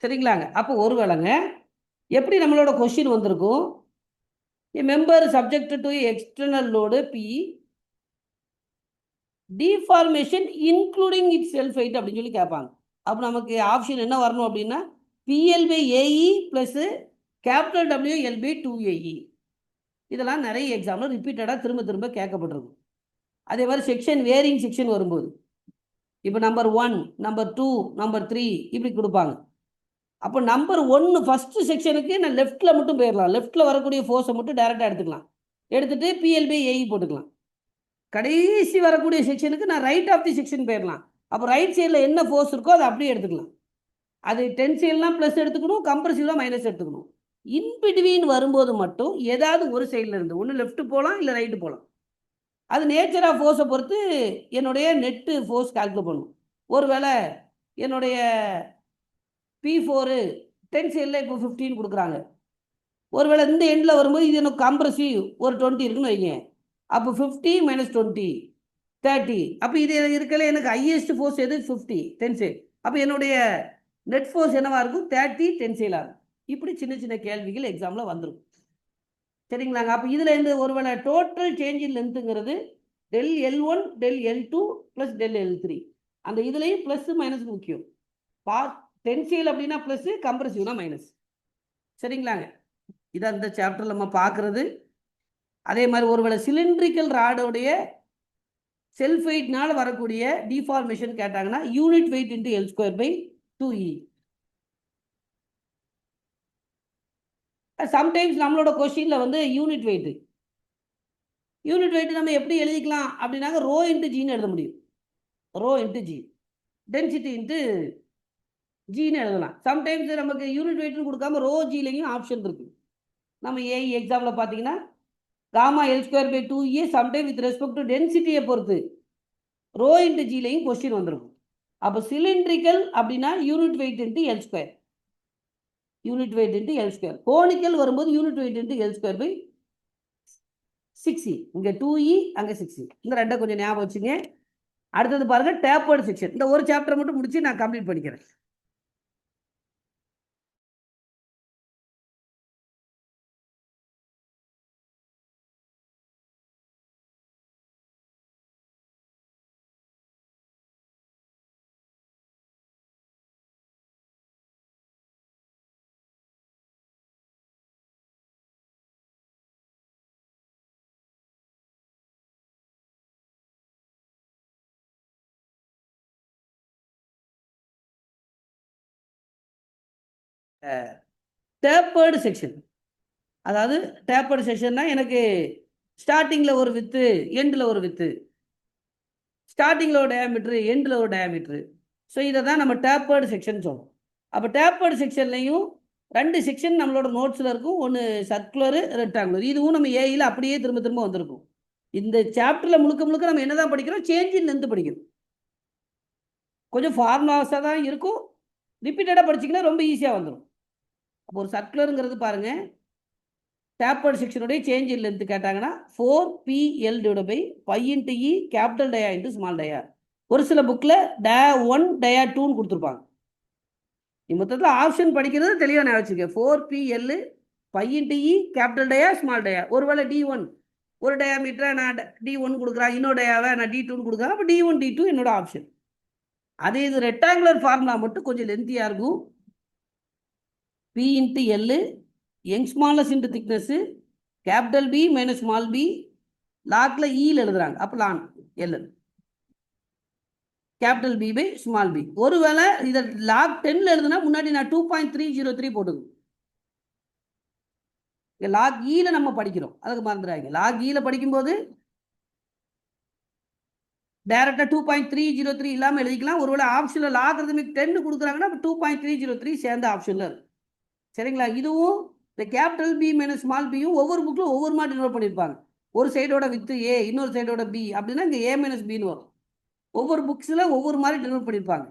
சரிங்களாங்க. அப்போ ஒரு வேளைங்க எப்படி நம்மளோட கொஸ்டின் வந்திருக்கும், a member subjected to external load P deformation including its self weight அப்படின்னு சொல்லி கேட்பாங்க. அப்போ நமக்கு ஆப்ஷன் என்ன வரணும் அப்படின்னா PL by AE plus capital W L by 2AE. இதெல்லாம் நிறைய எக்ஸாம்பிள் ரிப்பீட்டடாக திரும்ப திரும்ப கேட்கப்பட்டிருக்கும். அதே மாதிரி செக்ஷன் வேரிங் செக்ஷன் வரும்போது இப்போ நம்பர் 1, நம்பர் 2, நம்பர் 3 இப்படி கொடுப்பாங்க. அப்போ நம்பர் 1 ஃபர்ஸ்ட் செக்ஷனுக்கு நான் லெஃப்ட்டில் மட்டும் போயிடலாம். லெஃப்ட்டில் வரக்கூடிய ஃபோர்ஸை மட்டும் டேரெக்டாக எடுத்துக்கலாம். எடுத்துகிட்டு PL by AE போட்டுக்கலாம். கடைசி வரக்கூடிய செக்ஷனுக்கு நான் ரைட் ஆஃப் தி செக்ஷன் போயிடலாம். அப்போ ரைட் சைடில் என்ன ஃபோர்ஸ் இருக்கோ அதை அப்படியே எடுத்துக்கலாம். அது டென்சைல்லாம் ப்ளஸ் எடுத்துக்கணும், கம்ப்ரசிவ்லாம் மைனஸ் எடுத்துக்கணும். இன்பிட்வீன் வரும்போது மட்டும் ஏதாவது ஒரு சைடில் இருந்து ஒன்று லெஃப்ட் போகலாம் இல்லை ரைட்டு போகலாம். அது நேச்சர் ஆஃப் ஃபோர்ஸை பொறுத்து என்னுடைய நெட்டு ஃபோர்ஸ் கால்குலேட் பண்ணும். ஒருவேளை என்னுடைய P4 டென்சைலில் இப்போ 15 கொடுக்குறாங்க. ஒருவேளை இந்த எண்டில் வரும்போது இது எனக்கு கம்ப்ரசிவ் ஒரு 20 இருக்குன்னு வைங்க. அப்போ 50 மைனஸ் 20 30. அப்போ இது இருக்கல எனக்கு ஹையஸ்ட் ஃபோர்ஸ் எது 50 டென்சைல். அப்போ என்னுடைய நெட் ஃபோர்ஸ் என்னவா இருக்கும் 30 டென்சைலாக இருக்கும். இப்படி சின்ன சின்ன கேள்விகள் எக்ஸாமில் வந்துடும். சரிங்களாங்க. அப்போ இதில் இருந்து ஒருவேளை டோட்டல் சேஞ்ச் இன் லென்த்துங்கிறது del L1 del L2 plus del L3. அந்த இதுலேயும் ப்ளஸ் மைனஸ் முக்கியம். டென்சைல் அப்படின்னா ப்ளஸ், கம்ப்ரசிவ்னா மைனஸ். சரிங்களாங்க. இதான் இந்த சாப்டரில் நம்ம பார்க்குறது. அதே மாதிரி ஒருவேளை சிலிண்ட்ரிக்கல் ராடோடைய செல்ஃப் வெயிட்னால வரக்கூடிய டிஃபார்மேஷன் கேட்டாங்கன்னா unit weight into L² by 2E. Sometimes நம்மளோட கொஸ்டினில் வந்து யூனிட் வெயிட் நம்ம எப்படி எழுதிக்கலாம் அப்படின்னாக்க ரோ இன்ட்டு ஜின்னு எழுத முடியும். Rho into G, density into ஜின்னு எழுதலாம். சம்டைம்ஸ் நமக்கு யூனிட் வெயிட்னு கொடுக்காம ரோ ஜிலையும் ஆப்ஷன் இருக்கு. நம்ம ஏஇ எக்ஸாம்பிள் பார்த்தீங்கன்னா gamma L² by 2E sometime with respect to டென்சிட்டியை பொறுத்து ரோ இன்ட்டு ஜிலையும் கொஸ்டின் வந்துருக்கும். அப்போ சிலிண்ட்ரிக்கல் அப்படின்னா unit weight into L², unit weight into L². Conical வரும்போது unit weight into L² by 6E. இங்கே 2E அங்கே 6E. இந்த ரெண்டை கொஞ்சம் ஞாபகம் வச்சுங்க. அடுத்தது பாருங்க டேப்பர்டு செக்ஷன். இந்த ஒரு சாப்டர் மட்டும் முடிச்சு நான் கம்ப்ளீட் பண்ணிக்கிறேன். டேப்பர்டு செக்ஷன், அதாவது டேப்பர்டு செக்ஷன்னா எனக்கு ஸ்டார்டிங்கில் ஒரு வித்து, எண்டில் ஒரு வித்து, ஸ்டார்டிங்கில் ஒரு டயாமீட்ரு, எண்டில் ஒரு டயாமீட்ரு. ஸோ இதை தான் நம்ம டேப்பர்டு செக்ஷன் சொல்லுவோம். அப்போ டேப்பர்டு செக்ஷன்லையும் 2 செக்ஷன் நம்மளோட நோட்ஸில் இருக்கும். ஒன்று சர்க்குலரு, ரெக்டாங்குலர். இதுவும் நம்ம ஏஇயில் அப்படியே திரும்ப திரும்ப வந்திருக்கும். இந்த சாப்டரில் முழுக்க முழுக்க நம்ம என்ன தான் படிக்கிறோம், சேஞ்ச் இன் லென்த் படிக்கிறோம். கொஞ்சம் ஃபார்முலாஸாக தான் இருக்கும். ரிப்பீட்டடாக படிச்சிங்கன்னா ரொம்ப ஈஸியாக வந்துடும். அப்போ ஒரு சர்க்குலருங்கிறது பாருங்கள், டேப்பர்டு செக்ஷனுடைய சேஞ்ச் இன் லென்த் கேட்டாங்கன்னா 4PL divide by pi into E capital dia into small dia. ஒரு சில புக்கில் டயா 1 டயா 2ன்னு கொடுத்துருப்பாங்க. மொத்தத்தில் ஆப்ஷன் படிக்கிறது தெளிவாக நான் வச்சுக்க. 4PL pi into E capital dia small dia. ஒருவேளை D1 ஒரு டயாமீட்டரை நான் D1 கொடுக்குறேன், இன்னொரு டயாவை நான் D2ன்னு கொடுக்குறேன். அப்போ D1 D2 என்னோட ஆப்ஷன். அதே இது ரெக்டாங்குலர் ஃபார்முலா மட்டும் கொஞ்சம் லென்த்தியாக இருக்கும். P into L young smallest into thickness capital B minus small B லாக்ல ஈயில் எழுதுறாங்க. அப்போ லான் L capital B by small B. ஒருவேளை இதை லாக் 10ல் எழுதுனா முன்னாடி நான் 2.303 போட்டுக்கணும். லாக் ஈல நம்ம படிக்கிறோம், அதுக்கு மறந்துடாங்க. லாக் ஈல படிக்கும்போது டைரக்டா 2.303 இல்லாமல் எழுதிக்கலாம். ஒருவேளை ஆப்ஷனில் லாக் இருந்து 10 கொடுக்குறாங்கன்னா 2.303 சேர்ந்த ஆப்ஷனில் இருக்கு. சரிங்களா. இதுவும் இந்த கேபிட்டல் பி மைனஸ் ஸ்மால் பியும் ஒவ்வொரு புக்கில் ஒவ்வொரு மாதிரி நோட் பண்ணியிருப்பாங்க. ஒரு சைடோட வித்து ஏ, இன்னொரு சைடோட பி அப்படின்னா இங்கே ஏ மைனஸ் பின்னு வரும். ஒவ்வொரு புக்ஸில் ஒவ்வொரு மாதிரி டெனோட் பண்ணியிருப்பாங்க.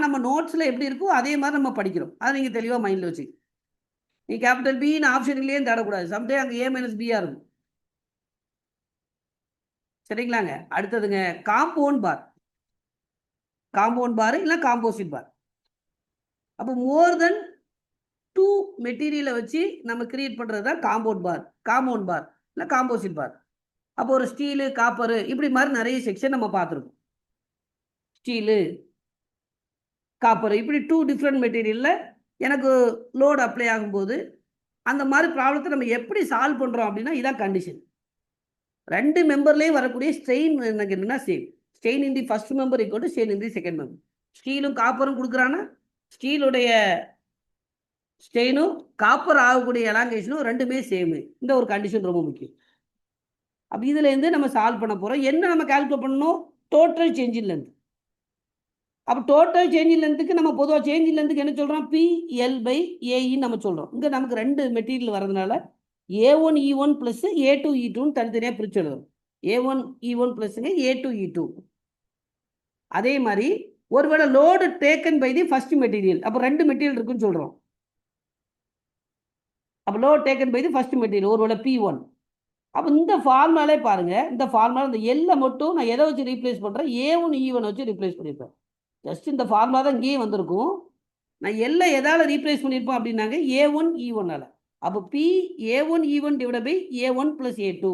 நம்ம நோட்ஸில் எப்படி இருக்கோ அதே மாதிரி நம்ம படிக்கிறோம். அதை நீங்கள் தெளிவாக மைண்டில் வச்சு நீ கேபிட்டல் பின்னு ஆப்ஷன் இல்லையே தேடக்கூடாது. சம்டைம் அங்கே ஏ மைனஸ் பியாக இருக்கும். சரிங்களாங்க. அடுத்ததுங்க காம்பவுண்ட் பார், காம்பவுண்ட் பார் இல்லை காம்போசிட் பார். அப்போ மோர் தென் 2 மெட்டீரியலை வச்சு நம்ம கிரியேட் பண்ணுறது தான் காம்பவுண்ட் பார் இல்லை காம்போசிட் பார். அப்போ ஒரு ஸ்டீலு காப்பரு இப்படி மாதிரி நிறைய செக்ஷன் நம்ம பார்த்துருக்கோம். ஸ்டீலு காப்பர் இப்படி 2 டிஃப்ரெண்ட் மெட்டீரியலில் எனக்கு லோடு அப்ளை ஆகும்போது அந்த மாதிரி ப்ராப்ளத்தை நம்ம எப்படி சால்வ் பண்ணுறோம் அப்படின்னா இதான் கண்டிஷன். 2 மெம்பர்லேயும் வரக்கூடிய ஸ்ட்ரெயின் எனக்கு என்னன்னா same. Strain in the first member equal to strain in the second member. ஸ்டீலும் காப்பரும் கொடுக்குறான்னா ஸ்டீலுடைய ஸ்ட்ரெயினும் காப்பர் ஆகக்கூடிய எலாங்கேஷனும் ரெண்டுமே சேமு. இந்த ஒரு கண்டிஷன் ரொம்ப முக்கியம். அப்போ இதுலேருந்து நம்ம சால்வ் பண்ண போகிறோம். என்ன நம்ம கால்குலேட் பண்ணணும்? Total change in length. அப்போ டோட்டல் சேஞ்ச் இன் லென்த்துக்கு நம்ம பொதுவாக சேஞ்ச் இன் லென்த்துக்கு என்ன சொல்கிறோம்? PL/AE நம்ம சொல்கிறோம். இங்கே நமக்கு 2 மெட்டீரியல் வரதுனால A1 E1 plus A2 E2 தனித்தனியாக பிரித்து எழுதும். A1 E1 ப்ளஸ்ங்க A2 E2. அதே மாதிரி ஒருவேளை load taken by the first material, அப்போ 2 மெட்டீரியல் இருக்குன்னு சொல்கிறோம். அப்போ load taken by the first material ஒருவேளை P1. அப்போ இந்த ஃபார்முலாலே பாருங்கள், இந்த ஃபார்முலா இந்த எல்லை மட்டும் நான் எதை வச்சு ரீப்ளேஸ் பண்ணுறேன்? A1 E1 வச்சு ரீப்ளேஸ் பண்ணியிருப்பேன். ஜஸ்ட் இந்த ஃபார்முலா தான் இங்கேயும் வந்திருக்கும். நான் எல்லை எதால் ரீப்ளேஸ் பண்ணியிருப்போம் அப்படின்னாங்க A1 E1ஆல். அப்போ A1 E1 divide by A1 plus A2.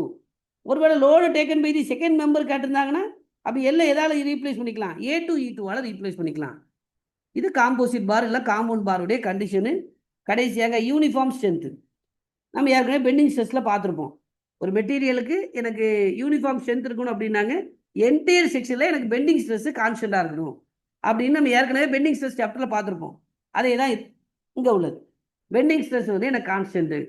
ஒருவேளை load taken by the second member கேட்டிருந்தாங்கன்னா அப்போ எல்லை எதால் ரீப்ளேஸ் பண்ணிக்கலாம்? A2 E2ஆல் ரீப்ளேஸ் பண்ணிக்கலாம். இது காம்போசிட் பார் இல்லை காம்பவுண்ட் பாருடைய கண்டிஷனு. கடைசியாக யூனிஃபார்ம் ஸ்ட்ரென்த்து. நம்ம ஏற்கனவே பெண்டிங் ஸ்ட்ரெஸ்ஸில் பார்த்துருப்போம். ஒரு மெட்டீரியலுக்கு எனக்கு யூனிஃபார்ம் ஸ்ட்ரென்த் இருக்கணும் அப்படின்னாங்க என்டையர் செக்ஷனில் எனக்கு பெண்டிங் ஸ்ட்ரெஸ்ஸு கான்ஸ்டண்ட்டாக இருக்கணும் அப்படின்னு நம்ம ஏற்கனவே பெண்டிங் ஸ்ட்ரெஸ் சாப்டரில் பார்த்துருப்போம். அதே தான் இங்கே உள்ளது. பெண்டிங் ஸ்ட்ரெஸ் வந்து எனக்கு கான்ஸ்டன்ட்டு.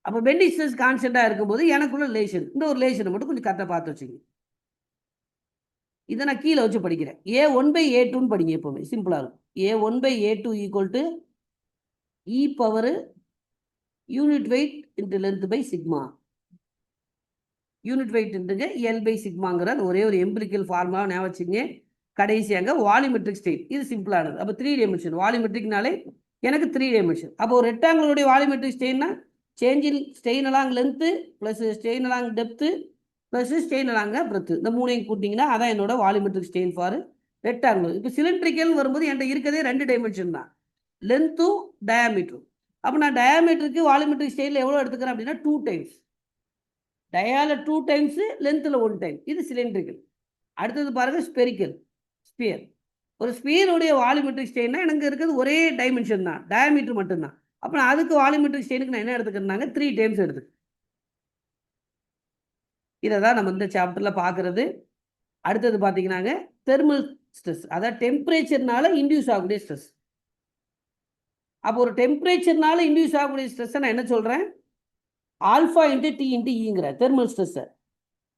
அப்போ பெண்டிங் ஸ்ட்ரெஸ் கான்ஸ்டண்ட்டாக இருக்கும்போது எனக்குள்ள ரிலேஷன், இந்த ஒரு ரிலேஷனை மட்டும் கொஞ்சம் கரெக்டாக பார்த்து வச்சுங்க. இதை நான் கீழே வச்சு படிக்கிறேன். A1/A2 படிங்க. எப்போவுமே சிம்பிளாக இருக்கும். A1/A2 equal to E power unit weight into length by sigma. Unit weight இன்ட்டுங்க L/சிக்மாங்கிற ஒரே ஒரு எம்பிரிக்கல் ஃபார்முலா ஞாபகம் வச்சுங்க. கடைசியாக வால்யூமெட்ரிக் ஸ்டெயின். இது சிம்பிளானது. அப்போ 3 டைமென்ஷன் வால்யூமெட்ரிக்னாலே எனக்கு 3 டைமென்ஷன். அப்போ ஒரு ரெக்டாங்கிளுடைய வால்யூமெட்ரிக் ஸ்டெயின்னா change in strain along length plus strain along depth plus strain along breadth. இந்த மூணையும் கூட்டிங்கன்னா அதான் என்னோட வால்யூமெட்ரிக் ஸ்டெயின் ஃபார் ரெக்டாங்கிள். இப்போ சிலிண்ட்ரிக்கல் வரும்போது என்கிட்ட இருக்கிறதே 2 டைமென்ஷன் தான், லென்த்தும் டயாமீட்டரும். அப்போ நான் டயாமீட்டருக்கு வால்யூமெட்ரிக் ஸ்டெயினில் எவ்வளோ எடுத்துக்கிறேன் அப்படின்னா 2 டைம்ஸ். டயால 2 டைம்ஸு, லென்த்தில் 1 டைம். இது சிலிண்ட்ரிக்கல். அடுத்தது பாருங்கள் ஸ்பெரிக்கல் ஸ்பியர். ஒரு ஸ்பியருடைய வால்யூமெட்ரிக் ஸ்டெயின்னா எனக்கு இருக்கிறது ஒரே டைமென்ஷன் தான், டயாமீட்டர் மட்டும்தான். அப்போ நான் அதுக்கு வால்யூமெட்ரிக் ஸ்டெயினுக்கு நான் என்ன எடுத்துக்கிறேன்னாங்க 3 டைம்ஸ் எடுத்துக்கிறேன். இதை தான் நம்ம இந்த சாப்டரில் பார்க்குறது. அடுத்தது பார்த்தீங்கன்னாங்க தெர்மல் ஸ்ட்ரெஸ், அதாவது டெம்பரேச்சர்னால இன்டியூஸ் ஆகக்கூடிய ஸ்ட்ரெஸ். அப்போ ஒரு டெம்பரேச்சர்னால இன்டியூஸ் ஆகக்கூடிய ஸ்ட்ரெஸ்ஸை நான் என்ன சொல்கிறேன்? ஆல்ஃபா இன்ட்டு T இன்ட்டு Eங்கிற தெர்மல் ஸ்ட்ரெஸ்ஸை.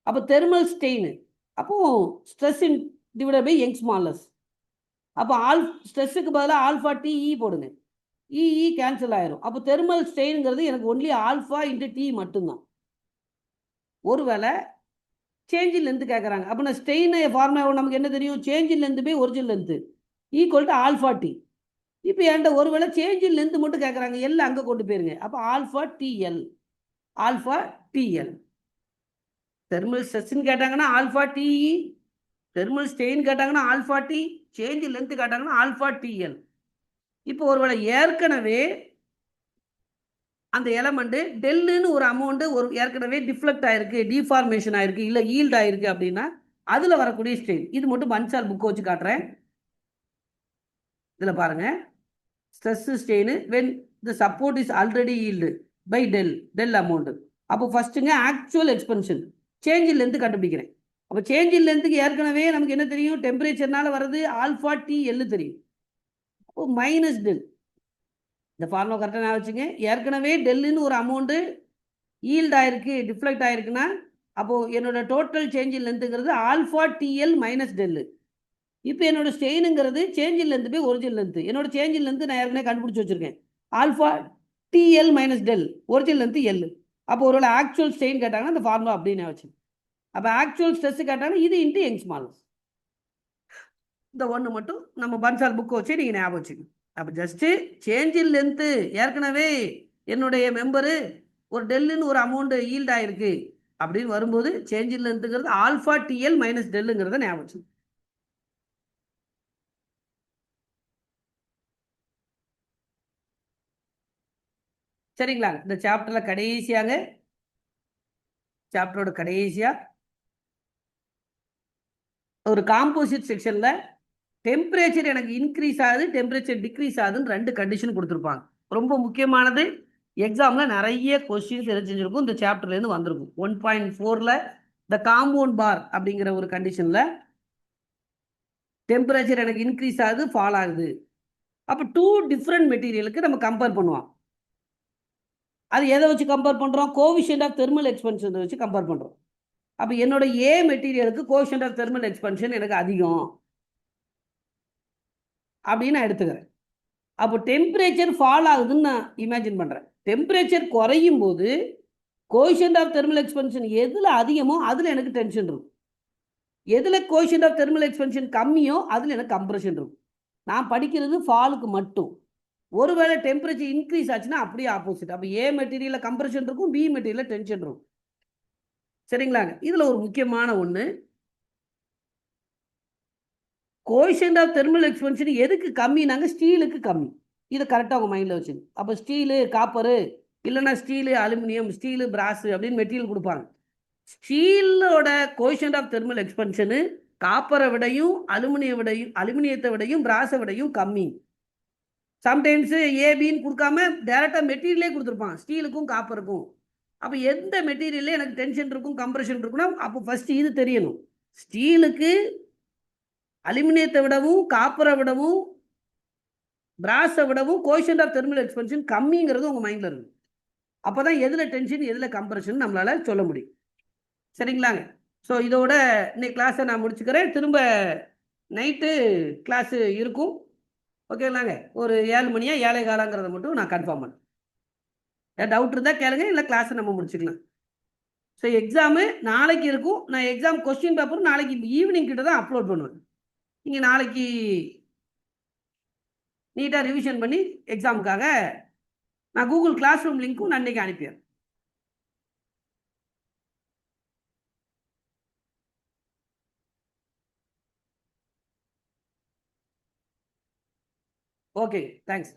அப்போ தெர்மல் ஸ்டெயின் அப்போது stress in divide by Young's modulus. அப்போ ஸ்ட்ரெஸ்ஸுக்கு பதிலாக ஆல்ஃபா TE போடுங்க. EE கேன்சல் ஆயிரும். அப்போ தெர்மல் ஸ்டெயின்ங்கிறது எனக்கு ஒன்லி ஆல்ஃபா இன்ட்டு T மட்டும்தான். ஒருவேளை சேஞ்ச் இன் லென்த்து கேட்குறாங்க. அப்போ நான் ஸ்டெயின் ஃபார்முலா நமக்கு என்ன தெரியும்? Change in length by original length equal to alpha T. இப்போ என்கிட்ட ஒருவேளை சேஞ்ச் இன் லென்த்து மட்டும் கேட்குறாங்க, எல்லாம் அங்கே கொண்டு போயிருங்க. அப்போ alpha TL. Alpha TL. Thermal ஸ்ட்ரெஸ்ன்னு கேட்டாங்கன்னா ஆல்ஃபா TE, தெர்மல் ஸ்டெயின் கேட்டாங்கன்னா alpha T, change in length கேட்டாங்கன்னா ஆல்ஃபா TL. இப்போ ஒருவேளை ஏற்கனவே அந்த எலமெண்ட்டு டெல்லுன்னு ஒரு அமௌண்ட்டு ஒரு ஏற்கனவே டிஃப்ளெக்ட் ஆயிருக்கு, டிஃபார்மேஷன் ஆயிருக்கு, இல்லை ஈல்ட் ஆயிருக்கு அப்படின்னா அதில் வரக்கூடிய ஸ்டெயின். இது மட்டும் பன்சால் புக்கை வச்சு காட்டுறேன். இதில் பாருங்க, stress strain when the support is already yield by del amount. அப்போ ஃபர்ஸ்ட்டுங்க actual expansion change in length கண்டுபிடிக்கிறேன். அப்போ சேஞ்ச் இன் லென்த்துக்கு ஏற்கனவே நமக்கு என்ன தெரியும்? டெம்பரேச்சர்னால வர்றது ஆல்ஃபா TL தெரியும். அப்போ மைனஸ் டெல். இந்த ஃபார்முலா கரெக்டாக நான் வச்சுங்க. ஏற்கனவே டெல்லுன்னு ஒரு அமௌண்ட்டு ஈல்ட் ஆயிருக்கு, டிஃப்ளெக்ட் ஆயிருக்குன்னா அப்போது என்னோட டோட்டல் சேஞ்ச் இன் லென்த்துங்கிறது ஆல்ஃபா TL மைனஸ் டெல்லு. இப்போ என்னோட ஸ்டெயினுங்கிறது சேஞ்ச் இன் லென்த்து போய் ஒரிஜினல் லென்த்து. என்னோட சேஞ்ச் இன் லென்த்து நான் ஏற்கனவே கண்டுபிடிச்சி வச்சுருக்கேன், alpha TL minus del, original length L. அப்போ ஒருவேளை ஆக்சுவல் ஸ்டெயின் கேட்டாங்கன்னா இந்த ஃபார்முலா அப்படின்னு வச்சு. அப்போ ஆக்சுவல் ஸ்ட்ரெஸ் கேட்டாங்கன்னா இது இன்ட்டு யங்ஸ் மாடுலஸ். இந்த ஒன்று மட்டும் நம்ம பன்சால் புக்கை வச்சு நீங்கள் ஞாபகம் வச்சுக்கணும். அப்போ ஜஸ்ட்டு சேஞ்ச் இன் லென்த்து ஏற்கனவே என்னுடைய மெம்பரு ஒரு டெல்லுன்னு ஒரு அமௌண்ட்டு ஈல்ட் ஆயிருக்கு அப்படின்னு வரும்போது சேஞ்ச் இன் லென்த்துங்கிறது ஆல்ஃபா TL மைனஸ் டெல்லுங்கிறத ஞாபகம் வச்சு. சரிங்களா? இந்த சாப்டர்ல கடைசியாங்க, சாப்டரோட கடைசியா ஒரு காம்போசிட் செக்ஷன்ல டெம்பரேச்சர் எனக்கு இன்க்ரீஸ் ஆகுது, டெம்பரேச்சர் டிக்ரீஸ் ஆகுதுன்னு 2 கண்டிஷன் குடுத்துருப்பாங்க. ரொம்ப முக்கியமானது. எக்ஸாம்ல நெறைய கொஸ்டின்ஸ் எது செஞ்சிருக்கும் இந்த சாப்டர்ல இருந்து வந்திருக்கும். 1.4ல த காம்பவுண்ட் பார் அப்படிங்கிற ஒரு கண்டிஷன்ல டெம்பரேச்சர் எனக்கு இன்க்ரீஸ் ஆகுது, ஃபால் ஆகுது. அப்ப 2 டிஃபரண்ட் மெட்டீரியலுக்கு நம்ம கம்பேர் பண்ணுவோம். அது எதை வச்சு கம்பேர் பண்றோம்? கோஎஃபிஷியன்ட் ஆஃப் தெர்மல் எக்ஸ்பென்ஷன் வச்சு கம்பேர் பண்றோம். அப்ப என்னோட ஏ மெட்டீரியலுக்கு கோஎஃபிஷியன்ட் ஆஃப் தெர்மல் எக்ஸ்பென்ஷன் எனக்கு அதிகம் அப்படின்னு நான் எடுத்துக்கிறேன். அப்போ டெம்பரேச்சர் ஃபால் ஆகுதுன்னு நான் இமேஜின் பண்றேன். டெம்பரேச்சர் குறையும் போது கோஎஃபிஷியன்ட் ஆஃப் தெர்மல் எக்ஸ்பென்ஷன் எதுல அதிகமோ அதுல எனக்கு டென்ஷன் இருக்கும். எதுல கோஎஃபிஷியன்ட் ஆஃப் தெர்மல் எக்ஸ்பென்ஷன் கம்மியோ அதுல எனக்கு கம்ப்ரஷன் இருக்கும். நான் படிக்கிறது ஃபாலுக்கு மட்டும். ஒருவேளை டெம்பரேச்சர் இன்க்ரீஸ் ஆச்சுன்னா அப்படியே ஆப்போசிட். அப்போ ஏ மெட்டீரியல்ல கம்ப்ரஷன் இருக்கும், பி மெட்டீரியல்ல டென்ஷன் இருக்கும். சரிங்களாங்க? இதுல ஒரு முக்கியமான ஒண்ணு, கோஎஃபிஷியன்ட் ஆஃப் தெர்மல் எக்ஸ்பென்ஷன் எதுக்கு கம்மினாங்க? ஸ்டீலுக்கு கம்மி. இதை கரெக்டாக உங்க மைண்ட்ல வச்சுங்க. அப்போ ஸ்டீலு காப்பரு இல்லைன்னா ஸ்டீலு அலுமினியம், ஸ்டீலு பிராஸ் அப்படின்னு மெட்டீரியல் கொடுப்பாங்க. ஸ்டீலோட கோஎஃபிஷியன்ட் ஆஃப் தெர்மல் எக்ஸ்பென்ஷனு காப்பரை விடையும் அலுமினியத்தை விடையும் பிராஸை விடையும் கம்மி. சம்டைம்ஸ் ஏபின்னு கொடுக்காம டைரக்டா மெட்டீரியலே கொடுத்துருப்பான் ஸ்டீலுக்கும் காப்பருக்கும். அப்போ எந்த மெட்டீரியல்ல எனக்கு டென்ஷன் இருக்கும், கம்ப்ரஷன் இருக்குன்னா அப்போ ஃபர்ஸ்ட் இது தெரியணும். ஸ்டீலுக்கு அலுமினியத்தை விடவும் காப்பரை விடவும் பிராஸை விடவும் கோஎஃபிஷியன்ட் ஆஃப் தெர்மல் எக்ஸ்பென்ஷன் கம்மிங்கிறது உங்க மைண்ட்ல இருக்கு. அப்பதான் எதுல டென்ஷன் எதுல கம்ப்ரஷன் நம்மளால சொல்ல முடியும். சரிங்களாங்க? ஸோ இதோட இன்னைக்கு கிளாஸை நான் முடிச்சுக்கிறேன். திரும்ப நைட்டு கிளாஸ் இருக்கும். ஓகேங்களாங்க? ஒரு 7 மணியா 7:15ங்கிறத மட்டும் நான் கன்ஃபார்ம் பண்ணேன். ஏதாவது டவுட் இருந்தால் கேளுங்க, இல்லை கிளாஸை நம்ம முடிச்சுக்கலாம். ஸோ எக்ஸாமு நாளைக்கு இருக்கும். நான் எக்ஸாம் கொஸ்டின் பேப்பர் நாளைக்கு ஈவினிங் கிட்ட தான் அப்லோட் பண்ணுவேன். நீங்கள் நாளைக்கு நீட்டாக ரிவிஷன் பண்ணி எக்ஸாமுக்காக நான் கூகுள் கிளாஸ் ரூம் லிங்க்கும் நான் இன்னைக்கு அனுப்பிடுறேன். Okay, thanks.